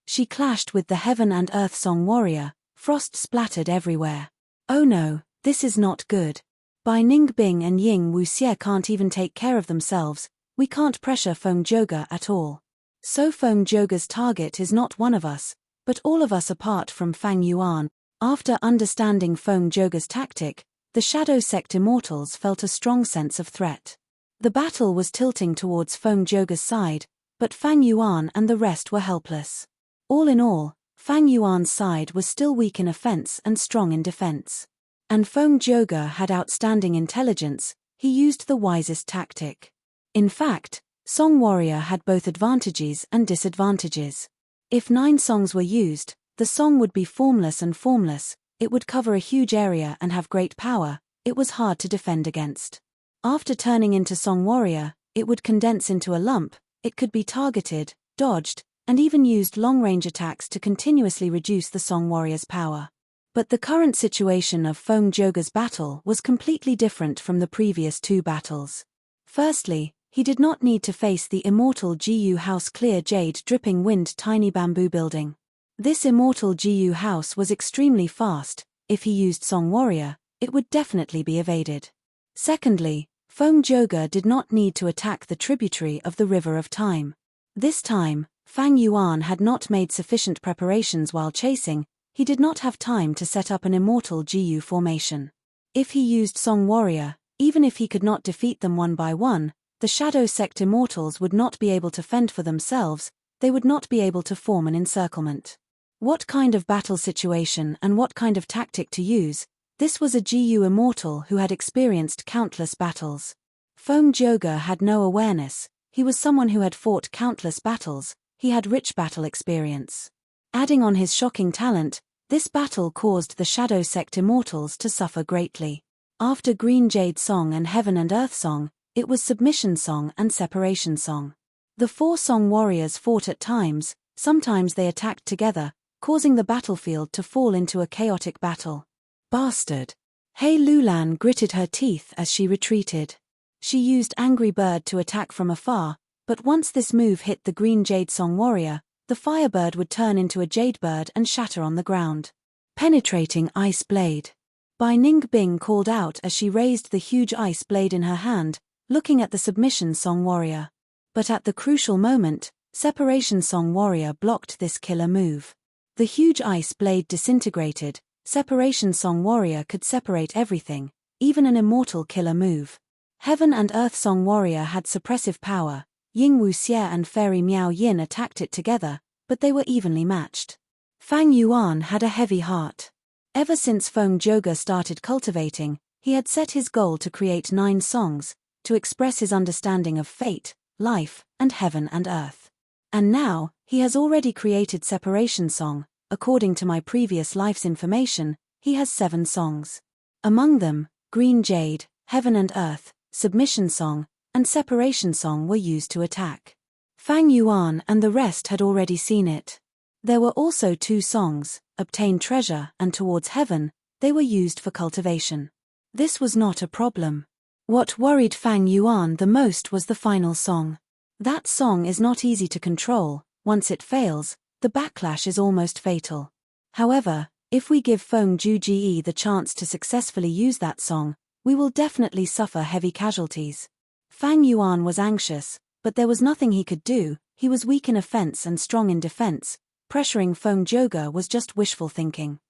She clashed with the Heaven and Earth Song Warrior, frost splattered everywhere. Oh no, this is not good. Bai Ning Bing and Ying Wuxie can't even take care of themselves, we can't pressure Feng Zhouge at all. So Feng Zhouge's target is not one of us, but all of us apart from Fang Yuan. After understanding Feng Zhouge's tactic, the Shadow Sect Immortals felt a strong sense of threat. The battle was tilting towards Feng Zhouge's side, but Fang Yuan and the rest were helpless. All in all, Fang Yuan's side was still weak in offense and strong in defense. And Feng Zhouge had outstanding intelligence, he used the wisest tactic. In fact, Song Warrior had both advantages and disadvantages. If 9 songs were used, the song would be formless and formless, it would cover a huge area and have great power, it was hard to defend against. After turning into Song Warrior, it would condense into a lump, it could be targeted, dodged, and even used long-range attacks to continuously reduce the Song Warrior's power. But the current situation of Feng Zhouge's battle was completely different from the previous 2 battles. Firstly, he did not need to face the immortal Gu House Clear Jade Dripping Wind Tiny Bamboo Building. This immortal Gu House was extremely fast, if he used Song Warrior, it would definitely be evaded. Secondly, Feng Zhouge did not need to attack the tributary of the River of Time. This time, Fang Yuan had not made sufficient preparations while chasing, he did not have time to set up an immortal Gu formation. If he used Song Warrior, even if he could not defeat them one by one, the Shadow Sect Immortals would not be able to fend for themselves, they would not be able to form an encirclement. What kind of battle situation and what kind of tactic to use? This was a Gu immortal who had experienced countless battles. Feng Zhouge had no awareness, he was someone who had fought countless battles, he had rich battle experience. Adding on his shocking talent, this battle caused the Shadow Sect Immortals to suffer greatly. After Green Jade Song and Heaven and Earth Song, it was Submission Song and Separation Song. The 4 Song Warriors fought at times, sometimes they attacked together, causing the battlefield to fall into a chaotic battle. Bastard! Hei Lulan gritted her teeth as she retreated. She used Angry Bird to attack from afar, but once this move hit the Green Jade Song Warrior, the Firebird would turn into a Jade Bird and shatter on the ground. Penetrating Ice Blade. Bai Ning Bing called out as she raised the huge ice blade in her hand, looking at the Submission Song Warrior. But at the crucial moment, Separation Song Warrior blocked this killer move. The huge ice blade disintegrated, Separation Song Warrior could separate everything, even an immortal killer move. Heaven and Earth Song Warrior had suppressive power, Ying Wuxie and Fairy Miao Yin attacked it together, but they were evenly matched. Fang Yuan had a heavy heart. Ever since Feng Zhouge started cultivating, he had set his goal to create 9 songs, to express his understanding of fate, life, and heaven and earth. And now, he has already created Separation Song. According to my previous life's information, he has 7 songs. Among them, Green Jade, Heaven and Earth, Submission Song, and Separation Song were used to attack. Fang Yuan and the rest had already seen it. There were also 2 songs, Obtain Treasure and Towards Heaven. They were used for cultivation. This was not a problem. What worried Fang Yuan the most was the final song. That song is not easy to control. Once it fails, the backlash is almost fatal. However, if we give Feng Zhouge the chance to successfully use that song, we will definitely suffer heavy casualties. Fang Yuan was anxious, but there was nothing he could do. He was weak in offense and strong in defense. Pressuring Feng Zhouge was just wishful thinking.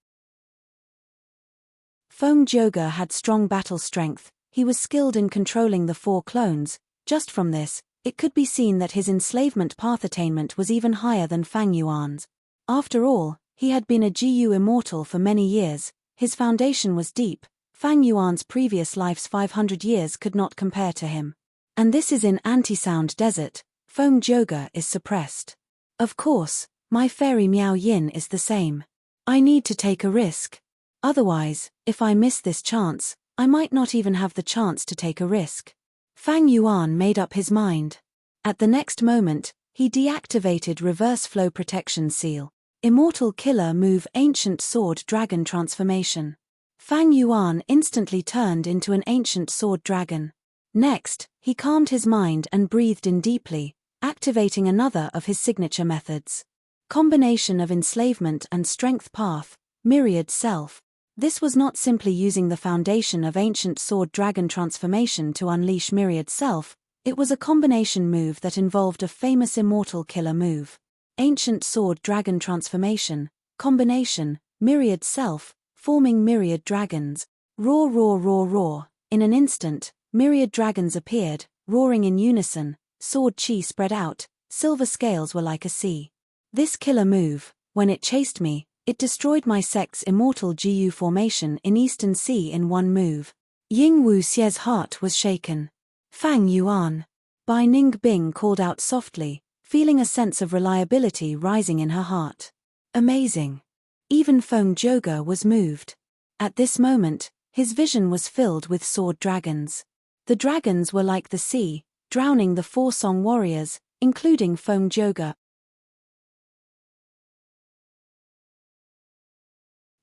Feng Zhouge had strong battle strength. He was skilled in controlling the 4 clones. Just from this, it could be seen that his enslavement path attainment was even higher than Fang Yuan's. After all, he had been a GU immortal for many years. His foundation was deep. Fang Yuan's previous life's 500 years could not compare to him. And this is in Anti-Sound Desert. Feng Zhouge is suppressed. Of course, my fairy Miao Yin is the same. I need to take a risk. Otherwise, if I miss this chance, I might not even have the chance to take a risk. Fang Yuan made up his mind. At the next moment, he deactivated Reverse Flow Protection Seal. Immortal Killer Move Ancient Sword Dragon Transformation. Fang Yuan instantly turned into an Ancient Sword Dragon. Next, he calmed his mind and breathed in deeply, activating another of his signature methods. Combination of Enslavement and Strength Path, Myriad Self. This was not simply using the foundation of Ancient Sword Dragon Transformation to unleash Myriad Self, it was a combination move that involved a famous Immortal Killer move. Ancient Sword Dragon Transformation, Combination, Myriad Self, forming Myriad Dragons. Roar, roar, roar, roar. In an instant, myriad dragons appeared, roaring in unison, sword chi spread out, silver scales were like a sea. This killer move, when it chased me, it destroyed my sect's immortal GU formation in Eastern Sea in one move. Ying Wu Xie's heart was shaken. Fang Yuan. Bai Ning Bing called out softly, feeling a sense of reliability rising in her heart. Amazing. Even Feng Zhouge was moved. At this moment, his vision was filled with sword dragons. The dragons were like the sea, drowning the 4 Song warriors, including Feng Zhouge.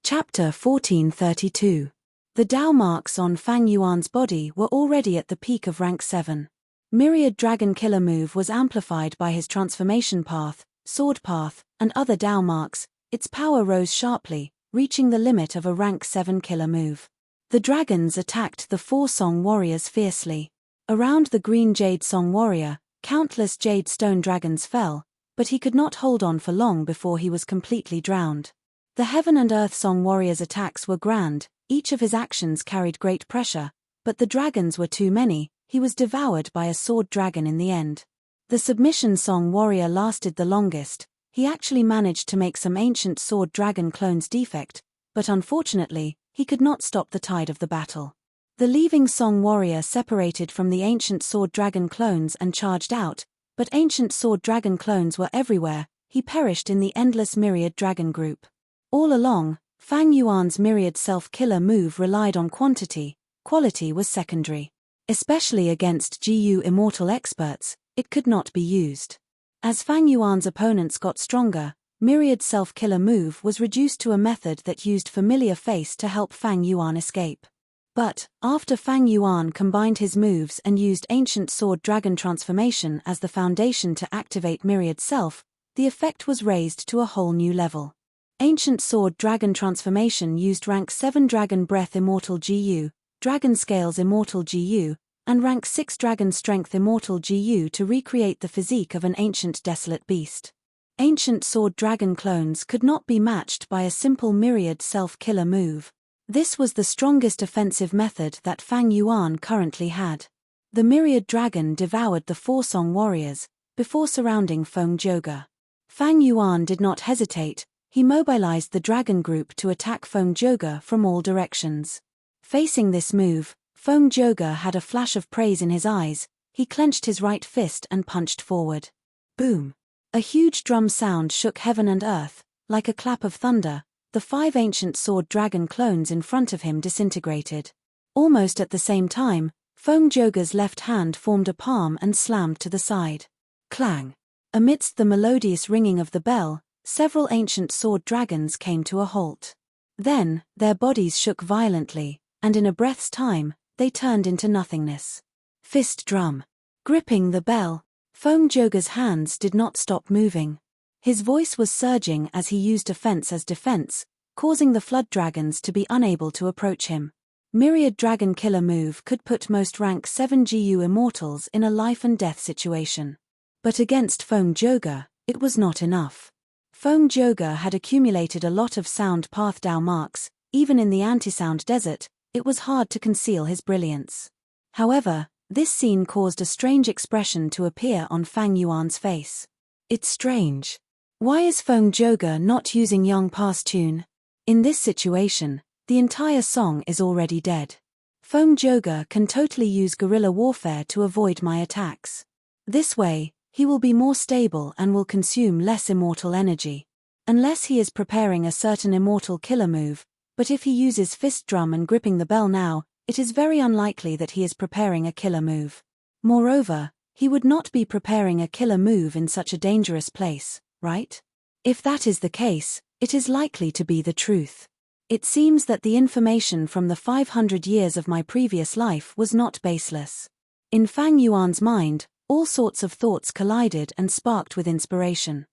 Chapter 1432. The Dao marks on Fang Yuan's body were already at the peak of rank 7. Myriad Dragon Killer move was amplified by his transformation path, sword path, and other Dao marks. Its power rose sharply, reaching the limit of a rank 7 killer move. The dragons attacked the 4 Song warriors fiercely. Around the Green Jade Song warrior, countless Jade Stone dragons fell, but he could not hold on for long before he was completely drowned. The Heaven and Earth Song warrior's attacks were grand, each of his actions carried great pressure, but the dragons were too many. He was devoured by a sword dragon in the end. The Submission Song warrior lasted the longest. He actually managed to make some ancient sword dragon clones defect, but unfortunately, he could not stop the tide of the battle. The Leaving Song warrior separated from the ancient sword dragon clones and charged out, but ancient sword dragon clones were everywhere. He perished in the endless myriad dragon group. All along, Fang Yuan's myriad self-killer move relied on quantity. Quality was secondary. Especially against GU immortal experts, it could not be used. As Fang Yuan's opponents got stronger, myriad self-killer move was reduced to a method that used familiar face to help Fang Yuan escape. But, after Fang Yuan combined his moves and used Ancient Sword Dragon Transformation as the foundation to activate Myriad Self, the effect was raised to a whole new level. Ancient Sword Dragon Transformation used rank 7 Dragon Breath Immortal GU, Dragon Scales Immortal GU, and rank 6 Dragon Strength Immortal GU to recreate the physique of an ancient desolate beast. Ancient Sword Dragon clones could not be matched by a simple myriad self-killer move. This was the strongest offensive method that Fang Yuan currently had. The myriad dragon devoured the 4 Song warriors, before surrounding Feng Zhouge. Fang Yuan did not hesitate. He mobilized the dragon group to attack Feng Zhouge from all directions. Facing this move, Feng Zhouge had a flash of praise in his eyes. He clenched his right fist and punched forward. Boom! A huge drum sound shook heaven and earth. Like a clap of thunder, the 5 ancient sword dragon clones in front of him disintegrated. Almost at the same time, Feng Zhouge's left hand formed a palm and slammed to the side. Clang! Amidst the melodious ringing of the bell, several ancient sword dragons came to a halt. Then, their bodies shook violently, and in a breath's time, they turned into nothingness. Fist drum. Gripping the bell, Feng Zhouge's hands did not stop moving. His voice was surging as he used offense as defense, causing the flood dragons to be unable to approach him. Myriad Dragon Killer move could put most rank 7 GU immortals in a life and death situation. But against Feng Zhouge, it was not enough. Feng Zhouge had accumulated a lot of sound path Dao marks. Even in the anti-sound desert, it was hard to conceal his brilliance. However, this scene caused a strange expression to appear on Fang Yuan's face. It's strange. Why is Feng Zhouge not using Yang Pa's tune? In this situation, the entire song is already dead. Feng Zhouge can totally use guerrilla warfare to avoid my attacks. This way, he will be more stable and will consume less immortal energy. Unless he is preparing a certain immortal killer move, but if he uses fist drum and gripping the bell now, it is very unlikely that he is preparing a killer move. Moreover, he would not be preparing a killer move in such a dangerous place, right? If that is the case, it is likely to be the truth. It seems that the information from the 500 years of my previous life was not baseless. In Fang Yuan's mind, all sorts of thoughts collided and sparked with inspiration.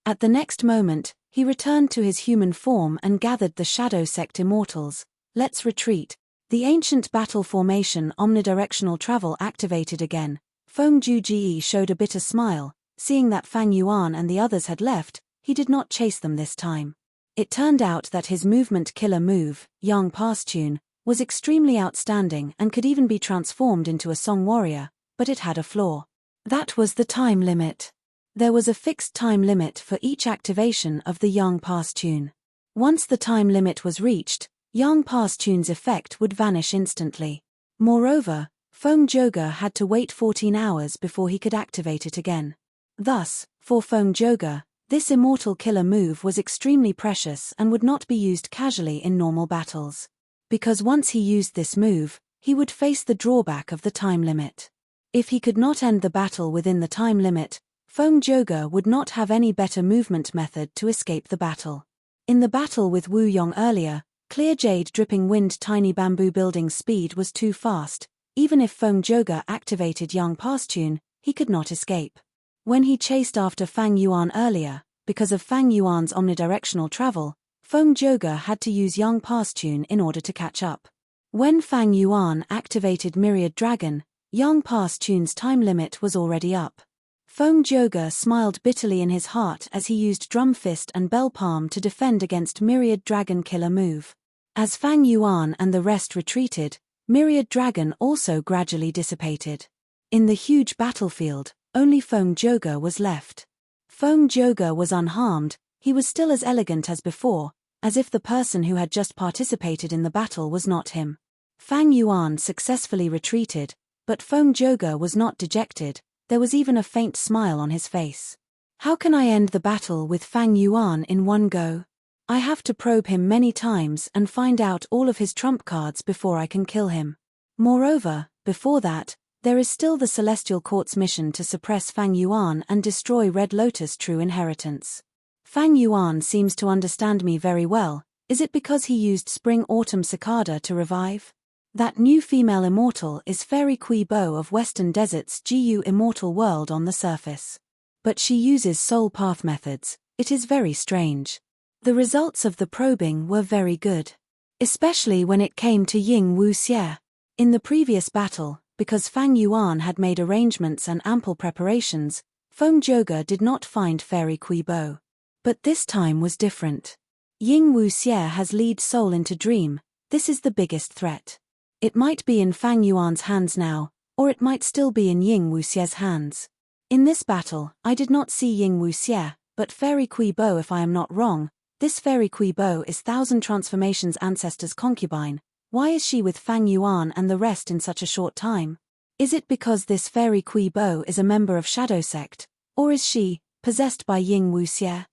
At the next moment, he returned to his human form and gathered the Shadow Sect immortals. Let's retreat. The ancient battle formation omnidirectional travel activated again. Feng Zhouge showed a bitter smile. Seeing that Fang Yuan and the others had left, he did not chase them this time. It turned out that his movement killer move, Yang Pa's tune, was extremely outstanding and could even be transformed into a song warrior, but it had a flaw. That was the time limit. There was a fixed time limit for each activation of the Yang Pa's tune. Once the time limit was reached, Yang Pa's tune's effect would vanish instantly. Moreover, Feng Zhouge had to wait 14 hours before he could activate it again. Thus, for Feng Zhouge, this immortal killer move was extremely precious and would not be used casually in normal battles. Because once he used this move, he would face the drawback of the time limit. If he could not end the battle within the time limit, Feng Zhouge would not have any better movement method to escape the battle. In the battle with Wu Yong earlier, clear jade dripping wind tiny bamboo building speed was too fast. Even if Feng Zhouge activated Yang Pa's tune, he could not escape. When he chased after Fang Yuan earlier, because of Fang Yuan's omnidirectional travel, Feng Zhouge had to use Yang Pa's tune in order to catch up. When Fang Yuan activated Myriad Dragon, Yang Pa's tune's time limit was already up. Feng Zhouge smiled bitterly in his heart as he used Drum Fist and Bell Palm to defend against Myriad Dragon killer move. As Fang Yuan and the rest retreated, Myriad Dragon also gradually dissipated. In the huge battlefield, only Feng Zhouge was left. Feng Zhouge was unharmed. He was still as elegant as before, as if the person who had just participated in the battle was not him. Fang Yuan successfully retreated, but Feng Zhouge was not dejected. There was even a faint smile on his face. How can I end the battle with Fang Yuan in one go? I have to probe him many times and find out all of his trump cards before I can kill him. Moreover, before that, there is still the Celestial Court's mission to suppress Fang Yuan and destroy Red Lotus' true inheritance. Fang Yuan seems to understand me very well. Is it because he used Spring-Autumn Cicada to revive? That new female immortal is Fairy Kui Bo of Western Desert's GU immortal world on the surface. But she uses soul path methods. It is very strange. The results of the probing were very good. Especially when it came to Ying Wuxie. In the previous battle, because Fang Yuan had made arrangements and ample preparations, Feng Zhouge did not find Fairy Kui Bo. But this time was different. Ying Wuxie has lead soul into dream. This is the biggest threat. It might be in Fang Yuan's hands now, or it might still be in Ying Wuxie's hands. In this battle, I did not see Ying Wuxie, but Fairy Kui Bo if I am not wrong. This Fairy Kui Bo is Thousand Transformations Ancestor's concubine. Why is she with Fang Yuan and the rest in such a short time? Is it because this Fairy Kui Bo is a member of Shadow Sect, or is she possessed by Ying Wuxie?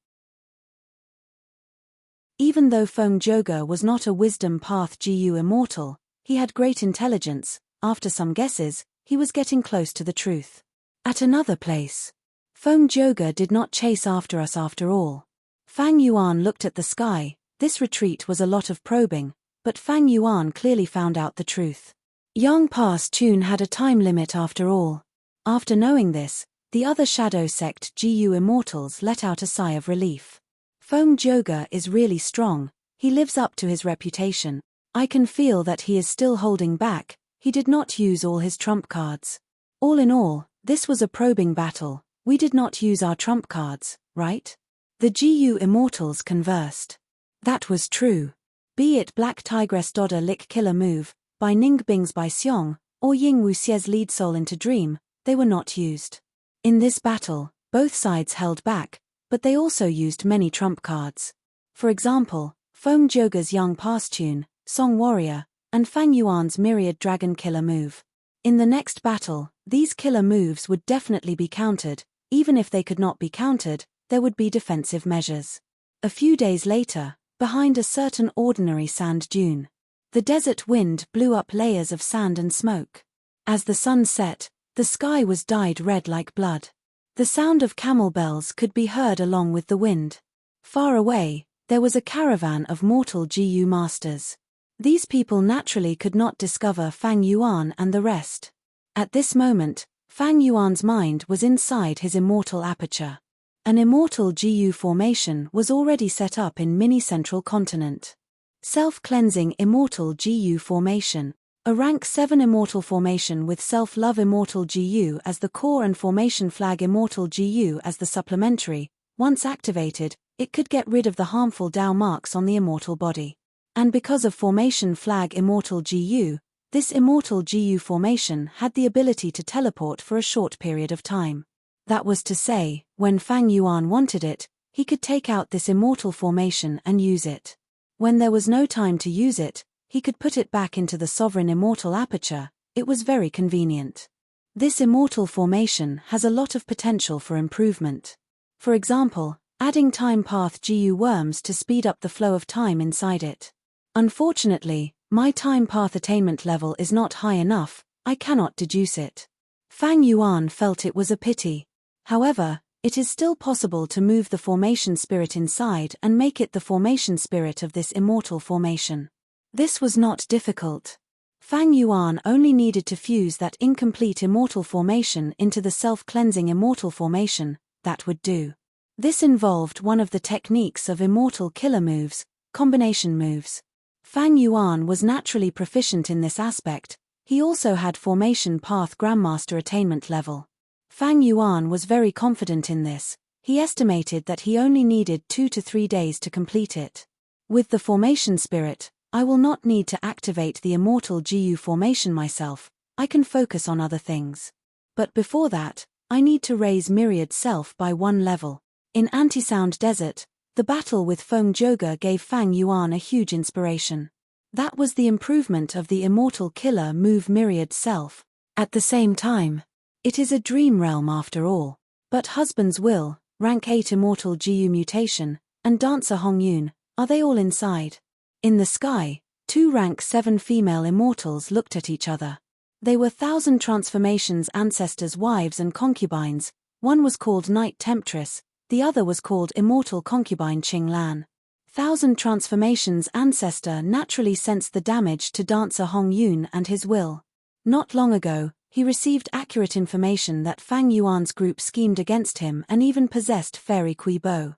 Even though Feng Zhouge was not a wisdom path GU immortal, he had great intelligence. After some guesses, he was getting close to the truth. At another place, Feng Zhouge did not chase after us after all. Fang Yuan looked at the sky. This retreat was a lot of probing, but Fang Yuan clearly found out the truth. Yang Pa's tune had a time limit after all. After knowing this, the other Shadow Sect GU immortals let out a sigh of relief. Feng Zhouge is really strong, he lives up to his reputation. I can feel that he is still holding back, he did not use all his trump cards. All in all, this was a probing battle. We did not use our trump cards, right? The GU immortals conversed. That was true. Be it Black Tigress Dodder Lick Killer Move, by Ning Bing's Bai Xiong, or Ying Wuxie's Lead Soul into Dream, they were not used. In this battle, both sides held back, but they also used many trump cards. For example, Feng Zhouge's Yang Pa's tune, Song Warrior, and Fang Yuan's Myriad Dragon Killer Move. In the next battle, these killer moves would definitely be countered. Even if they could not be countered, there would be defensive measures. A few days later, behind a certain ordinary sand dune, the desert wind blew up layers of sand and smoke. As the sun set, the sky was dyed red like blood. The sound of camel bells could be heard along with the wind. Far away, there was a caravan of mortal GU masters. These people naturally could not discover Fang Yuan and the rest. At this moment, Fang Yuan's mind was inside his immortal aperture. An immortal GU formation was already set up in mini-central continent. Self-cleansing immortal GU formation. A rank 7 immortal formation with self-love immortal GU as the core and formation flag immortal GU as the supplementary. Once activated, it could get rid of the harmful Dao marks on the immortal body. And because of formation flag immortal GU, this immortal GU formation had the ability to teleport for a short period of time. That was to say, when Fang Yuan wanted it, he could take out this immortal formation and use it. When there was no time to use it, he could put it back into the sovereign immortal aperture. It was very convenient. This immortal formation has a lot of potential for improvement. For example, adding time path GU worms to speed up the flow of time inside it. Unfortunately, my time path attainment level is not high enough, I cannot deduce it. Fang Yuan felt it was a pity. However, it is still possible to move the formation spirit inside and make it the formation spirit of this immortal formation. This was not difficult. Fang Yuan only needed to fuse that incomplete immortal formation into the self-cleansing immortal formation. That would do. This involved one of the techniques of immortal killer moves, combination moves. Fang Yuan was naturally proficient in this aspect. He also had formation path grandmaster attainment level. Fang Yuan was very confident in this. He estimated that he only needed 2 to 3 days to complete it. With the formation spirit, I will not need to activate the immortal GU formation myself. I can focus on other things. But before that, I need to raise Myriad Self by 1 level. In Anti-Sound Desert, the battle with Feng Zhouge gave Fang Yuan a huge inspiration. That was the improvement of the immortal killer move Myriad Self. At the same time, it is a dream realm after all. But Husband's Will, rank 8 immortal GU mutation, and Dancer Hong Yun, are they all inside? In the sky, 2 rank 7 female immortals looked at each other. They were Thousand Transformations Ancestors' wives and concubines. One was called Night Temptress, the other was called Immortal Concubine Qing Lan. Thousand Transformations Ancestor naturally sensed the damage to Dancer Hong Yun and his will. Not long ago, he received accurate information that Fang Yuan's group schemed against him and even possessed Fairy Kui Bo.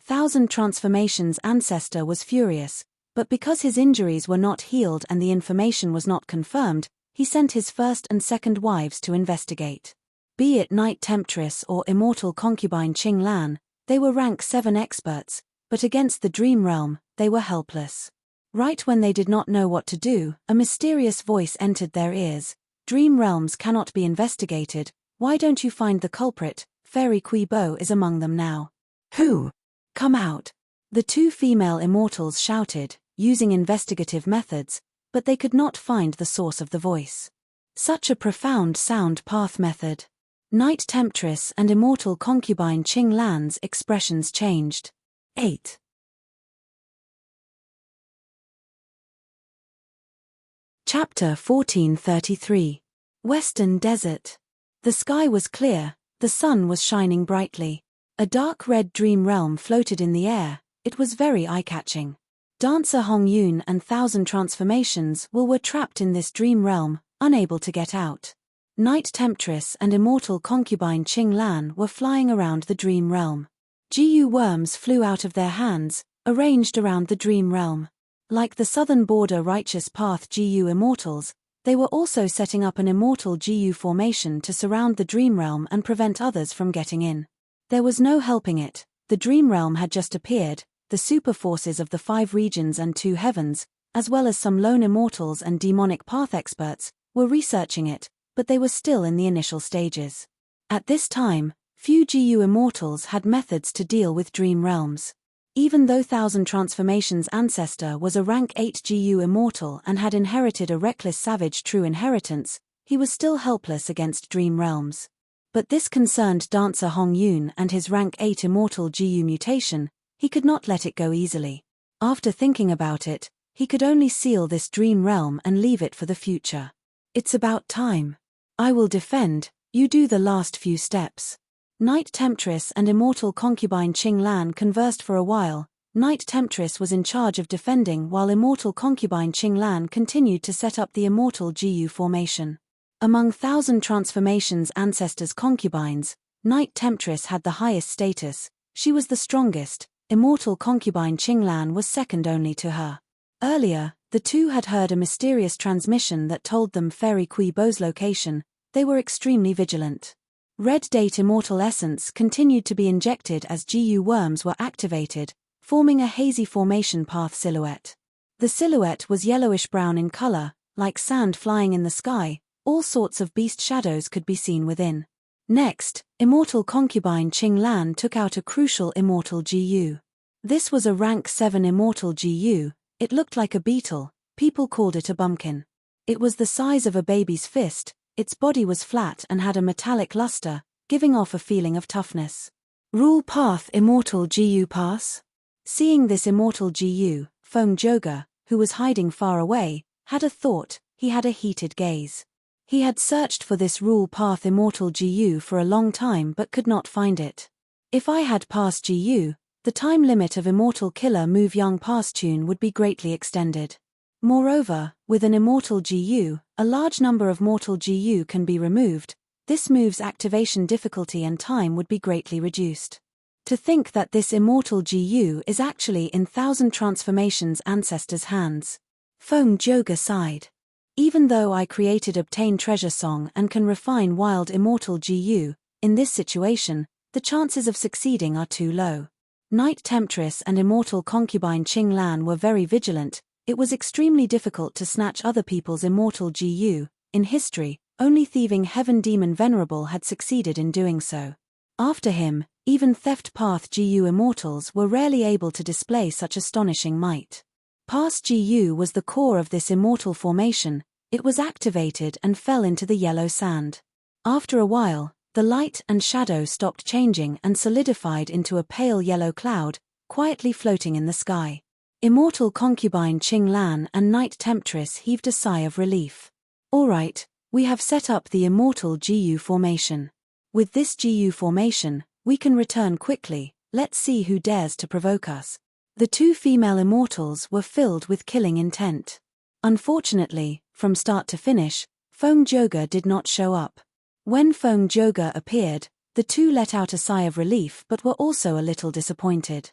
Thousand Transformations Ancestor was furious, but because his injuries were not healed and the information was not confirmed, he sent his first and second wives to investigate. Be it Night Temptress or Immortal Concubine Qing Lan, they were rank 7 experts, but against the Dream Realm, they were helpless. Right when they did not know what to do, a mysterious voice entered their ears. Dream realms cannot be investigated. Why don't you find the culprit? Fairy Quibo is among them now. Who? Come out. The two female immortals shouted, using investigative methods, but they could not find the source of the voice. Such a profound sound path method. Night Temptress and immortal concubine Qing Lan's expressions changed. 8. Chapter 1433. Western Desert. The sky was clear, the sun was shining brightly. A dark red dream realm floated in the air. It was very eye-catching. Dancer Hong Yun and Thousand Transformations were trapped in this dream realm, unable to get out. Night Temptress and immortal concubine Qing Lan were flying around the dream realm. GU worms flew out of their hands, arranged around the dream realm. Like the southern border Righteous Path GU immortals, they were also setting up an immortal GU formation to surround the dream realm and prevent others from getting in. There was no helping it. The dream realm had just appeared. The super forces of the 5 regions and 2 heavens, as well as some lone immortals and demonic path experts, were researching it, but they were still in the initial stages. At this time, few GU immortals had methods to deal with dream realms. Even though Thousand Transformations' ancestor was a rank 8 GU immortal and had inherited a reckless savage true inheritance, he was still helpless against dream realms. But this concerned Dancer Hong Yun and his rank 8 immortal GU mutation. He could not let it go easily. After thinking about it, he could only seal this dream realm and leave it for the future. It's about time. I will defend, you do the last few steps. Night Temptress and immortal concubine Qing Lan conversed for a while. Night Temptress was in charge of defending while immortal concubine Qing Lan continued to set up the immortal GU formation. Among Thousand Transformations' ancestors' concubines, Night Temptress had the highest status. She was the strongest. Immortal concubine Qing Lan was second only to her. Earlier, the two had heard a mysterious transmission that told them Fairy Quibo's location. They were extremely vigilant. Red Date Immortal Essence continued to be injected as GU worms were activated, forming a hazy formation path silhouette. The silhouette was yellowish-brown in color, like sand flying in the sky. All sorts of beast shadows could be seen within. Next, immortal concubine Qing Lan took out a crucial immortal GU. This was a rank 7 immortal GU. It looked like a beetle. People called it a bumpkin. It was the size of a baby's fist. Its body was flat and had a metallic luster, giving off a feeling of toughness. Rule Path Immortal GU Pass. Seeing this immortal GU, Feng Joga, who was hiding far away, had a thought. He had a heated gaze. He had searched for this Rule Path Immortal GU for a long time but could not find it. If I had Pass GU, the time limit of Immortal Killer Move Young Pass Tune would be greatly extended. Moreover, with an Immortal GU, a large number of Mortal GU can be removed. This move's activation difficulty and time would be greatly reduced. To think that this Immortal GU is actually in Thousand Transformations' ancestors' hands. Feng Joga sighed. Even though I created Obtain Treasure Song and can refine Wild Immortal GU, in this situation, the chances of succeeding are too low. Night Temptress and immortal concubine Qing Lan were very vigilant. It was extremely difficult to snatch other people's immortal GU. In history, only thieving Heaven Demon Venerable had succeeded in doing so. After him, even Theft Path GU immortals were rarely able to display such astonishing might. Pass GU was the core of this immortal formation. It was activated and fell into the yellow sand. After a while, the light and shadow stopped changing and solidified into a pale yellow cloud, quietly floating in the sky. Immortal concubine Qing Lan and Night Temptress heaved a sigh of relief. All right, we have set up the immortal GU formation. With this GU formation, we can return quickly. Let's see who dares to provoke us. The two female immortals were filled with killing intent. Unfortunately, from start to finish, Feng Joga did not show up. When Feng Joga appeared, the two let out a sigh of relief but were also a little disappointed.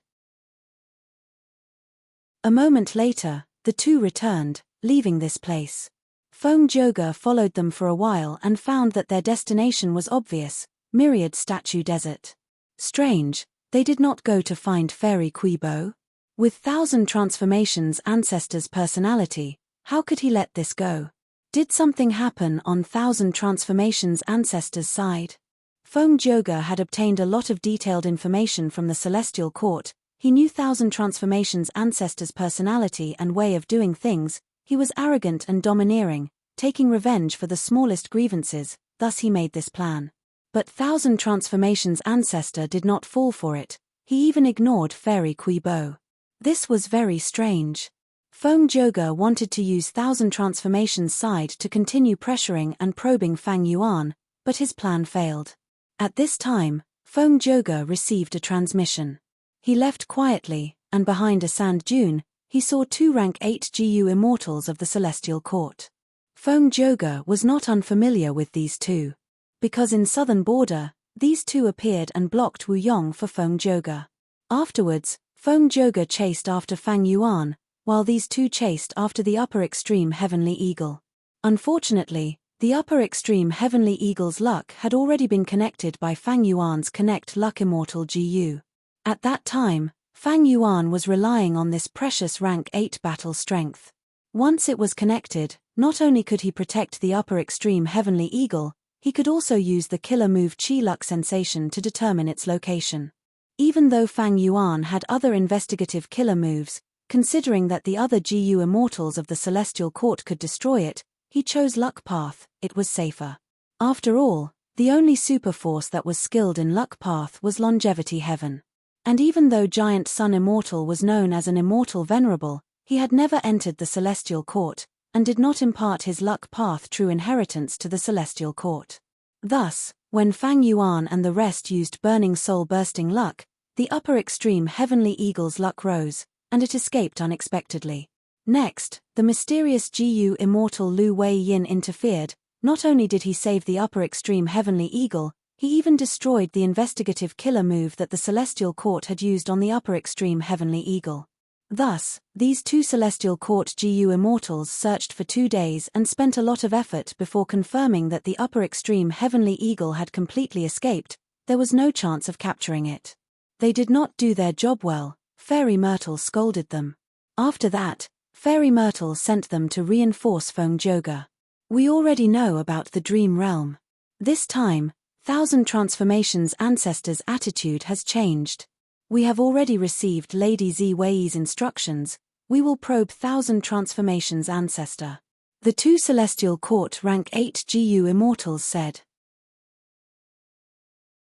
A moment later, the two returned, leaving this place. Feng Joga followed them for a while and found that their destination was obvious: Myriad Statue Desert. Strange, they did not go to find Fairy Quibo. With Thousand Transformations' ancestors' personality, how could he let this go? Did something happen on Thousand Transformations' ancestors' side? Feng Joga had obtained a lot of detailed information from the Celestial Court. He knew Thousand Transformations' ancestors' personality and way of doing things. He was arrogant and domineering, taking revenge for the smallest grievances, thus he made this plan. But Thousand Transformations' ancestor did not fall for it. He even ignored Fairy Quibo. This was very strange. Feng Joga wanted to use Thousand Transformations' side to continue pressuring and probing Fang Yuan, but his plan failed. At this time, Feng Joga received a transmission. He left quietly, and behind a sand dune, he saw 2 rank 8 GU immortals of the Celestial Court. Feng Joga was not unfamiliar with these two. Because in southern border, these two appeared and blocked Wu Yong for Feng Joga. Afterwards, Feng Joga chased after Fang Yuan, while these two chased after the upper extreme Heavenly Eagle. Unfortunately, the upper extreme Heavenly Eagle's luck had already been connected by Fang Yuan's Connect Luck Immortal GU. At that time, Fang Yuan was relying on this precious rank 8 battle strength. Once it was connected, not only could he protect the upper extreme Heavenly Eagle, he could also use the killer move Chi Luck Sensation to determine its location. Even though Fang Yuan had other investigative killer moves, considering that the other GU immortals of the Celestial Court could destroy it, he chose Luck Path. It was safer. After all, the only super force that was skilled in Luck Path was Longevity Heaven. And even though Giant Sun Immortal was known as an immortal Venerable, he had never entered the Celestial Court, and did not impart his Luck Path true inheritance to the Celestial Court. Thus, when Fang Yuan and the rest used Burning Soul Bursting Luck, the upper extreme Heavenly Eagle's luck rose, and it escaped unexpectedly. Next, the mysterious GU immortal Lu Wei Yin interfered. Not only did he save the upper extreme Heavenly Eagle, he even destroyed the investigative killer move that the Celestial Court had used on the upper extreme Heavenly Eagle. Thus, these two Celestial Court GU immortals searched for 2 days and spent a lot of effort before confirming that the upper extreme Heavenly Eagle had completely escaped. There was no chance of capturing it. They did not do their job well. Fairy Myrtle scolded them. After that, Fairy Myrtle sent them to reinforce Feng Joga. We already know about the Dream Realm. This time, Thousand Transformations' ancestors' attitude has changed. We have already received Lady Zi Wei's instructions. We will probe Thousand Transformations' ancestor. The 2 Celestial Court rank 8 GU immortals said.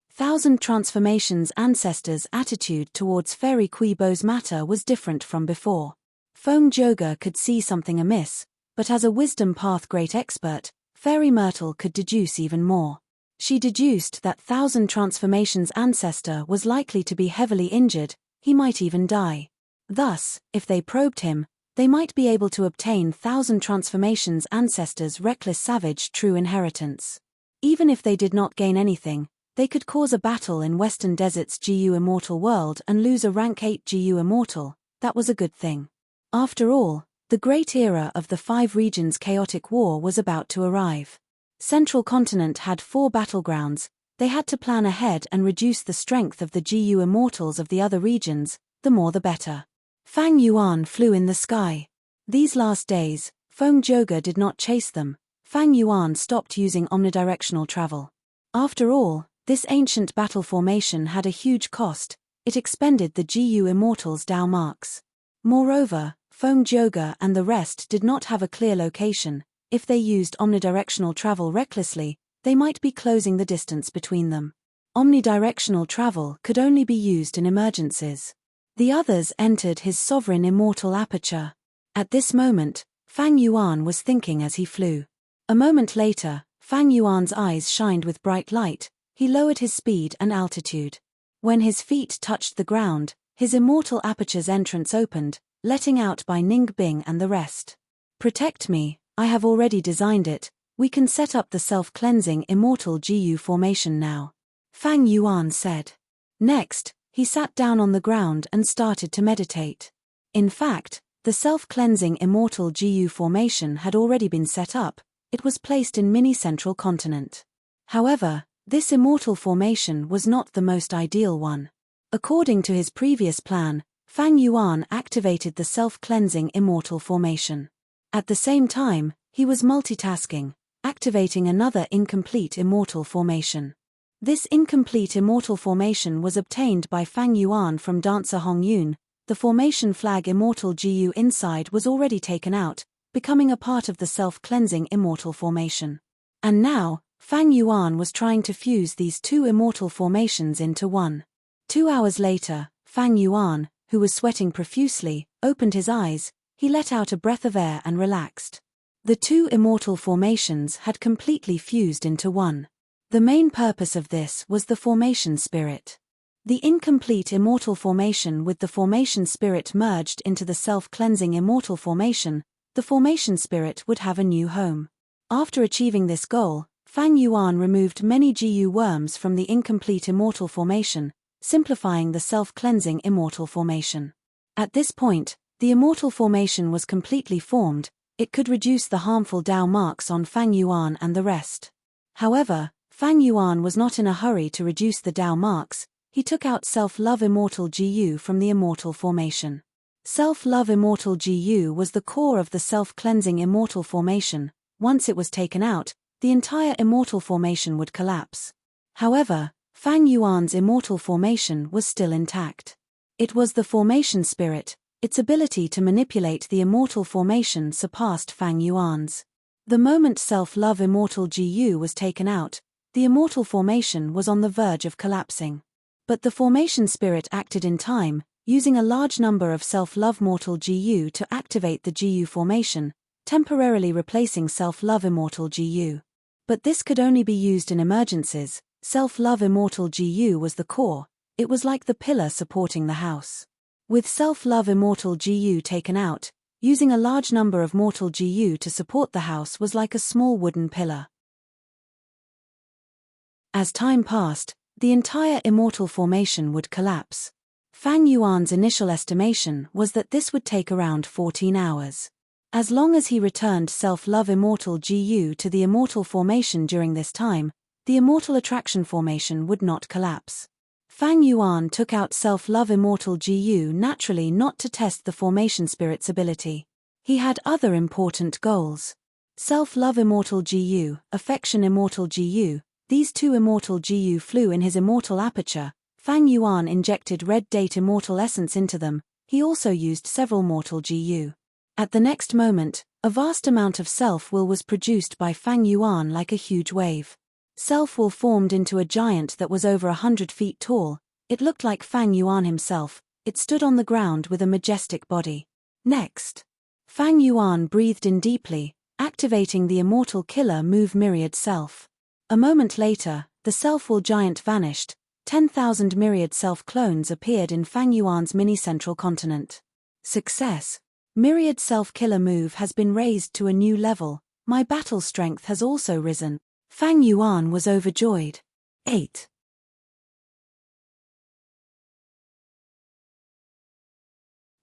Thousand Transformations' ancestors' attitude towards Fairy Quibo's matter was different from before. Feng Joga could see something amiss, but as a Wisdom Path great expert, Fairy Myrtle could deduce even more. She deduced that Thousand Transformations' ancestor was likely to be heavily injured. He might even die. Thus, if they probed him, they might be able to obtain Thousand Transformations' ancestors' reckless savage true inheritance. Even if they did not gain anything, they could cause a battle in Western Desert's GU Immortal world and lose a rank 8 GU Immortal. That was a good thing. After all, the great era of the 5 regions chaotic war was about to arrive. Central Continent had 4 battlegrounds. They had to plan ahead and reduce the strength of the GU immortals of the other regions. The more the better. Fang Yuan flew in the sky. These last days, Feng Joga did not chase them. Fang Yuan stopped using omnidirectional travel. After all, this ancient battle formation had a huge cost. It expended the GU immortals' Dao marks. Moreover, Feng Joga and the rest did not have a clear location. If they used omnidirectional travel recklessly, they might be closing the distance between them. Omnidirectional travel could only be used in emergencies. The others entered his sovereign immortal aperture. At this moment, Fang Yuan was thinking as he flew. A moment later, Fang Yuan's eyes shined with bright light. He lowered his speed and altitude. When his feet touched the ground, his immortal aperture's entrance opened, letting out by Ning Bing and the rest. Protect me, I have already designed it. We can set up the self-cleansing immortal GU formation now. Fang Yuan said. Next, he sat down on the ground and started to meditate. In fact, the self-cleansing immortal GU formation had already been set up. It was placed in mini Central Continent. However, this immortal formation was not the most ideal one. According to his previous plan, Fang Yuan activated the self-cleansing immortal formation. At the same time, He was multitasking, activating another incomplete immortal formation. This incomplete immortal formation was obtained by Fang Yuan from dancer Hong Yun. The formation flag immortal Gu inside was already taken out, becoming a part of the self-cleansing immortal formation. And now, Fang Yuan was trying to fuse these two immortal formations into one. 2 hours later, Fang Yuan, who was sweating profusely, opened his eyes. He let out a breath of air and relaxed. The two immortal formations had completely fused into one. The main purpose of this was the formation spirit. The incomplete immortal formation with the formation spirit merged into the self-cleansing immortal formation. The formation spirit would have a new home. After achieving this goal, Fang Yuan removed many Gu worms from the incomplete immortal formation, simplifying the self-cleansing immortal formation. At this point, the immortal formation was completely formed. It could reduce the harmful Dao marks on Fang Yuan and the rest. However, Fang Yuan was not in a hurry to reduce the Dao marks. He took out self-love immortal Gu from the immortal formation. Self-love immortal Gu was the core of the self-cleansing immortal formation. Once it was taken out, the entire immortal formation would collapse. However, Fang Yuan's immortal formation was still intact. It was the formation spirit. Its ability to manipulate the immortal formation surpassed Fang Yuan's. The moment self-love immortal Gu was taken out, the immortal formation was on the verge of collapsing. But the formation spirit acted in time, using a large number of self-love mortal Gu to activate the Gu formation, temporarily replacing self-love immortal Gu. But this could only be used in emergencies. Self-love immortal Gu was the core. It was like the pillar supporting the house. With self-love immortal Gu taken out, using a large number of mortal Gu to support the house was like a small wooden pillar. As time passed, the entire immortal formation would collapse. Fang Yuan's initial estimation was that this would take around 14 hours. As long as he returned self-love immortal Gu to the immortal formation during this time, the immortal attraction formation would not collapse. Fang Yuan took out self-love immortal Gu naturally not to test the formation spirit's ability. He had other important goals. Self-love immortal Gu, affection immortal Gu, these two immortal Gu flew in his immortal aperture. Fang Yuan injected red date immortal essence into them. He also used several mortal Gu. At the next moment, a vast amount of self-will was produced by Fang Yuan like a huge wave. Self-will formed into a giant that was over 100 feet tall. It looked like Fang Yuan himself. It stood on the ground with a majestic body. Next, Fang Yuan breathed in deeply, activating the immortal killer move myriad self. A moment later, the self-will giant vanished. 10,000 myriad self-clones appeared in Fang Yuan's mini-central continent. Success. Myriad self-killer move has been raised to a new level. My battle strength has also risen. Fang Yuan was overjoyed. 8.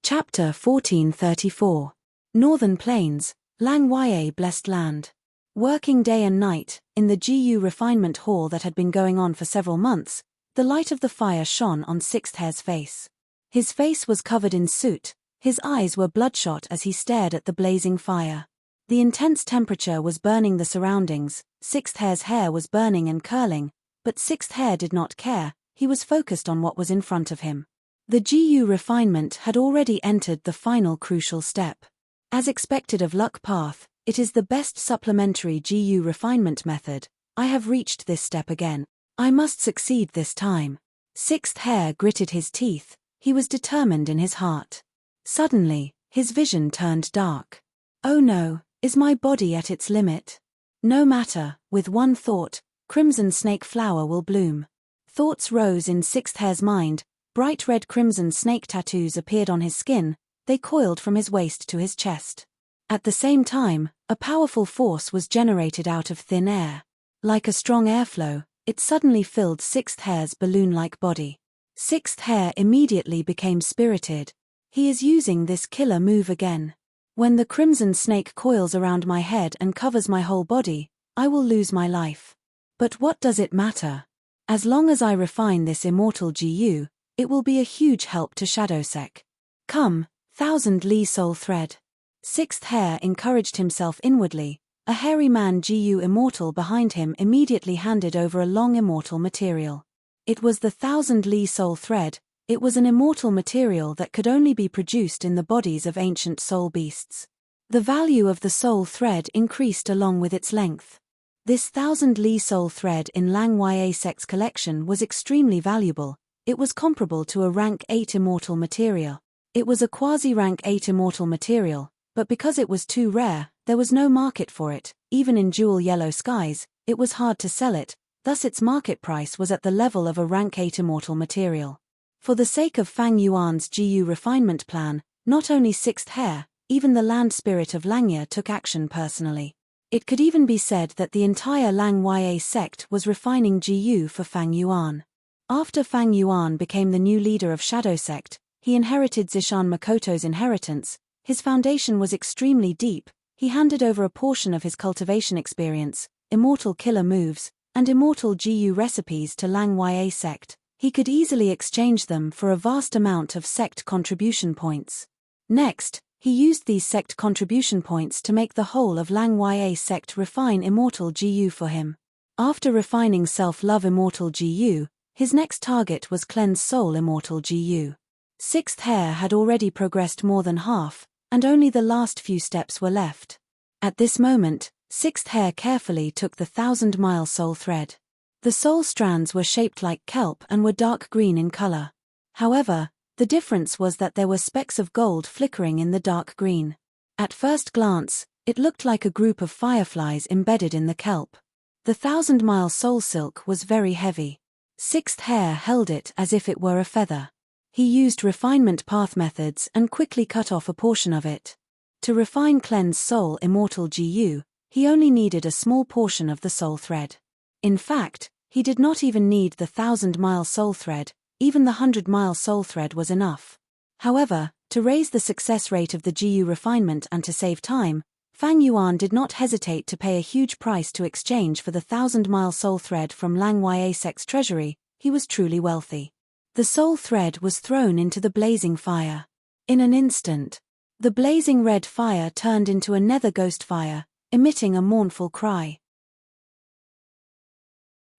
Chapter 1434. Northern Plains, Lang Wei Blessed Land. Working day and night, in the Gu refinement hall that had been going on for several months, the light of the fire shone on Sixth Hair's face. His face was covered in soot, his eyes were bloodshot as he stared at the blazing fire. The intense temperature was burning the surroundings. Sixth Hair's hair was burning and curling, but Sixth Hair did not care. He was focused on what was in front of him. The Gu refinement had already entered the final crucial step. As expected of Luck Path, it is the best supplementary Gu refinement method. I have reached this step again. I must succeed this time. Sixth Hair gritted his teeth. He was determined in his heart. Suddenly, his vision turned dark. Oh no, is my body at its limit? No matter, with one thought, crimson snake flower will bloom. Thoughts rose in Sixth Hair's mind. Bright red crimson snake tattoos appeared on his skin. They coiled from his waist to his chest. At the same time, a powerful force was generated out of thin air. Like a strong airflow, it suddenly filled Sixth Hair's balloon-like body. Sixth Hair immediately became spirited. He is using this killer move again. When the crimson snake coils around my head and covers my whole body, I will lose my life. But what does it matter? As long as I refine this immortal Gu, it will be a huge help to Shadowsec. Come, 1000 Li Soul Thread. Sixth Hair encouraged himself inwardly. A hairy man Gu immortal behind him immediately handed over a long immortal material. It was the 1,000 Li soul thread. It was an immortal material that could only be produced in the bodies of ancient soul beasts. The value of the soul thread increased along with its length. This 1,000 Li soul thread in Lang Ya Sect's collection was extremely valuable. It was comparable to a rank 8 immortal material. It was a quasi-rank 8 immortal material, but because it was too rare, there was no market for it. Even in jewel yellow skies, it was hard to sell it, thus its market price was at the level of a rank 8 immortal material. For the sake of Fang Yuan's Gu refinement plan, not only Sixth Hair, even the land spirit of Langya took action personally. It could even be said that the entire Lang Ya sect was refining Gu for Fang Yuan. After Fang Yuan became the new leader of Shadow Sect, he inherited Zishan Makoto's inheritance. His foundation was extremely deep. He handed over a portion of his cultivation experience, immortal killer moves, and immortal Gu recipes to Lang Ya sect. He could easily exchange them for a vast amount of sect contribution points. Next, he used these sect contribution points to make the whole of Lang Ya sect refine immortal Gu for him. After refining self-love immortal Gu, his next target was cleanse soul immortal Gu. Sixth Hair had already progressed more than half, and only the last few steps were left. At this moment, Sixth Hair carefully took the 1,000-mile soul thread. The soul strands were shaped like kelp and were dark green in color. However, the difference was that there were specks of gold flickering in the dark green. At first glance, it looked like a group of fireflies embedded in the kelp. The 1,000-mile soul silk was very heavy. Sixth Hair held it as if it were a feather. He used refinement path methods and quickly cut off a portion of it. To refine cleanse soul immortal Gu, he only needed a small portion of the soul thread. In fact, he did not even need the 1,000-mile soul thread, even the 100-mile soul thread was enough. However, to raise the success rate of the Gu refinement and to save time, Fang Yuan did not hesitate to pay a huge price to exchange for the 1,000-mile soul thread from Lang Ya Sect's treasury. He was truly wealthy. The soul thread was thrown into the blazing fire. In an instant, the blazing red fire turned into a nether ghost fire, emitting a mournful cry.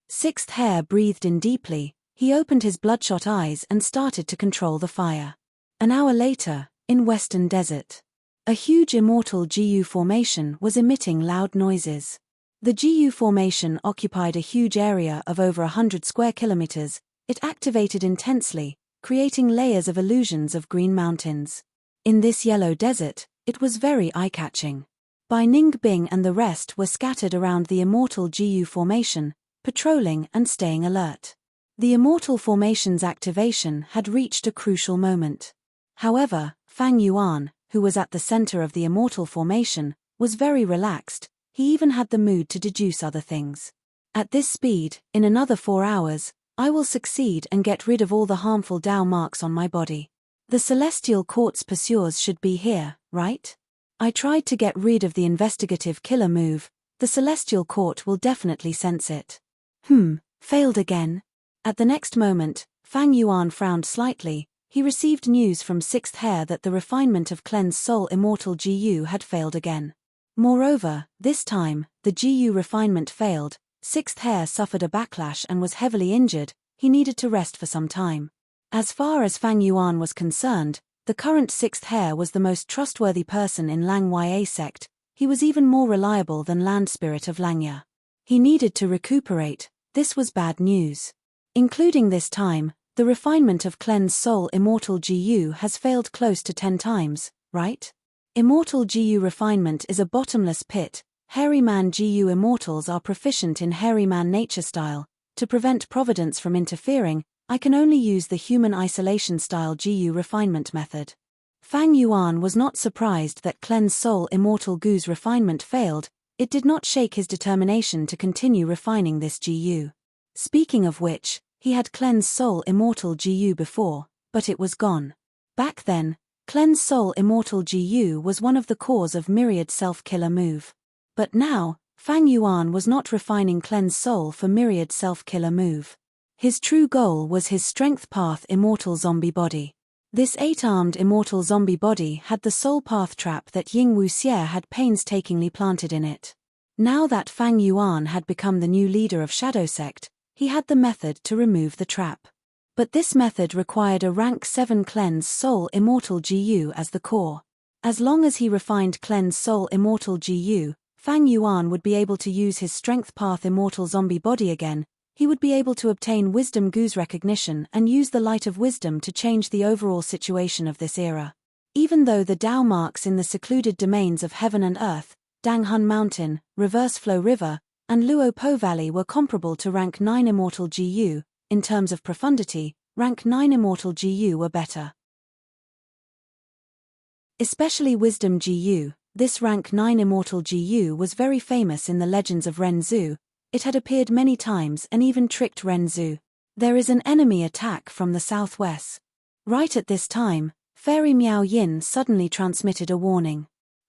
Sixth Hair breathed in deeply. He opened his bloodshot eyes and started to control the fire. An hour later, in Western Desert, a huge immortal Gu formation was emitting loud noises. The Gu formation occupied a huge area of over 100 square kilometers. It activated intensely, creating layers of illusions of green mountains. In this yellow desert, it was very eye-catching. Bai Ningbing and the rest were scattered around the immortal Gu formation, patrolling and staying alert. The immortal formation's activation had reached a crucial moment. However, Fang Yuan, who was at the center of the immortal formation, was very relaxed. He even had the mood to deduce other things. At this speed, in another 4 hours, I will succeed and get rid of all the harmful Dao marks on my body. The celestial quartz pursuers should be here, right? I tried to get rid of the investigative killer move. The celestial court will definitely sense it. Failed again. At the next moment, Fang Yuan frowned slightly. He received news from Sixth Hair that the refinement of cleansed soul immortal Gu had failed again. Moreover, this time, the Gu refinement failed. Sixth Hair suffered a backlash and was heavily injured. He needed to rest for some time. As far as Fang Yuan was concerned, the current Sixth Hair was the most trustworthy person in Lang Ya sect. He was even more reliable than Land Spirit of Langya. He needed to recuperate. This was bad news. Including this time, the refinement of cleansed soul immortal Gu has failed close to 10 times, right? Immortal Gu refinement is a bottomless pit. Hairy man Gu immortals are proficient in hairy man nature style. To prevent Providence from interfering, I can only use the human isolation style Gu refinement method. Fang Yuan was not surprised that cleansed soul immortal Gu's refinement failed. It did not shake his determination to continue refining this Gu. Speaking of which, he had cleansed soul immortal Gu before, but it was gone. Back then, cleansed soul immortal Gu was one of the cores of myriad self-killer move. But now, Fang Yuan was not refining cleansed soul for myriad self-killer move. His true goal was his strength path immortal zombie body. This 8-armed immortal zombie body had the soul path trap that Ying Wuxie had painstakingly planted in it. Now that Fang Yuan had become the new leader of Shadow Sect, he had the method to remove the trap. But this method required a rank 7 Cleanse Soul Immortal GU as the core. As long as he refined Cleanse Soul Immortal GU, Fang Yuan would be able to use his Strength Path Immortal Zombie body again. He would be able to obtain Wisdom Goose recognition and use the Light of Wisdom to change the overall situation of this era. Even though the Dao marks in the secluded domains of Heaven and Earth, Danghun Mountain, Reverse Flow River, and Luo Po Valley were comparable to rank 9 Immortal GU, in terms of profundity, rank 9 Immortal GU were better. Especially Wisdom GU, this rank 9 Immortal GU was very famous in the legends of Ren Zhu. It had appeared many times and even tricked Ren Zhu. There is an enemy attack from the southwest. Right at this time, Fairy Miao Yin suddenly transmitted a warning.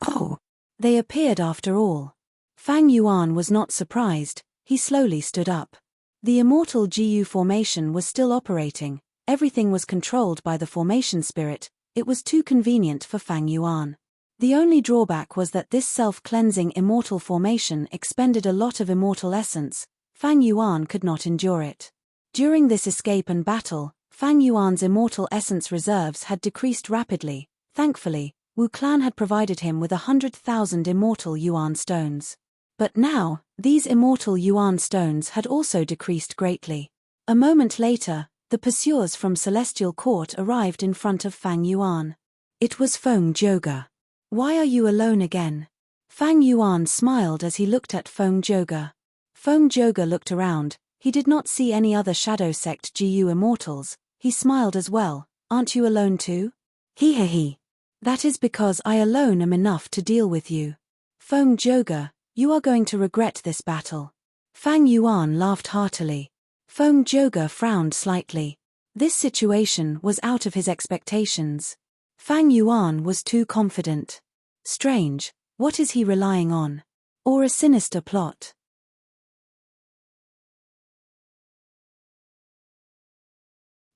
Oh! They appeared after all. Fang Yuan was not surprised, he slowly stood up. The Immortal GU formation was still operating, everything was controlled by the formation spirit, it was too convenient for Fang Yuan. The only drawback was that this self-cleansing immortal formation expended a lot of immortal essence. Fang Yuan could not endure it. During this escape and battle, Fang Yuan's immortal essence reserves had decreased rapidly. Thankfully, Wu Clan had provided him with 100,000 immortal Yuan stones. But now, these immortal Yuan stones had also decreased greatly. A moment later, the pursuers from Celestial Court arrived in front of Fang Yuan. It was Feng Zhouge. Why are you alone again? Fang Yuan smiled as he looked at Feng Zhouge. Feng Zhouge looked around, he did not see any other Shadow Sect GU immortals, he smiled as well. Aren't you alone too? He. That is because I alone am enough to deal with you. Feng Zhouge, you are going to regret this battle. Fang Yuan laughed heartily. Feng Zhouge frowned slightly. This situation was out of his expectations. Fang Yuan was too confident. Strange, what is he relying on? Or a sinister plot?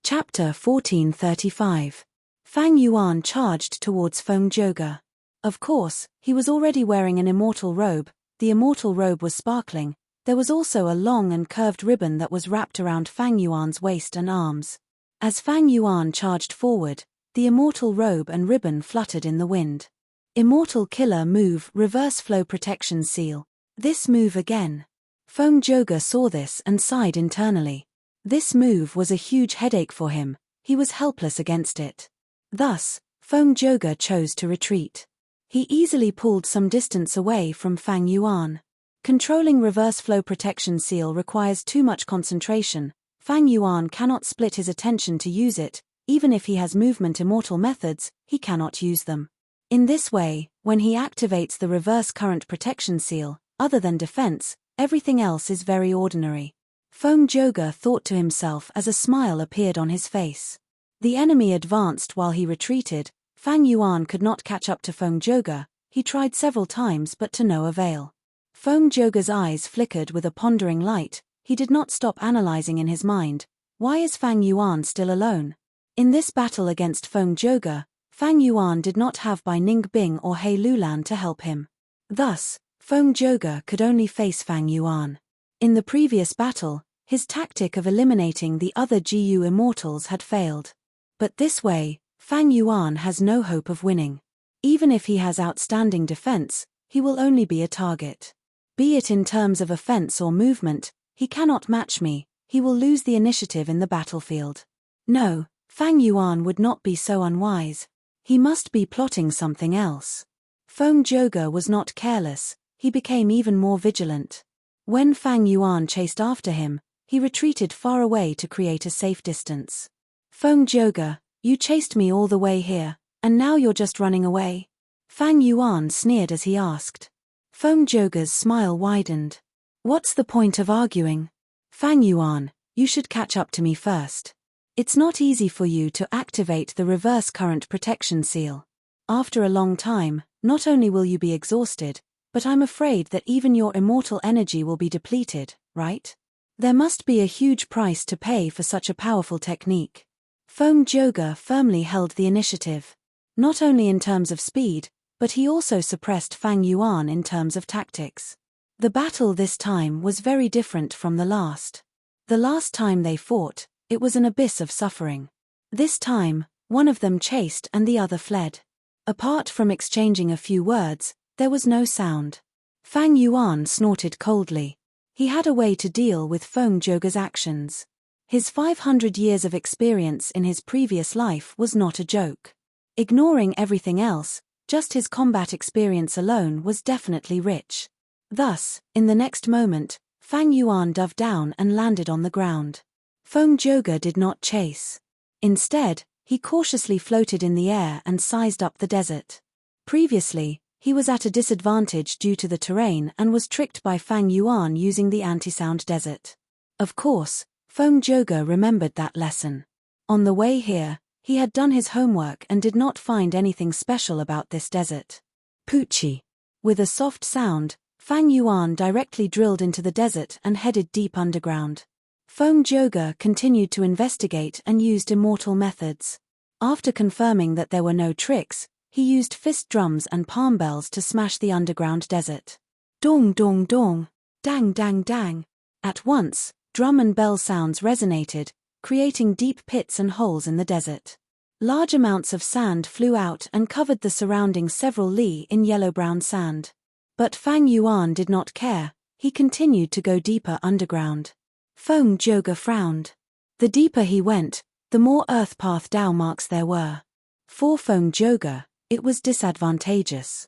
Chapter 1435. Fang Yuan charged towards Feng Zhouge. Of course, he was already wearing an immortal robe. The immortal robe was sparkling. There was also a long and curved ribbon that was wrapped around Fang Yuan's waist and arms. As Fang Yuan charged forward, the immortal robe and ribbon fluttered in the wind. Immortal Killer Move Reverse Flow Protection Seal. This move again. Feng Zhouge saw this and sighed internally. This move was a huge headache for him, he was helpless against it. Thus, Feng Zhouge chose to retreat. He easily pulled some distance away from Fang Yuan. Controlling Reverse Flow Protection Seal requires too much concentration. Fang Yuan cannot split his attention to use it, even if he has movement immortal methods, he cannot use them. In this way, when he activates the Reverse Current Protection Seal, other than defense, everything else is very ordinary. Feng Zhouge thought to himself as a smile appeared on his face. The enemy advanced while he retreated. Fang Yuan could not catch up to Feng Zhouge, he tried several times but to no avail. Feng Zhouge's eyes flickered with a pondering light, he did not stop analyzing in his mind, why is Fang Yuan still alone? In this battle against Feng Zhouge, Fang Yuan did not have Bai Ningbing or He Lulan to help him. Thus, Feng Zhouge could only face Fang Yuan. In the previous battle, his tactic of eliminating the other GU immortals had failed. But this way, Fang Yuan has no hope of winning. Even if he has outstanding defense, he will only be a target. Be it in terms of offense or movement, he cannot match me, he will lose the initiative in the battlefield. No, Fang Yuan would not be so unwise. He must be plotting something else. Feng Zhouge was not careless, he became even more vigilant. When Fang Yuan chased after him, he retreated far away to create a safe distance. Feng Zhouge, you chased me all the way here, and now you're just running away? Fang Yuan sneered as he asked. Feng Zhouge's smile widened. What's the point of arguing? Fang Yuan, you should catch up to me first. It's not easy for you to activate the Reverse Current Protection Seal. After a long time, not only will you be exhausted, but I'm afraid that even your immortal energy will be depleted, right? There must be a huge price to pay for such a powerful technique. Feng Zhouge firmly held the initiative. Not only in terms of speed, but he also suppressed Fang Yuan in terms of tactics. The battle this time was very different from the last. The last time they fought, it was an abyss of suffering. This time, one of them chased and the other fled. Apart from exchanging a few words, there was no sound. Fang Yuan snorted coldly. He had a way to deal with Feng Zhouge's actions. His 500 years of experience in his previous life was not a joke. Ignoring everything else, just his combat experience alone was definitely rich. Thus, in the next moment, Fang Yuan dove down and landed on the ground. Feng Zhouge did not chase. Instead, he cautiously floated in the air and sized up the desert. Previously, he was at a disadvantage due to the terrain and was tricked by Fang Yuan using the anti-sound desert. Of course, Feng Zhouge remembered that lesson. On the way here, he had done his homework and did not find anything special about this desert. Poochie. With a soft sound, Fang Yuan directly drilled into the desert and headed deep underground. Feng Zhouge continued to investigate and used immortal methods. After confirming that there were no tricks, he used fist drums and palm bells to smash the underground desert. Dong dong dong, dang dang dang. At once, drum and bell sounds resonated, creating deep pits and holes in the desert. Large amounts of sand flew out and covered the surrounding several li in yellow-brown sand. But Fang Yuan did not care, he continued to go deeper underground. Feng Zhouge frowned. The deeper he went, the more earth path Dao marks there were. For Feng Zhouge, it was disadvantageous.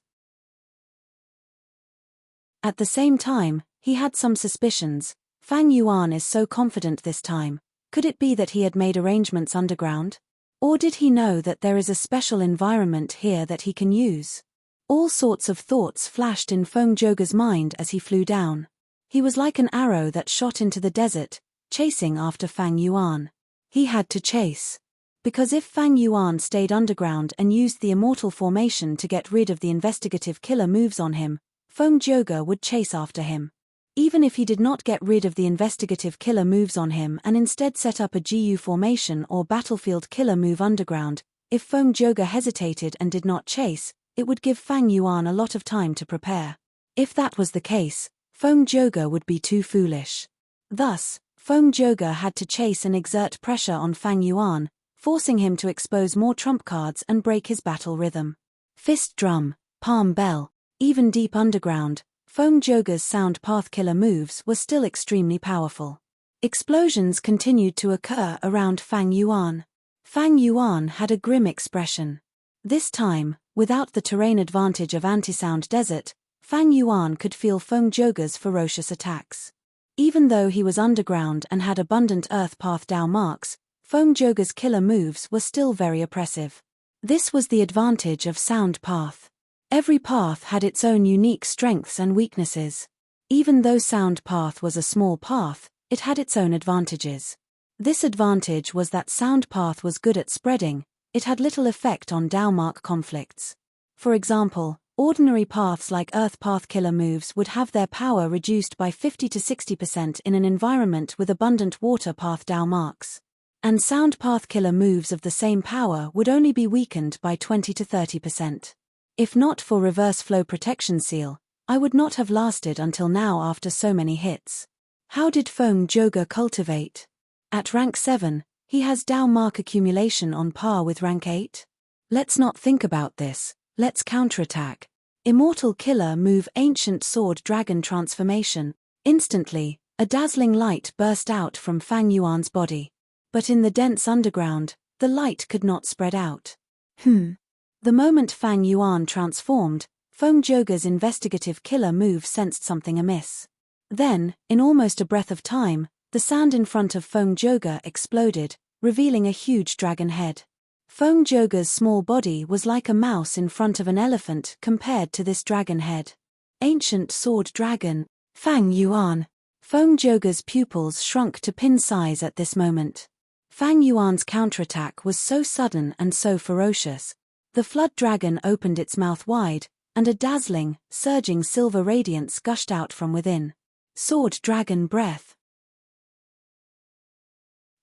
At the same time, he had some suspicions. Fang Yuan is so confident this time. Could it be that he had made arrangements underground? Or did he know that there is a special environment here that he can use? All sorts of thoughts flashed in Feng Zhouge's mind as he flew down. He was like an arrow that shot into the desert, chasing after Fang Yuan. He had to chase. Because if Fang Yuan stayed underground and used the immortal formation to get rid of the investigative killer moves on him, Feng Zhouge would chase after him. Even if he did not get rid of the investigative killer moves on him and instead set up a GU formation or battlefield killer move underground, if Feng Zhouge hesitated and did not chase, it would give Fang Yuan a lot of time to prepare. If that was the case, Feng Zhouge would be too foolish. Thus, Feng Zhouge had to chase and exert pressure on Fang Yuan, forcing him to expose more trump cards and break his battle rhythm. Fist drum, palm bell, even deep underground, Feng Zhouge's sound path killer moves were still extremely powerful. Explosions continued to occur around Fang Yuan. Fang Yuan had a grim expression. This time, without the terrain advantage of anti-sound desert, Fang Yuan could feel Feng Zhouge's ferocious attacks. Even though he was underground and had abundant earth path Dao marks, Feng Zhouge's killer moves were still very oppressive. This was the advantage of sound path. Every path had its own unique strengths and weaknesses. Even though sound path was a small path, it had its own advantages. This advantage was that sound path was good at spreading. It had little effect on Dao mark conflicts. For example, ordinary paths like earth path killer moves would have their power reduced by 50 to 60% in an environment with abundant water path Dao marks. And sound path killer moves of the same power would only be weakened by 20 to 30%. If not for reverse flow protection seal, I would not have lasted until now after so many hits. How did Feng Zhouge cultivate? At rank 7, he has Dao mark accumulation on par with rank 8? Let's not think about this, let's counterattack. Immortal killer move ancient sword dragon transformation. Instantly, a dazzling light burst out from Fang Yuan's body. But in the dense underground, the light could not spread out. The moment Fang Yuan transformed, Feng Zhouge's investigative killer move sensed something amiss. Then, in almost a breath of time, the sand in front of Feng Zhouge exploded, revealing a huge dragon head. Feng Zhouge's small body was like a mouse in front of an elephant compared to this dragon head. Ancient sword dragon, Fang Yuan. Feng Zhouge's pupils shrunk to pin size at this moment. Fang Yuan's counterattack was so sudden and so ferocious. The flood dragon opened its mouth wide, and a dazzling, surging silver radiance gushed out from within. Sword dragon breath.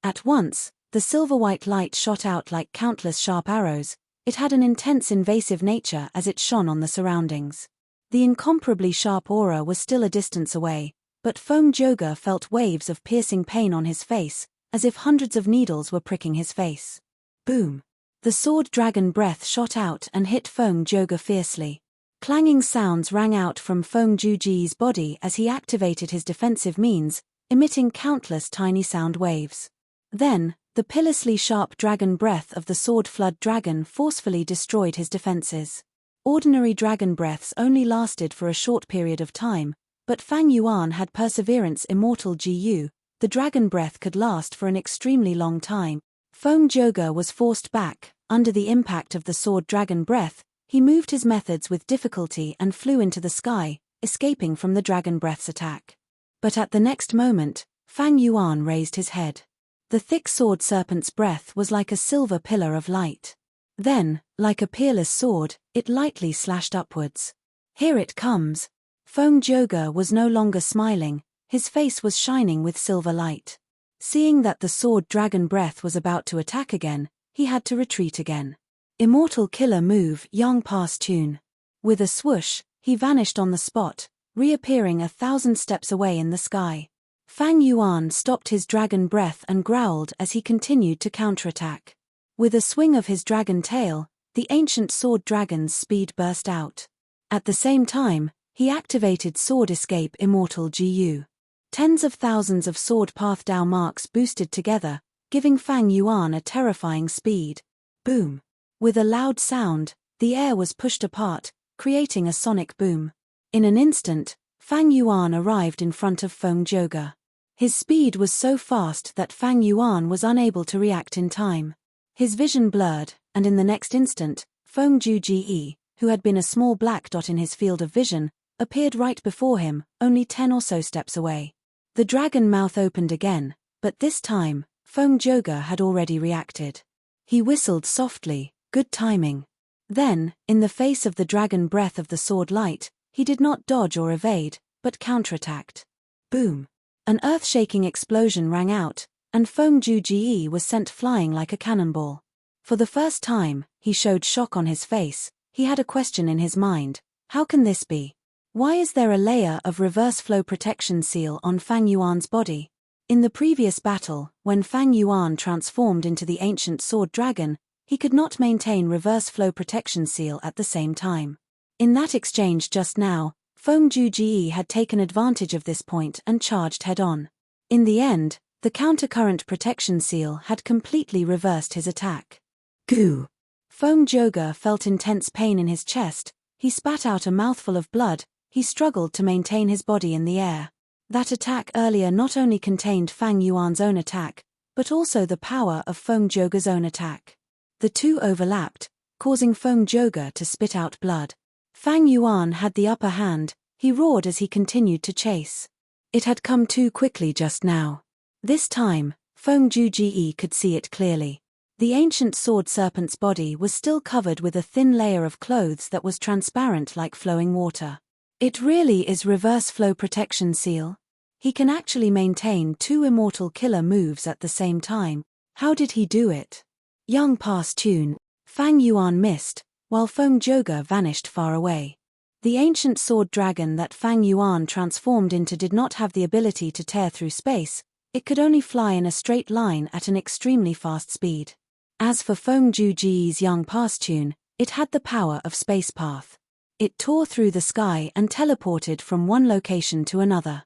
At once, the silver-white light shot out like countless sharp arrows. It had an intense invasive nature as it shone on the surroundings. The incomparably sharp aura was still a distance away, but Feng Joga felt waves of piercing pain on his face, as if hundreds of needles were pricking his face. Boom! The sword dragon breath shot out and hit Feng Joga fiercely. Clanging sounds rang out from Feng Juji's body as he activated his defensive means, emitting countless tiny sound waves. Then, the pitilessly sharp dragon breath of the sword flood dragon forcefully destroyed his defenses. Ordinary dragon breaths only lasted for a short period of time, but Fang Yuan had perseverance immortal Gu, the dragon breath could last for an extremely long time. Feng Joga was forced back. Under the impact of the sword dragon breath, he moved his methods with difficulty and flew into the sky, escaping from the dragon breath's attack. But at the next moment, Fang Yuan raised his head. The thick sword serpent's breath was like a silver pillar of light. Then, like a peerless sword, it lightly slashed upwards. Here it comes. Feng Joga was no longer smiling, his face was shining with silver light. Seeing that the sword dragon breath was about to attack again, he had to retreat again. Immortal killer move Yang Pass Tune. With a swoosh, he vanished on the spot, reappearing 1,000 steps away in the sky. Fang Yuan stopped his dragon breath and growled as he continued to counterattack. With a swing of his dragon tail, the ancient sword dragon's speed burst out. At the same time, he activated Sword Escape Immortal Gu. Tens of thousands of sword path Dao marks boosted together, giving Fang Yuan a terrifying speed. Boom! With a loud sound, the air was pushed apart, creating a sonic boom. In an instant, Fang Yuan arrived in front of Feng Joga. His speed was so fast that Fang Yuan was unable to react in time. His vision blurred, and in the next instant, Feng Juji, who had been a small black dot in his field of vision, appeared right before him, only 10 or so steps away. The dragon mouth opened again, but this time, Feng Joga had already reacted. He whistled softly, good timing. Then, in the face of the dragon breath of the sword light, he did not dodge or evade, but counterattacked. Boom! An earth-shaking explosion rang out, and Feng Juji was sent flying like a cannonball. For the first time, he showed shock on his face. He had a question in his mind. How can this be? Why is there a layer of reverse flow protection seal on Fang Yuan's body? In the previous battle, when Fang Yuan transformed into the ancient sword dragon, he could not maintain reverse flow protection seal at the same time. In that exchange just now, Feng Juji had taken advantage of this point and charged head-on. In the end, the countercurrent protection seal had completely reversed his attack. Goo! Feng Joga felt intense pain in his chest, he spat out a mouthful of blood, he struggled to maintain his body in the air. That attack earlier not only contained Fang Yuan's own attack, but also the power of Feng Joga's own attack. The two overlapped, causing Feng Joga to spit out blood. Fang Yuan had the upper hand, he roared as he continued to chase. It had come too quickly just now. This time, Feng Juji could see it clearly. The ancient sword serpent's body was still covered with a thin layer of clothes that was transparent like flowing water. It really is reverse flow protection seal. He can actually maintain two immortal killer moves at the same time. How did he do it? Yang Pass Tune. Fang Yuan missed, while Feng Joga vanished far away. The ancient sword dragon that Fang Yuan transformed into did not have the ability to tear through space, it could only fly in a straight line at an extremely fast speed. As for Feng Juji's Yang Pass Tune, it had the power of space path. It tore through the sky and teleported from one location to another.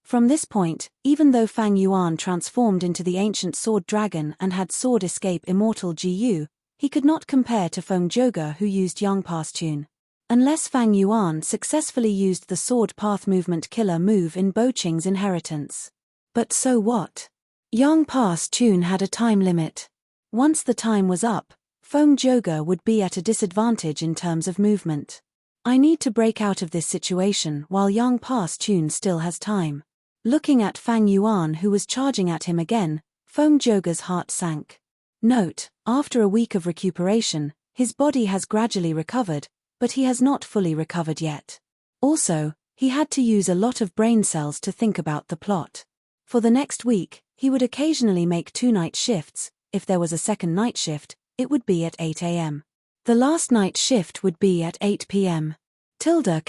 From this point, even though Fang Yuan transformed into the ancient sword dragon and had sword escape immortal Gu, he could not compare to Feng Joga who used Yang Pass Tune. Unless Fang Yuan successfully used the sword path movement killer move in Bo Qing's inheritance. But so what? Yang Pass Tune had a time limit. Once the time was up, Feng Joga would be at a disadvantage in terms of movement. I need to break out of this situation while Yang Pass Tune still has time. Looking at Fang Yuan who was charging at him again, Feng Joga's heart sank. Note, after a week of recuperation, his body has gradually recovered, but he has not fully recovered yet. Also, he had to use a lot of brain cells to think about the plot. For the next week, he would occasionally make 2 night shifts. If there was a second night shift, it would be at 8 a.m. The last night shift would be at 8 p.m. ~. Chapter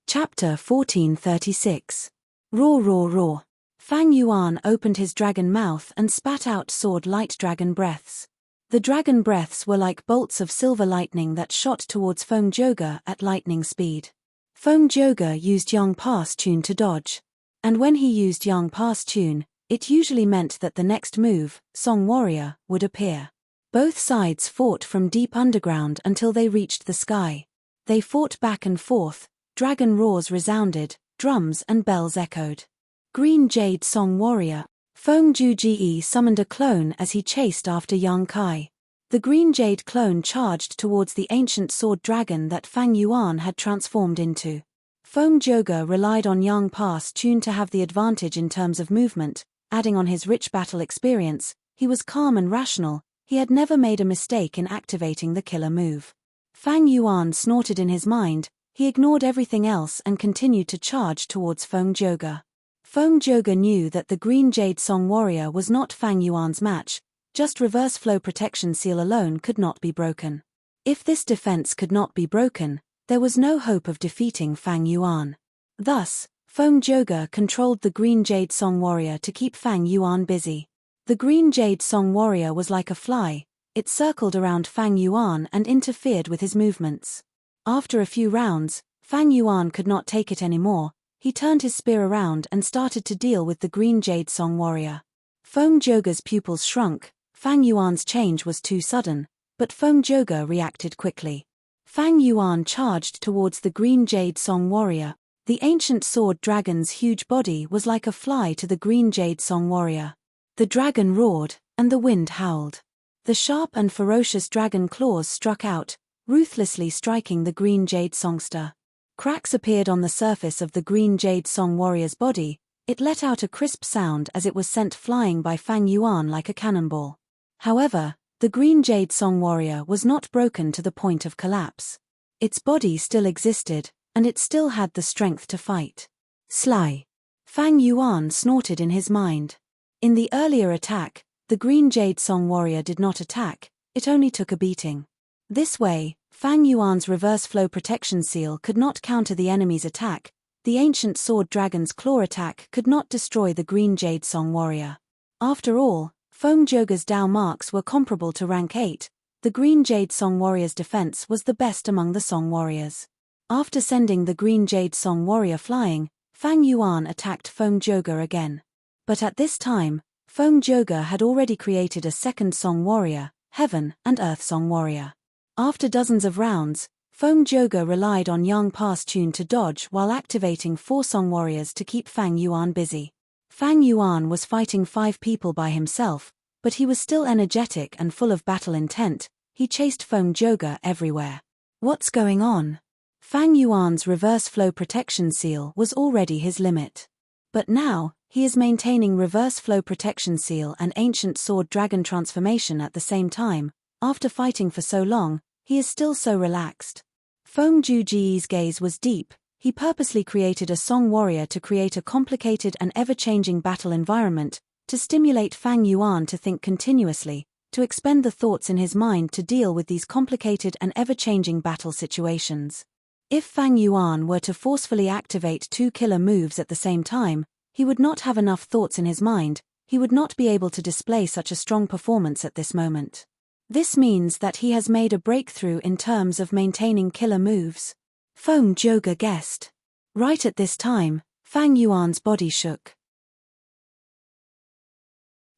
1436. Roar roar roar. Fang Yuan opened his dragon mouth and spat out sword-light dragon breaths. The dragon breaths were like bolts of silver lightning that shot towards Feng Joga at lightning speed. Feng Joga used Yang Pa's tune to dodge. And when he used Yang Pa's tune, it usually meant that the next move, Song Warrior, would appear. Both sides fought from deep underground until they reached the sky. They fought back and forth, dragon roars resounded, drums and bells echoed. Green Jade Song Warrior. Feng Juji summoned a clone as he chased after Yang Kai. The Green Jade clone charged towards the ancient sword dragon that Fang Yuan had transformed into. Feng Joga relied on Yang Pa's tune to have the advantage in terms of movement, adding on his rich battle experience. He was calm and rational, he had never made a mistake in activating the killer move. Fang Yuan snorted in his mind, he ignored everything else and continued to charge towards Feng Joga. Feng Joga knew that the Green Jade Song Warrior was not Fang Yuan's match, just reverse flow protection seal alone could not be broken. If this defense could not be broken, there was no hope of defeating Fang Yuan. Thus, Feng Joga controlled the Green Jade Song Warrior to keep Fang Yuan busy. The Green Jade Song Warrior was like a fly, it circled around Fang Yuan and interfered with his movements. After a few rounds, Fang Yuan could not take it anymore. He turned his spear around and started to deal with the Green Jade Song Warrior. Feng Joga's pupils shrunk, Fang Yuan's change was too sudden, but Feng Joga reacted quickly. Fang Yuan charged towards the Green Jade Song Warrior. The ancient sword dragon's huge body was like a fly to the Green Jade Song Warrior. The dragon roared, and the wind howled. The sharp and ferocious dragon claws struck out, ruthlessly striking the Green Jade Songster. Cracks appeared on the surface of the Green Jade Song Warrior's body, it let out a crisp sound as it was sent flying by Fang Yuan like a cannonball. However, the Green Jade Song Warrior was not broken to the point of collapse. Its body still existed, and it still had the strength to fight. Sly. Fang Yuan snorted in his mind. In the earlier attack, the Green Jade Song Warrior did not attack, it only took a beating. This way, Fang Yuan's reverse flow protection seal could not counter the enemy's attack, the ancient sword dragon's claw attack could not destroy the Green Jade Song Warrior. After all, Feng Joga's Dao marks were comparable to rank 8, the Green Jade Song Warrior's defense was the best among the Song Warriors. After sending the Green Jade Song Warrior flying, Fang Yuan attacked Feng Joga again. But at this time, Feng Joga had already created a second Song Warrior, Heaven and Earth Song Warrior. After dozens of rounds, Feng Joga relied on Yang Pa's tune to dodge while activating 4 Song Warriors to keep Fang Yuan busy. Fang Yuan was fighting 5 people by himself, but he was still energetic and full of battle intent, he chased Feng Joga everywhere. What's going on? Fang Yuan's reverse flow protection seal was already his limit. But now, he is maintaining reverse flow protection seal and ancient sword dragon transformation at the same time. After fighting for so long, he is still so relaxed. Feng Juji's gaze was deep, he purposely created a Song Warrior to create a complicated and ever-changing battle environment, to stimulate Fang Yuan to think continuously, to expend the thoughts in his mind to deal with these complicated and ever-changing battle situations. If Fang Yuan were to forcefully activate 2 killer moves at the same time, he would not have enough thoughts in his mind, he would not be able to display such a strong performance at this moment. This means that he has made a breakthrough in terms of maintaining killer moves. Feng Joga guessed. Right at this time, Fang Yuan's body shook.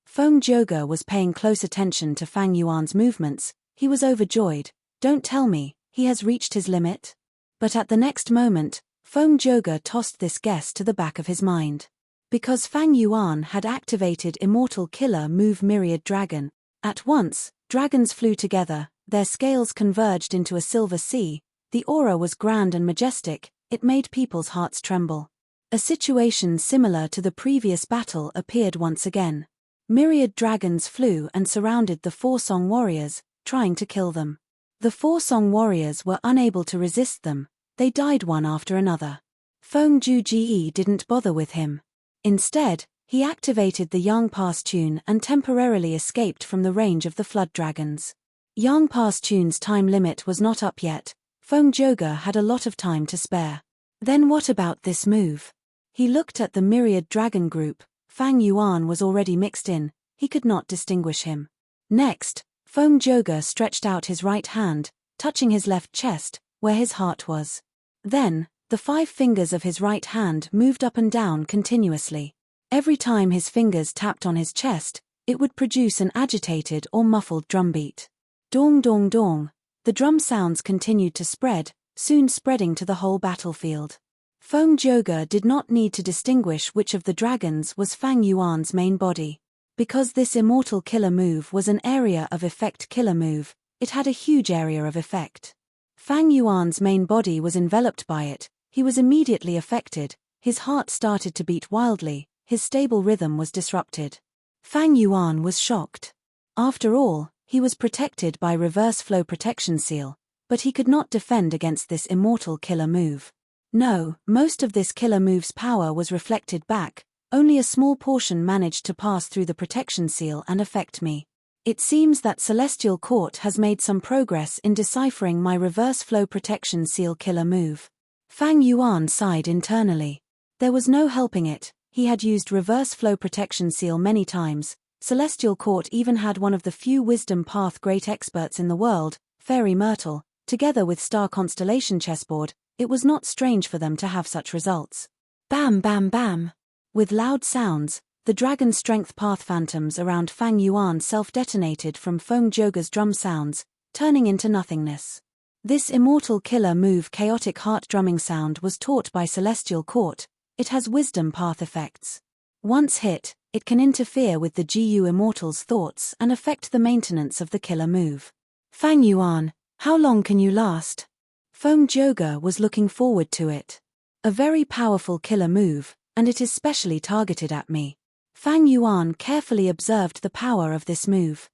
Feng Joga was paying close attention to Fang Yuan's movements, he was overjoyed. Don't tell me, he has reached his limit? But at the next moment, Feng Joga tossed this guess to the back of his mind. Because Fang Yuan had activated Immortal Killer Move Myriad Dragon. At once, dragons flew together, their scales converged into a silver sea, the aura was grand and majestic, it made people's hearts tremble. A situation similar to the previous battle appeared once again. Myriad dragons flew and surrounded the 4 Song Warriors, trying to kill them. The 4 Song Warriors were unable to resist them, they died one after another. Feng Juji didn't bother with him. Instead, He activated the Yang Pass tune and temporarily escaped from the range of the flood dragons. Yang Pass tune's time limit was not up yet. Feng Zhouge had a lot of time to spare. Then what about this move? He looked at the myriad dragon group. Fang Yuan was already mixed in, he could not distinguish him. Next, Feng Zhouge stretched out his right hand, touching his left chest, where his heart was. Then, the 5 fingers of his right hand moved up and down continuously. Every time his fingers tapped on his chest, it would produce an agitated or muffled drumbeat. Dong dong dong. The drum sounds continued to spread, soon spreading to the whole battlefield. Feng Zhouge did not need to distinguish which of the dragons was Fang Yuan's main body. Because this immortal killer move was an area of effect killer move, it had a huge area of effect. Fang Yuan's main body was enveloped by it, he was immediately affected, his heart started to beat wildly, his stable rhythm was disrupted. Fang Yuan was shocked. After all, he was protected by reverse flow protection seal, but he could not defend against this immortal killer move. No, most of this killer move's power was reflected back, only a small portion managed to pass through the protection seal and affect me. It seems that Celestial Court has made some progress in deciphering my reverse flow protection seal killer move. Fang Yuan sighed internally. There was no helping it, he had used reverse flow protection seal many times. Celestial Court even had one of the few wisdom path great experts in the world, Fairy Myrtle, together with Star Constellation chessboard. It was not strange for them to have such results. Bam bam bam. With loud sounds, the dragon strength path phantoms around Fang Yuan self-detonated from Feng Zhouge's drum sounds, turning into nothingness. This immortal killer move chaotic heart drumming sound was taught by Celestial Court. It has wisdom path effects. Once hit, it can interfere with the GU Immortal's thoughts and affect the maintenance of the killer move. Fang Yuan, how long can you last? Feng Zhouge was looking forward to it. A very powerful killer move, and it is specially targeted at me. Fang Yuan carefully observed the power of this move.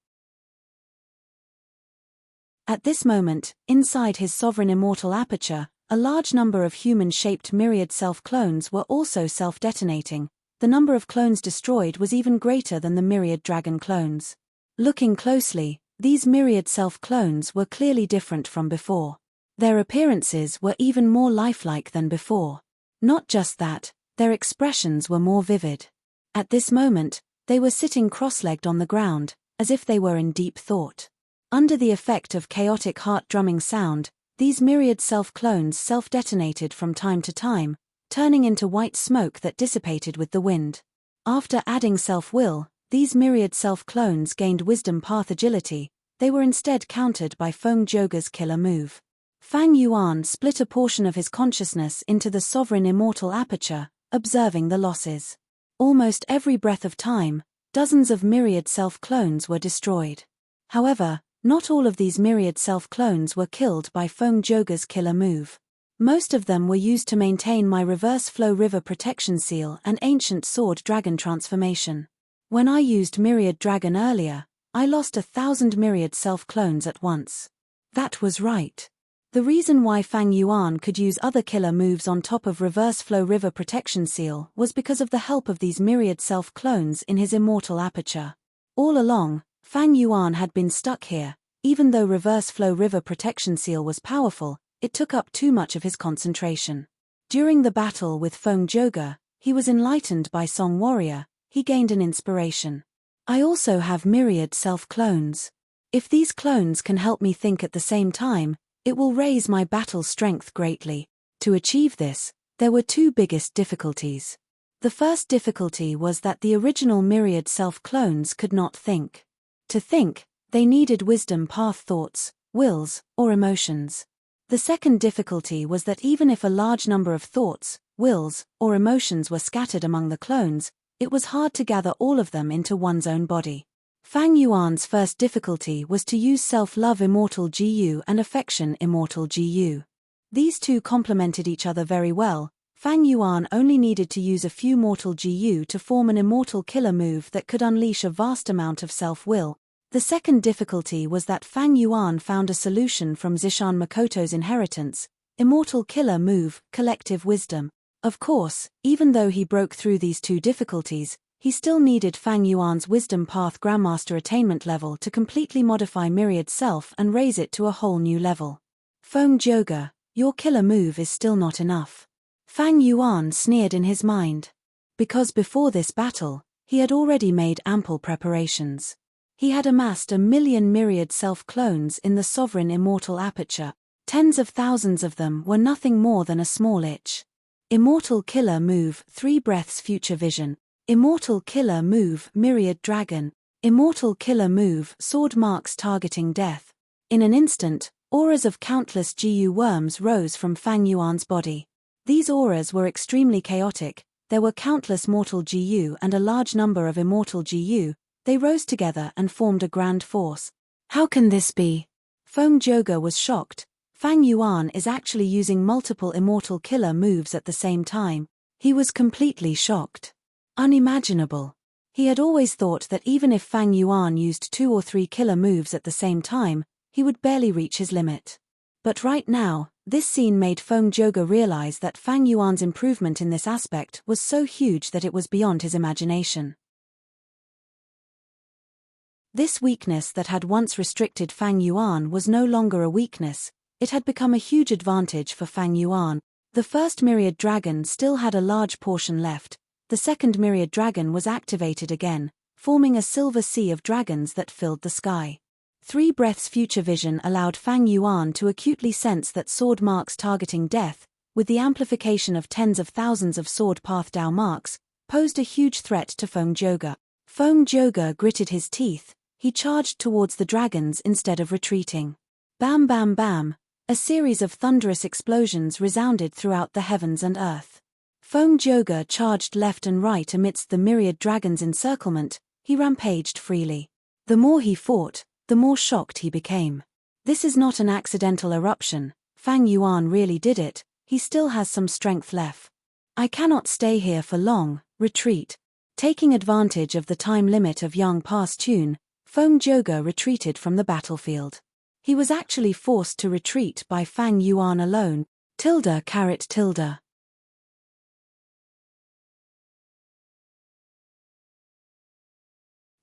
At this moment, inside his sovereign immortal aperture, a large number of human-shaped myriad self-clones were also self-detonating. The number of clones destroyed was even greater than the myriad dragon clones. Looking closely, these myriad self-clones were clearly different from before. Their appearances were even more lifelike than before. Not just that, their expressions were more vivid. At this moment, they were sitting cross-legged on the ground, as if they were in deep thought. Under the effect of chaotic heart-drumming sound, these myriad self-clones self-detonated from time to time, turning into white smoke that dissipated with the wind. After adding self-will, these myriad self-clones gained wisdom path agility. They were instead countered by Feng Zhouge's killer move. Fang Yuan split a portion of his consciousness into the sovereign immortal aperture, observing the losses. Almost every breath of time, dozens of myriad self-clones were destroyed. However, not all of these myriad self-clones were killed by Feng Zhouge's killer move. Most of them were used to maintain my reverse flow river protection seal and ancient sword dragon transformation. When I used myriad dragon earlier, I lost 1,000 myriad self-clones at once. That was right. The reason why Fang Yuan could use other killer moves on top of reverse flow river protection seal was because of the help of these myriad self-clones in his immortal aperture. All along, Fang Yuan had been stuck here. Even though reverse flow river protection seal was powerful, it took up too much of his concentration. During the battle with Feng Zhouge, he was enlightened by Song Warrior. He gained an inspiration. I also have myriad self-clones. If these clones can help me think at the same time, it will raise my battle strength greatly. To achieve this, there were 2 biggest difficulties. The first difficulty was that the original myriad self-clones could not think. To think, they needed wisdom path thoughts, wills, or emotions. The second difficulty was that even if a large number of thoughts, wills, or emotions were scattered among the clones, it was hard to gather all of them into one's own body. Fang Yuan's first difficulty was to use self-love immortal GU and affection immortal GU. These two complemented each other very well. Fang Yuan only needed to use a few mortal GU to form an immortal killer move that could unleash a vast amount of self-will. The second difficulty was that Fang Yuan found a solution from Zishan Makoto's inheritance, immortal killer move, collective wisdom. Of course, even though he broke through these 2 difficulties, he still needed Fang Yuan's Wisdom Path Grandmaster attainment level to completely modify Myriad's self and raise it to a whole new level. Feng Zhoge, your killer move is still not enough. Fang Yuan sneered in his mind. Because before this battle, he had already made ample preparations. He had amassed 1,000,000 myriad self-clones in the sovereign immortal aperture. Tens of thousands of them were nothing more than a small itch. Immortal killer move 3 breaths future vision. Immortal killer move myriad dragon. Immortal killer move sword marks targeting death. In an instant, auras of countless GU worms rose from Fang Yuan's body. These auras were extremely chaotic. There were countless mortal GU and a large number of immortal GU. They rose together and formed a grand force. How can this be? Feng Zhoge was shocked. Fang Yuan is actually using multiple immortal killer moves at the same time. He was completely shocked. Unimaginable. He had always thought that even if Fang Yuan used 2 or 3 killer moves at the same time, he would barely reach his limit. But right now, this scene made Feng Zhoge realize that Fang Yuan's improvement in this aspect was so huge that it was beyond his imagination. This weakness that had once restricted Fang Yuan was no longer a weakness, it had become a huge advantage for Fang Yuan. The first myriad dragon still had a large portion left. The second myriad dragon was activated again, forming a silver sea of dragons that filled the sky. 3 breaths future vision allowed Fang Yuan to acutely sense that sword marks targeting death, with the amplification of tens of thousands of sword path Dao marks, posed a huge threat to Feng Zhoge. Feng Zhoge gritted his teeth. He charged towards the dragons instead of retreating. Bam bam bam, a series of thunderous explosions resounded throughout the heavens and earth. Feng Zhoge charged left and right amidst the myriad dragons' encirclement. He rampaged freely. The more he fought, the more shocked he became. This is not an accidental eruption. Fang Yuan really did it. He still has some strength left. I cannot stay here for long. Retreat. Taking advantage of the time limit of Yang Pa's tune, Feng Zhoge retreated from the battlefield. He was actually forced to retreat by Fang Yuan alone. ~.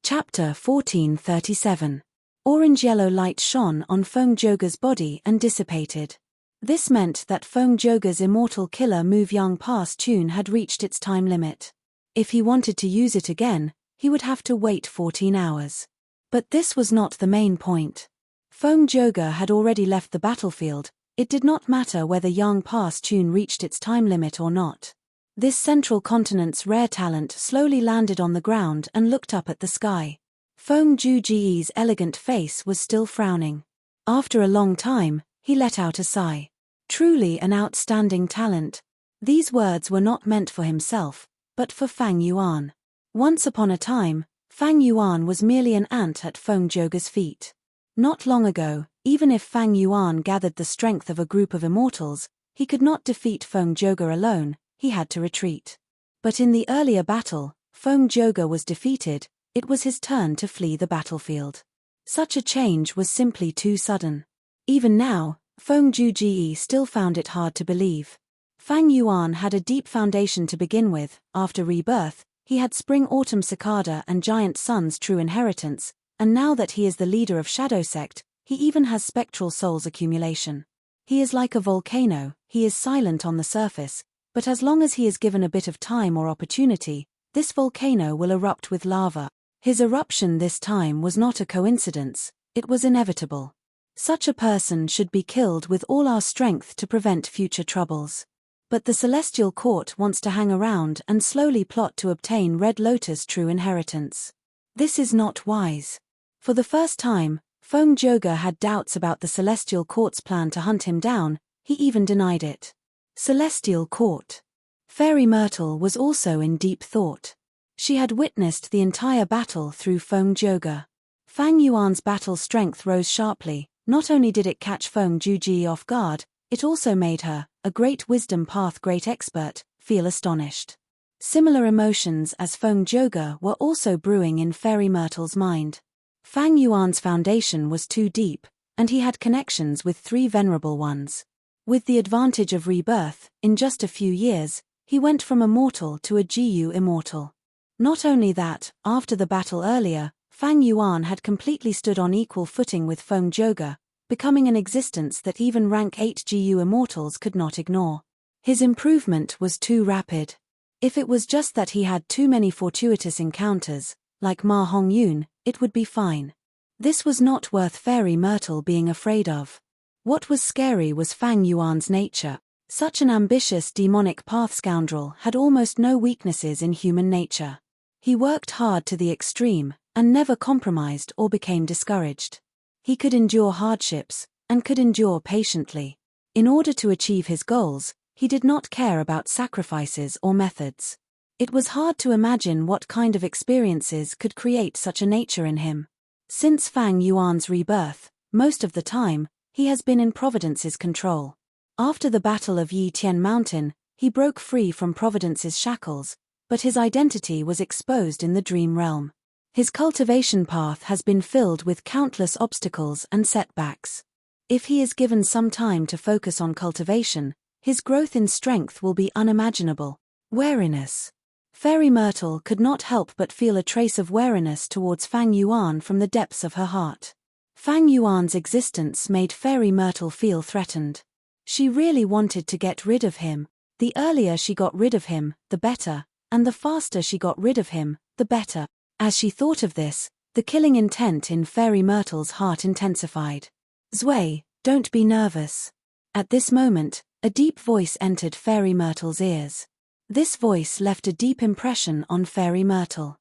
Chapter 1437. Orange-yellow light shone on Feng Zhoge's body and dissipated. This meant that Feng Zhoge's immortal killer move Yang Pa's tune had reached its time limit. If he wanted to use it again, he would have to wait 14 hours. But this was not the main point. Feng Zhoge had already left the battlefield. It did not matter whether Yang Pa's tune reached its time limit or not. This central continent's rare talent slowly landed on the ground and looked up at the sky. Feng Zhoge's elegant face was still frowning. After a long time, he let out a sigh. Truly an outstanding talent. These words were not meant for himself, but for Fang Yuan. Once upon a time, Fang Yuan was merely an ant at Feng Zhoge's feet. Not long ago, even if Fang Yuan gathered the strength of a group of immortals, he could not defeat Feng Zhoge alone. He had to retreat. But in the earlier battle, Feng Zhoge was defeated. It was his turn to flee the battlefield. Such a change was simply too sudden. Even now, Feng Zhoge still found it hard to believe. Fang Yuan had a deep foundation to begin with. After rebirth, he had Spring-Autumn Cicada and Giant Sun's true inheritance, and now that he is the leader of Shadow Sect, he even has Spectral Soul's accumulation. He is like a volcano. He is silent on the surface, but as long as he is given a bit of time or opportunity, this volcano will erupt with lava. His eruption this time was not a coincidence, it was inevitable. Such a person should be killed with all our strength to prevent future troubles. But the Celestial Court wants to hang around and slowly plot to obtain Red Lotus' true inheritance. This is not wise. For the first time, Feng Zhoge had doubts about the Celestial Court's plan to hunt him down. He even denied it. Celestial Court. Fairy Myrtle was also in deep thought. She had witnessed the entire battle through Feng Zhoge. Fang Yuan's battle strength rose sharply. Not only did it catch Feng Zhoge off guard, it also made her, a great wisdom path great expert, feel astonished. Similar emotions as Feng Zhoge were also brewing in Fairy Myrtle's mind. Fang Yuan's foundation was too deep, and he had connections with 3 venerable ones. With the advantage of rebirth, in just a few years, he went from a mortal to a GU immortal. Not only that, after the battle earlier, Fang Yuan had completely stood on equal footing with Feng Zhouge, becoming an existence that even rank 8 GU immortals could not ignore. His improvement was too rapid. If it was just that he had too many fortuitous encounters, like Ma Hongyun, it would be fine. This was not worth Fairy Myrtle being afraid of. What was scary was Fang Yuan's nature. Such an ambitious demonic path scoundrel had almost no weaknesses in human nature. He worked hard to the extreme, and never compromised or became discouraged. He could endure hardships, and could endure patiently. In order to achieve his goals, he did not care about sacrifices or methods. It was hard to imagine what kind of experiences could create such a nature in him. Since Fang Yuan's rebirth, most of the time, he has been in Providence's control. After the Battle of Yi Tian Mountain, he broke free from Providence's shackles, but his identity was exposed in the dream realm. His cultivation path has been filled with countless obstacles and setbacks. If he is given some time to focus on cultivation, his growth in strength will be unimaginable. Wariness. Fairy Myrtle could not help but feel a trace of wariness towards Fang Yuan from the depths of her heart. Fang Yuan's existence made Fairy Myrtle feel threatened. She really wanted to get rid of him. The earlier she got rid of him, the better, and the faster she got rid of him, the better. As she thought of this, the killing intent in Fairy Myrtle's heart intensified. Zui, don't be nervous. At this moment, a deep voice entered Fairy Myrtle's ears. This voice left a deep impression on Fairy Myrtle.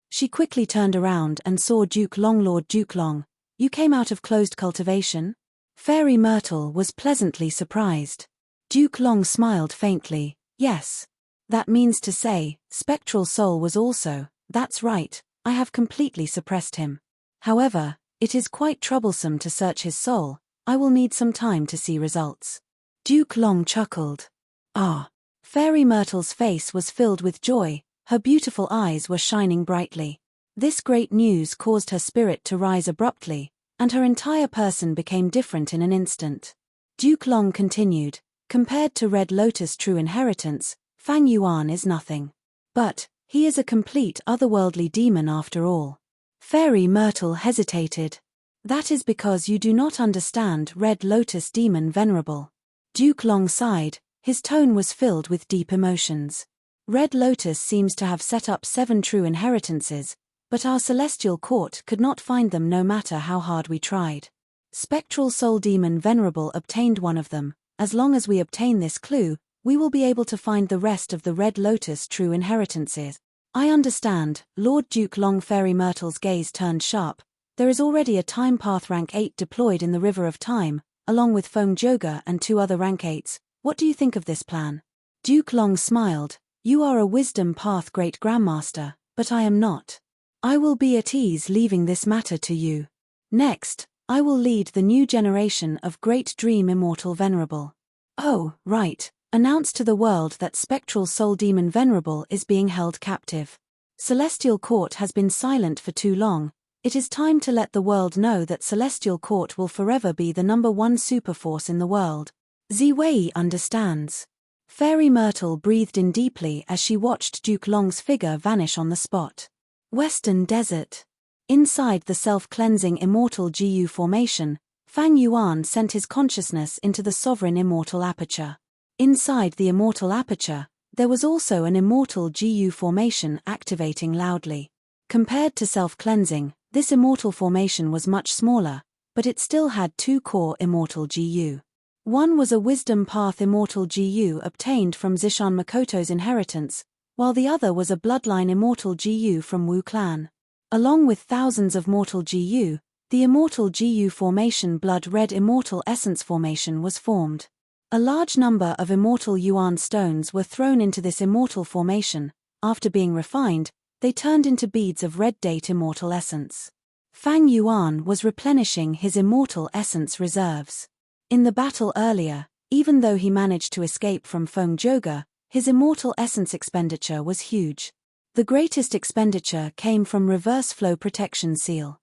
She quickly turned around and saw Duke Long. Lord Duke Long, you came out of closed cultivation? Fairy Myrtle was pleasantly surprised. Duke Long smiled faintly, yes. That means to say, Spectral Soul was also, that's right, I have completely suppressed him. However, it is quite troublesome to search his soul, I will need some time to see results. Duke Long chuckled. Ah. Fairy Myrtle's face was filled with joy, her beautiful eyes were shining brightly. This great news caused her spirit to rise abruptly, and her entire person became different in an instant. Duke Long continued, compared to Red Lotus True Inheritance, Fang Yuan is nothing. But, he is a complete otherworldly demon after all. Fairy Myrtle hesitated. That is because you do not understand Red Lotus Demon Venerable. Duke Long sighed, his tone was filled with deep emotions. Red Lotus seems to have set up 7 true inheritances, but our celestial court could not find them no matter how hard we tried. Spectral Soul Demon Venerable obtained one of them. As long as we obtain this clue, we will be able to find the rest of the Red Lotus true inheritances. I understand, Lord Duke Long. Fairy Myrtle's gaze turned sharp. There is already a time path rank 8 deployed in the River of Time, along with Feng Zhouge and 2 other rank 8s. What do you think of this plan? Duke Long smiled. You are a wisdom path great grandmaster, but I am not. I will be at ease leaving this matter to you. Next, I will lead the new generation of Great Dream Immortal Venerable. Oh, right. Announce to the world that Spectral Soul Demon Venerable is being held captive. Celestial Court has been silent for too long. It is time to let the world know that Celestial Court will forever be the #1 superforce in the world. Ziwei understands. Fairy Myrtle breathed in deeply as she watched Duke Long's figure vanish on the spot. Western Desert. Inside the self-cleansing immortal GU formation, Fang Yuan sent his consciousness into the sovereign immortal aperture. Inside the immortal aperture, there was also an immortal GU formation activating loudly. Compared to self-cleansing, this immortal formation was much smaller, but it still had 2 core immortal GU. One was a wisdom path immortal GU obtained from Zishan Makoto's inheritance, while the other was a bloodline immortal GU from Wu clan. Along with thousands of mortal GU, the immortal GU formation Blood Red Immortal Essence formation was formed. A large number of immortal Yuan stones were thrown into this immortal formation. After being refined, they turned into beads of red date immortal essence. Fang Yuan was replenishing his immortal essence reserves. In the battle earlier, even though he managed to escape from Feng Zhouge, his immortal essence expenditure was huge. The greatest expenditure came from Reverse Flow Protection Seal.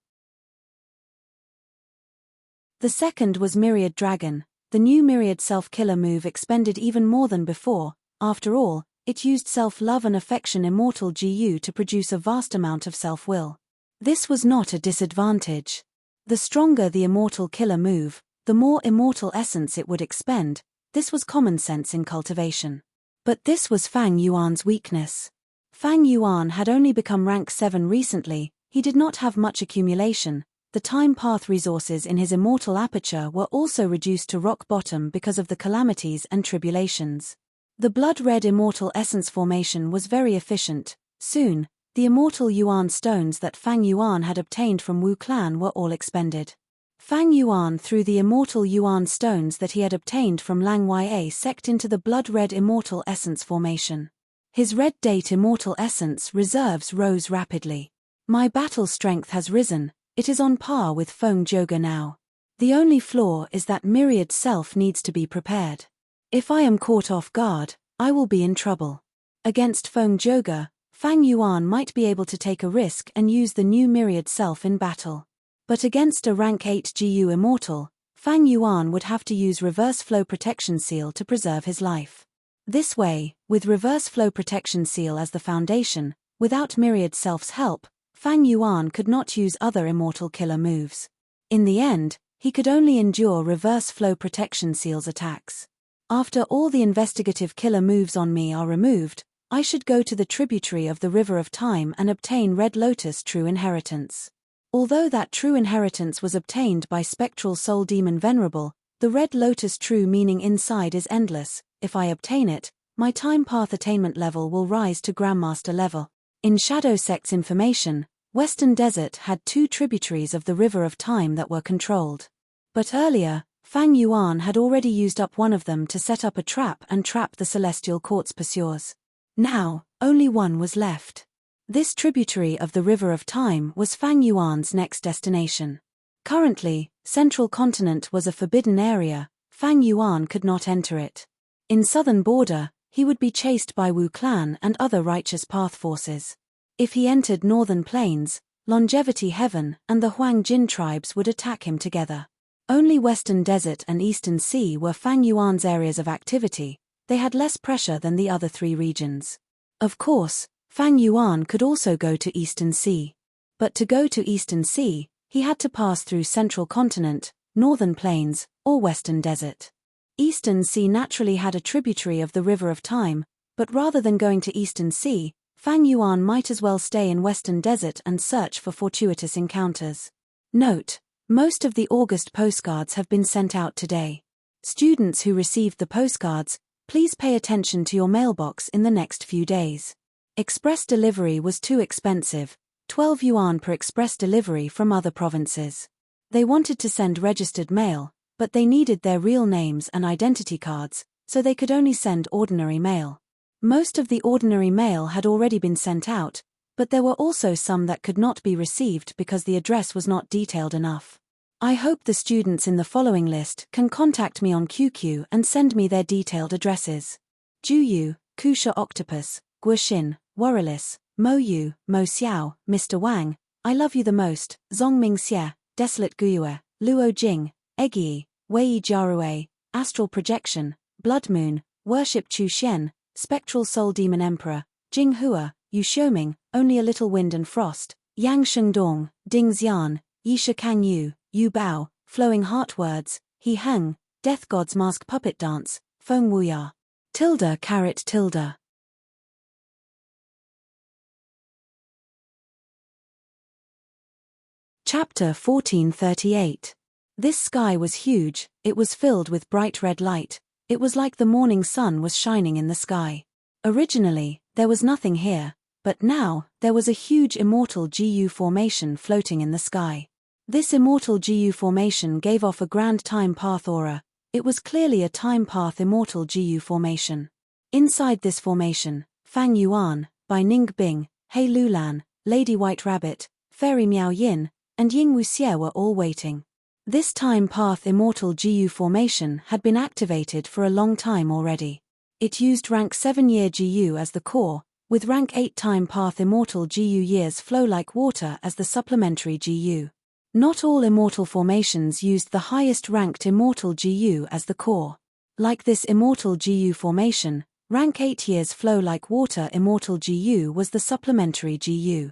The second was Myriad Dragon. The new Myriad Self-Killer move expended even more than before. After all, It used self-love and affection immortal GU to produce a vast amount of self-will. This was not a disadvantage. The stronger the immortal killer move, the more immortal essence it would expend. This was common sense in cultivation. But this was Fang Yuan's weakness. Fang Yuan had only become rank 7 recently, he did not have much accumulation. The time path resources in his immortal aperture were also reduced to rock bottom because of the calamities and tribulations. The blood-red immortal essence formation was very efficient. Soon, the immortal Yuan stones that Fang Yuan had obtained from Wu clan were all expended. Fang Yuan threw the immortal Yuan stones that he had obtained from Lang Ya sect into the blood-red immortal essence formation. His red date immortal essence reserves rose rapidly. My battle strength has risen, it is on par with Feng Joga now. The only flaw is that myriad self needs to be prepared. If I am caught off guard, I will be in trouble. Against Feng Joga, Fang Yuan might be able to take a risk and use the new myriad self in battle. But against a rank 8 GU immortal, Fang Yuan would have to use reverse flow protection seal to preserve his life. This way, with reverse flow protection seal as the foundation, without myriad self's help, Fang Yuan could not use other immortal killer moves. In the end, he could only endure reverse flow protection seal's attacks. After all the investigative killer moves on me are removed, I should go to the tributary of the River of Time and obtain Red Lotus True Inheritance. Although that true inheritance was obtained by Spectral Soul Demon Venerable, the Red Lotus True meaning inside is endless. If I obtain it, my time path attainment level will rise to Grandmaster level. In Shadow Sect's information, Western Desert had 2 tributaries of the River of Time that were controlled. But earlier, Fang Yuan had already used up one of them to set up a trap and trap the Celestial Court's pursuers. Now, only one was left. This tributary of the River of Time was Fang Yuan's next destination. Currently, Central Continent was a forbidden area, Fang Yuan could not enter it. In southern border, he would be chased by Wu clan and other righteous path forces. If he entered northern plains, Longevity Heaven and the Huang Jin tribes would attack him together. Only Western Desert and Eastern Sea were Fang Yuan's areas of activity, they had less pressure than the other 3 regions. Of course, Fang Yuan could also go to Eastern Sea. But to go to Eastern Sea, he had to pass through Central Continent, Northern Plains, or Western Desert. Eastern Sea naturally had a tributary of the River of Time, but rather than going to Eastern Sea, Fang Yuan might as well stay in Western Desert and search for fortuitous encounters. Note: most of the August postcards have been sent out today. Students who received the postcards, please pay attention to your mailbox in the next few days. Express delivery was too expensive, 12 yuan per express delivery from other provinces. They wanted to send registered mail, but they needed their real names and identity cards, so they could only send ordinary mail. Most of the ordinary mail had already been sent out, but there were also some that could not be received because the address was not detailed enough. I hope the students in the following list can contact me on QQ and send me their detailed addresses. Juyu, Kusha Octopus, Guoxin, Warrelis, Mo Yu, Mo Xiao, Mr. Wang, I love you the most, Zongming Xie, Desolate Guyue, Luo Jing, Egyi, Wei Jarue, Astral Projection, Blood Moon, Worship Chu Xian, Spectral Soul Demon Emperor, Jing Hua, Yu Xiuming, Only a Little Wind and Frost, Yang Shengdong, Ding Xian, Yisha Kang Yu, Yu Bao, Flowing Heart Words, He Heng, Death God's Mask Puppet Dance, Feng Wuya. ~. Chapter 1438. This sky was huge, it was filled with bright red light, it was like the morning sun was shining in the sky. Originally, there was nothing here, but now, there was a huge immortal GU formation floating in the sky. This immortal GU formation gave off a grand time path aura, it was clearly a time path immortal GU formation. Inside this formation, Fang Yuan, Bai Ning Bing, He Lulan, Lady White Rabbit, Fairy Miao Yin, and Ying Wuxie were all waiting. This time path immortal GU formation had been activated for a long time already. It used rank 7 year GU as the core, with rank 8 time path immortal GU years flow like water as the supplementary GU. Not all immortal formations used the highest ranked immortal GU as the core. Like this immortal GU formation, Rank 8 years flow like water immortal GU was the supplementary GU.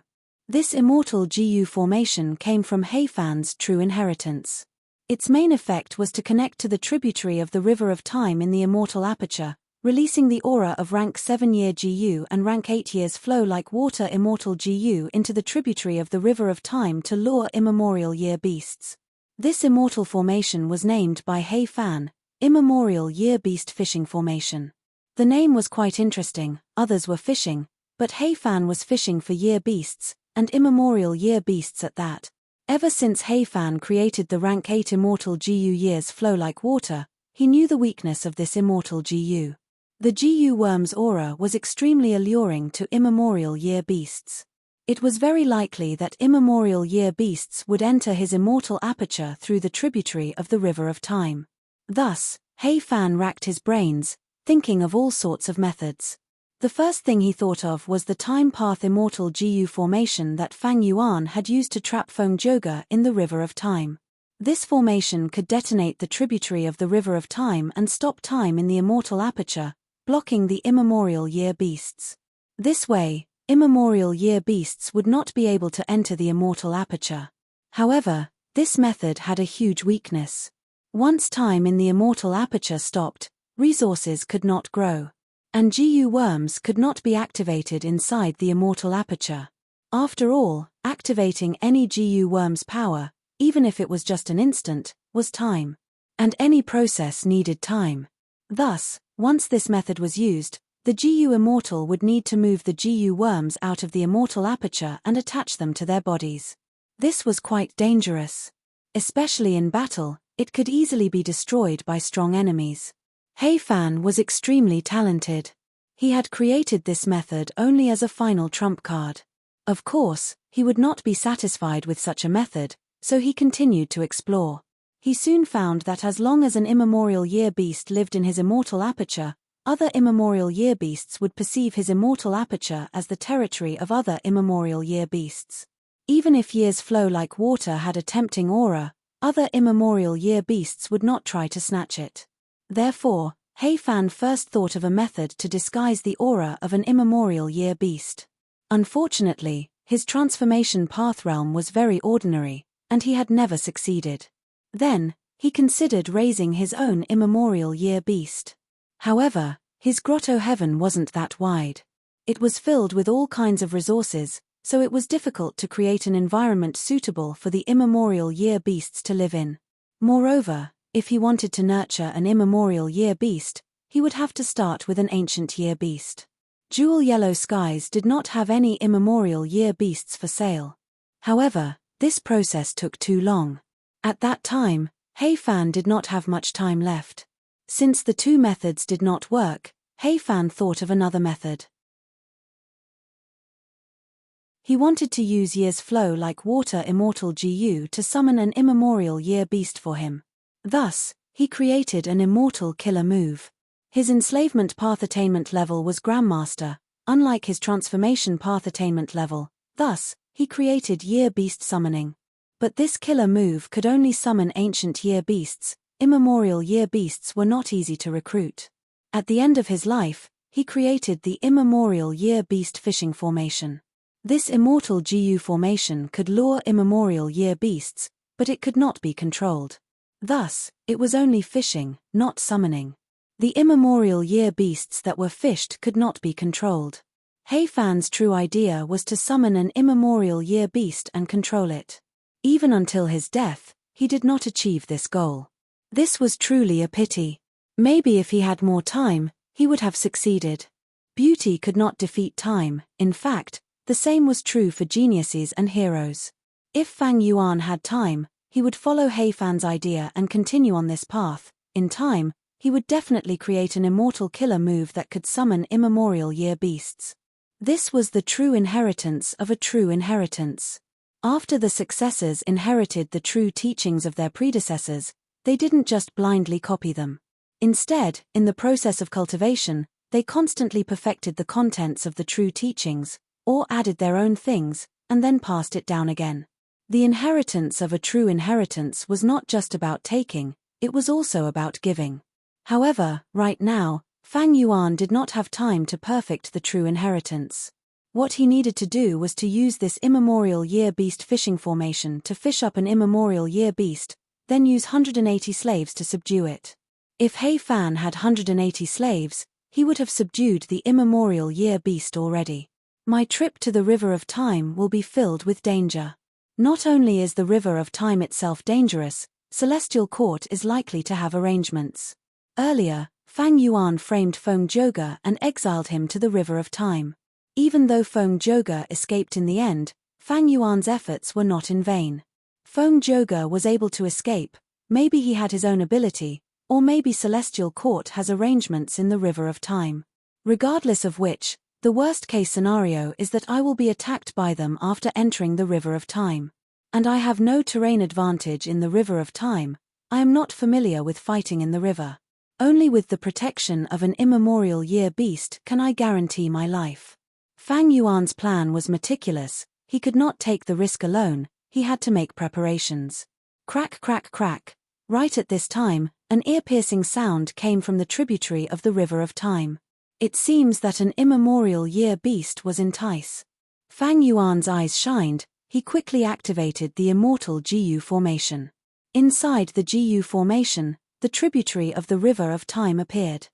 This immortal GU formation came from Heifan's true inheritance. Its main effect was to connect to the tributary of the river of time in the immortal aperture, releasing the aura of rank 7 year GU and rank 8 years flow like water immortal GU into the tributary of the river of time to lure immemorial year beasts. This immortal formation was named by Heifan, Immemorial Year Beast Fishing Formation. The name was quite interesting, others were fishing, but Heifan was fishing for year beasts, and immemorial year beasts at that. Ever since Heifan created the rank 8 immortal GU years flow like water, he knew the weakness of this immortal GU. The GU worm's aura was extremely alluring to immemorial year beasts. It was very likely that immemorial year beasts would enter his immortal aperture through the tributary of the river of time. Thus, Heifan racked his brains, thinking of all sorts of methods. The first thing he thought of was the time path immortal GU formation that Fang Yuan had used to trap Feng Joga in the river of time. This formation could detonate the tributary of the river of time and stop time in the immortal aperture, blocking the immemorial year beasts. This way, immemorial year beasts would not be able to enter the immortal aperture. However, this method had a huge weakness. Once time in the immortal aperture stopped, resources could not grow. And GU worms could not be activated inside the immortal aperture. After all, activating any GU worm's power, even if it was just an instant, was time. And any process needed time. Thus, once this method was used, the GU immortal would need to move the GU worms out of the immortal aperture and attach them to their bodies. This was quite dangerous. Especially in battle, it could easily be destroyed by strong enemies. Heifan was extremely talented. He had created this method only as a final trump card. Of course, he would not be satisfied with such a method, so he continued to explore. He soon found that as long as an immemorial year beast lived in his immortal aperture, other immemorial year beasts would perceive his immortal aperture as the territory of other immemorial year beasts. Even if years flow like water had a tempting aura, other immemorial year beasts would not try to snatch it. Therefore, Heifan first thought of a method to disguise the aura of an immemorial year beast. Unfortunately, his transformation path realm was very ordinary, and he had never succeeded. Then, he considered raising his own immemorial year beast. However, his grotto heaven wasn't that wide. It was filled with all kinds of resources, so it was difficult to create an environment suitable for the immemorial year beasts to live in. Moreover, if he wanted to nurture an immemorial year beast, he would have to start with an ancient year beast. Jewel Yellow Skies did not have any immemorial year beasts for sale. However, this process took too long. At that time, Heifan did not have much time left. Since the two methods did not work, Heifan thought of another method. He wanted to use years flow like water immortal GU to summon an immemorial year beast for him. Thus, he created an immortal killer move. His enslavement path attainment level was Grandmaster, unlike his transformation path attainment level, thus, he created year beast summoning. But this killer move could only summon ancient year beasts, immemorial year beasts were not easy to recruit. At the end of his life, he created the immemorial year beast fishing formation. This immortal GU formation could lure immemorial year beasts, but it could not be controlled. Thus, it was only fishing, not summoning. The immemorial year beasts that were fished could not be controlled. Heifan's true idea was to summon an immemorial year beast and control it. Even until his death, he did not achieve this goal. This was truly a pity. Maybe if he had more time, he would have succeeded. Beauty could not defeat time, in fact, the same was true for geniuses and heroes. If Fang Yuan had time, he would follow Heifan's idea and continue on this path. In time, he would definitely create an immortal killer move that could summon immemorial year beasts. This was the true inheritance of a true inheritance. After the successors inherited the true teachings of their predecessors, they didn't just blindly copy them. Instead, in the process of cultivation, they constantly perfected the contents of the true teachings, or added their own things, and then passed it down again. The inheritance of a true inheritance was not just about taking, it was also about giving. However, right now, Fang Yuan did not have time to perfect the true inheritance. What he needed to do was to use this immemorial year beast fishing formation to fish up an immemorial year beast, then use 180 slaves to subdue it. If He Fan had 180 slaves, he would have subdued the immemorial year beast already. My trip to the River of Time will be filled with danger. Not only is the River of Time itself dangerous, Celestial Court is likely to have arrangements. Earlier, Fang Yuan framed Feng Zhouge and exiled him to the River of Time. Even though Feng Zhouge escaped in the end, Fang Yuan's efforts were not in vain. Feng Zhouge was able to escape, maybe he had his own ability, or maybe Celestial Court has arrangements in the River of Time. Regardless of which, the worst-case scenario is that I will be attacked by them after entering the River of Time. And I have no terrain advantage in the River of Time. I am not familiar with fighting in the river. Only with the protection of an immemorial year beast can I guarantee my life. Fang Yuan's plan was meticulous. He could not take the risk alone, he had to make preparations. Crack, crack, crack. Right at this time, an ear-piercing sound came from the tributary of the River of Time. It seems that an immemorial year beast was entice. Fang Yuan's eyes shined, he quickly activated the immortal Jiyu formation. Inside the Jiyu formation, the tributary of the River of Time appeared.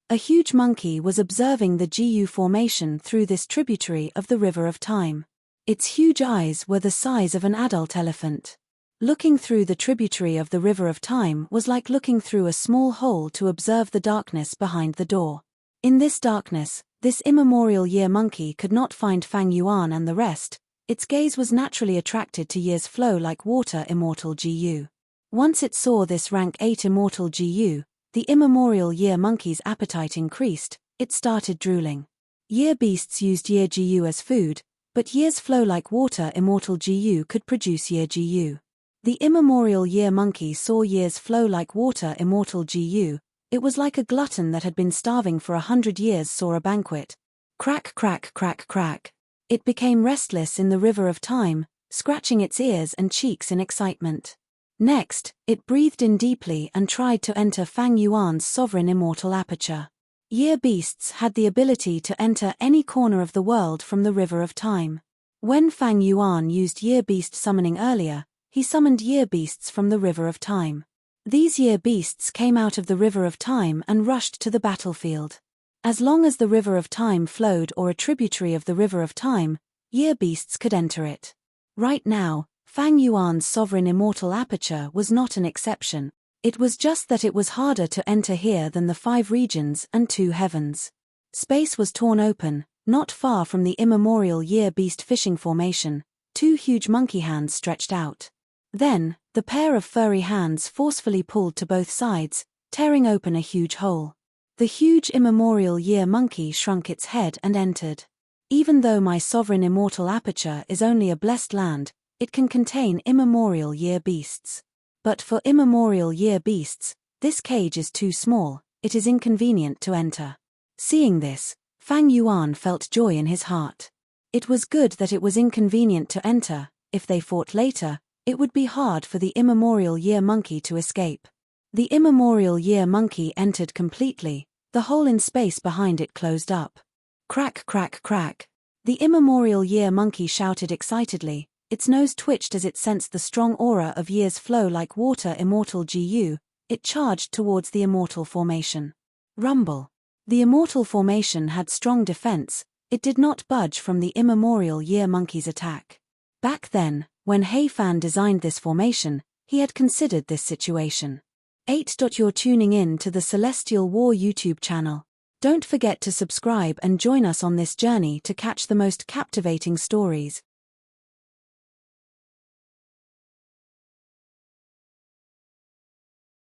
A huge monkey was observing the Jiyu formation through this tributary of the River of Time. Its huge eyes were the size of an adult elephant. Looking through the tributary of the River of Time was like looking through a small hole to observe the darkness behind the door. In this darkness, this immemorial year monkey could not find Fang Yuan and the rest. Its gaze was naturally attracted to years flow like water immortal Jiyu. Once it saw this rank 8 immortal Jiyu, the immemorial year monkey's appetite increased, it started drooling. Year beasts used year Jiyu as food, but years flow like water immortal Jiyu could produce year Jiyu. The immemorial year monkey saw years flow like water immortal Jiyu. It was like a glutton that had been starving for 100 years saw a banquet. Crack, crack, crack, crack. It became restless in the River of Time, scratching its ears and cheeks in excitement. Next, it breathed in deeply and tried to enter Fang Yuan's sovereign immortal aperture. Year beasts had the ability to enter any corner of the world from the River of Time. When Fang Yuan used year beast summoning earlier, he summoned year beasts from the River of Time. These year beasts came out of the River of Time and rushed to the battlefield. As long as the River of Time flowed or a tributary of the River of Time, year beasts could enter it. Right now, Fang Yuan's sovereign immortal aperture was not an exception. It was just that it was harder to enter here than the 5 regions and 2 heavens. Space was torn open, not far from the immemorial year beast fishing formation, 2 huge monkey hands stretched out. Then, the pair of furry hands forcefully pulled to both sides, tearing open a huge hole. The huge immemorial year monkey shrunk its head and entered. Even though my sovereign immortal aperture is only a blessed land, it can contain immemorial year beasts. But for immemorial year beasts, this cage is too small, it is inconvenient to enter. Seeing this, Fang Yuan felt joy in his heart. It was good that it was inconvenient to enter. If they fought later, it would be hard for the immemorial year monkey to escape. The immemorial year monkey entered completely, the hole in space behind it closed up. Crack, crack, crack. The immemorial year monkey shouted excitedly, its nose twitched as it sensed the strong aura of years flow like water immortal Jiyu. It charged towards the immortal formation. Rumble. The immortal formation had strong defense, it did not budge from the immemorial year monkey's attack. Back then, when He Fan designed this formation, he had considered this situation. 8. You're tuning in to the Celestial War YouTube channel. Don't forget to subscribe and join us on this journey to catch the most captivating stories.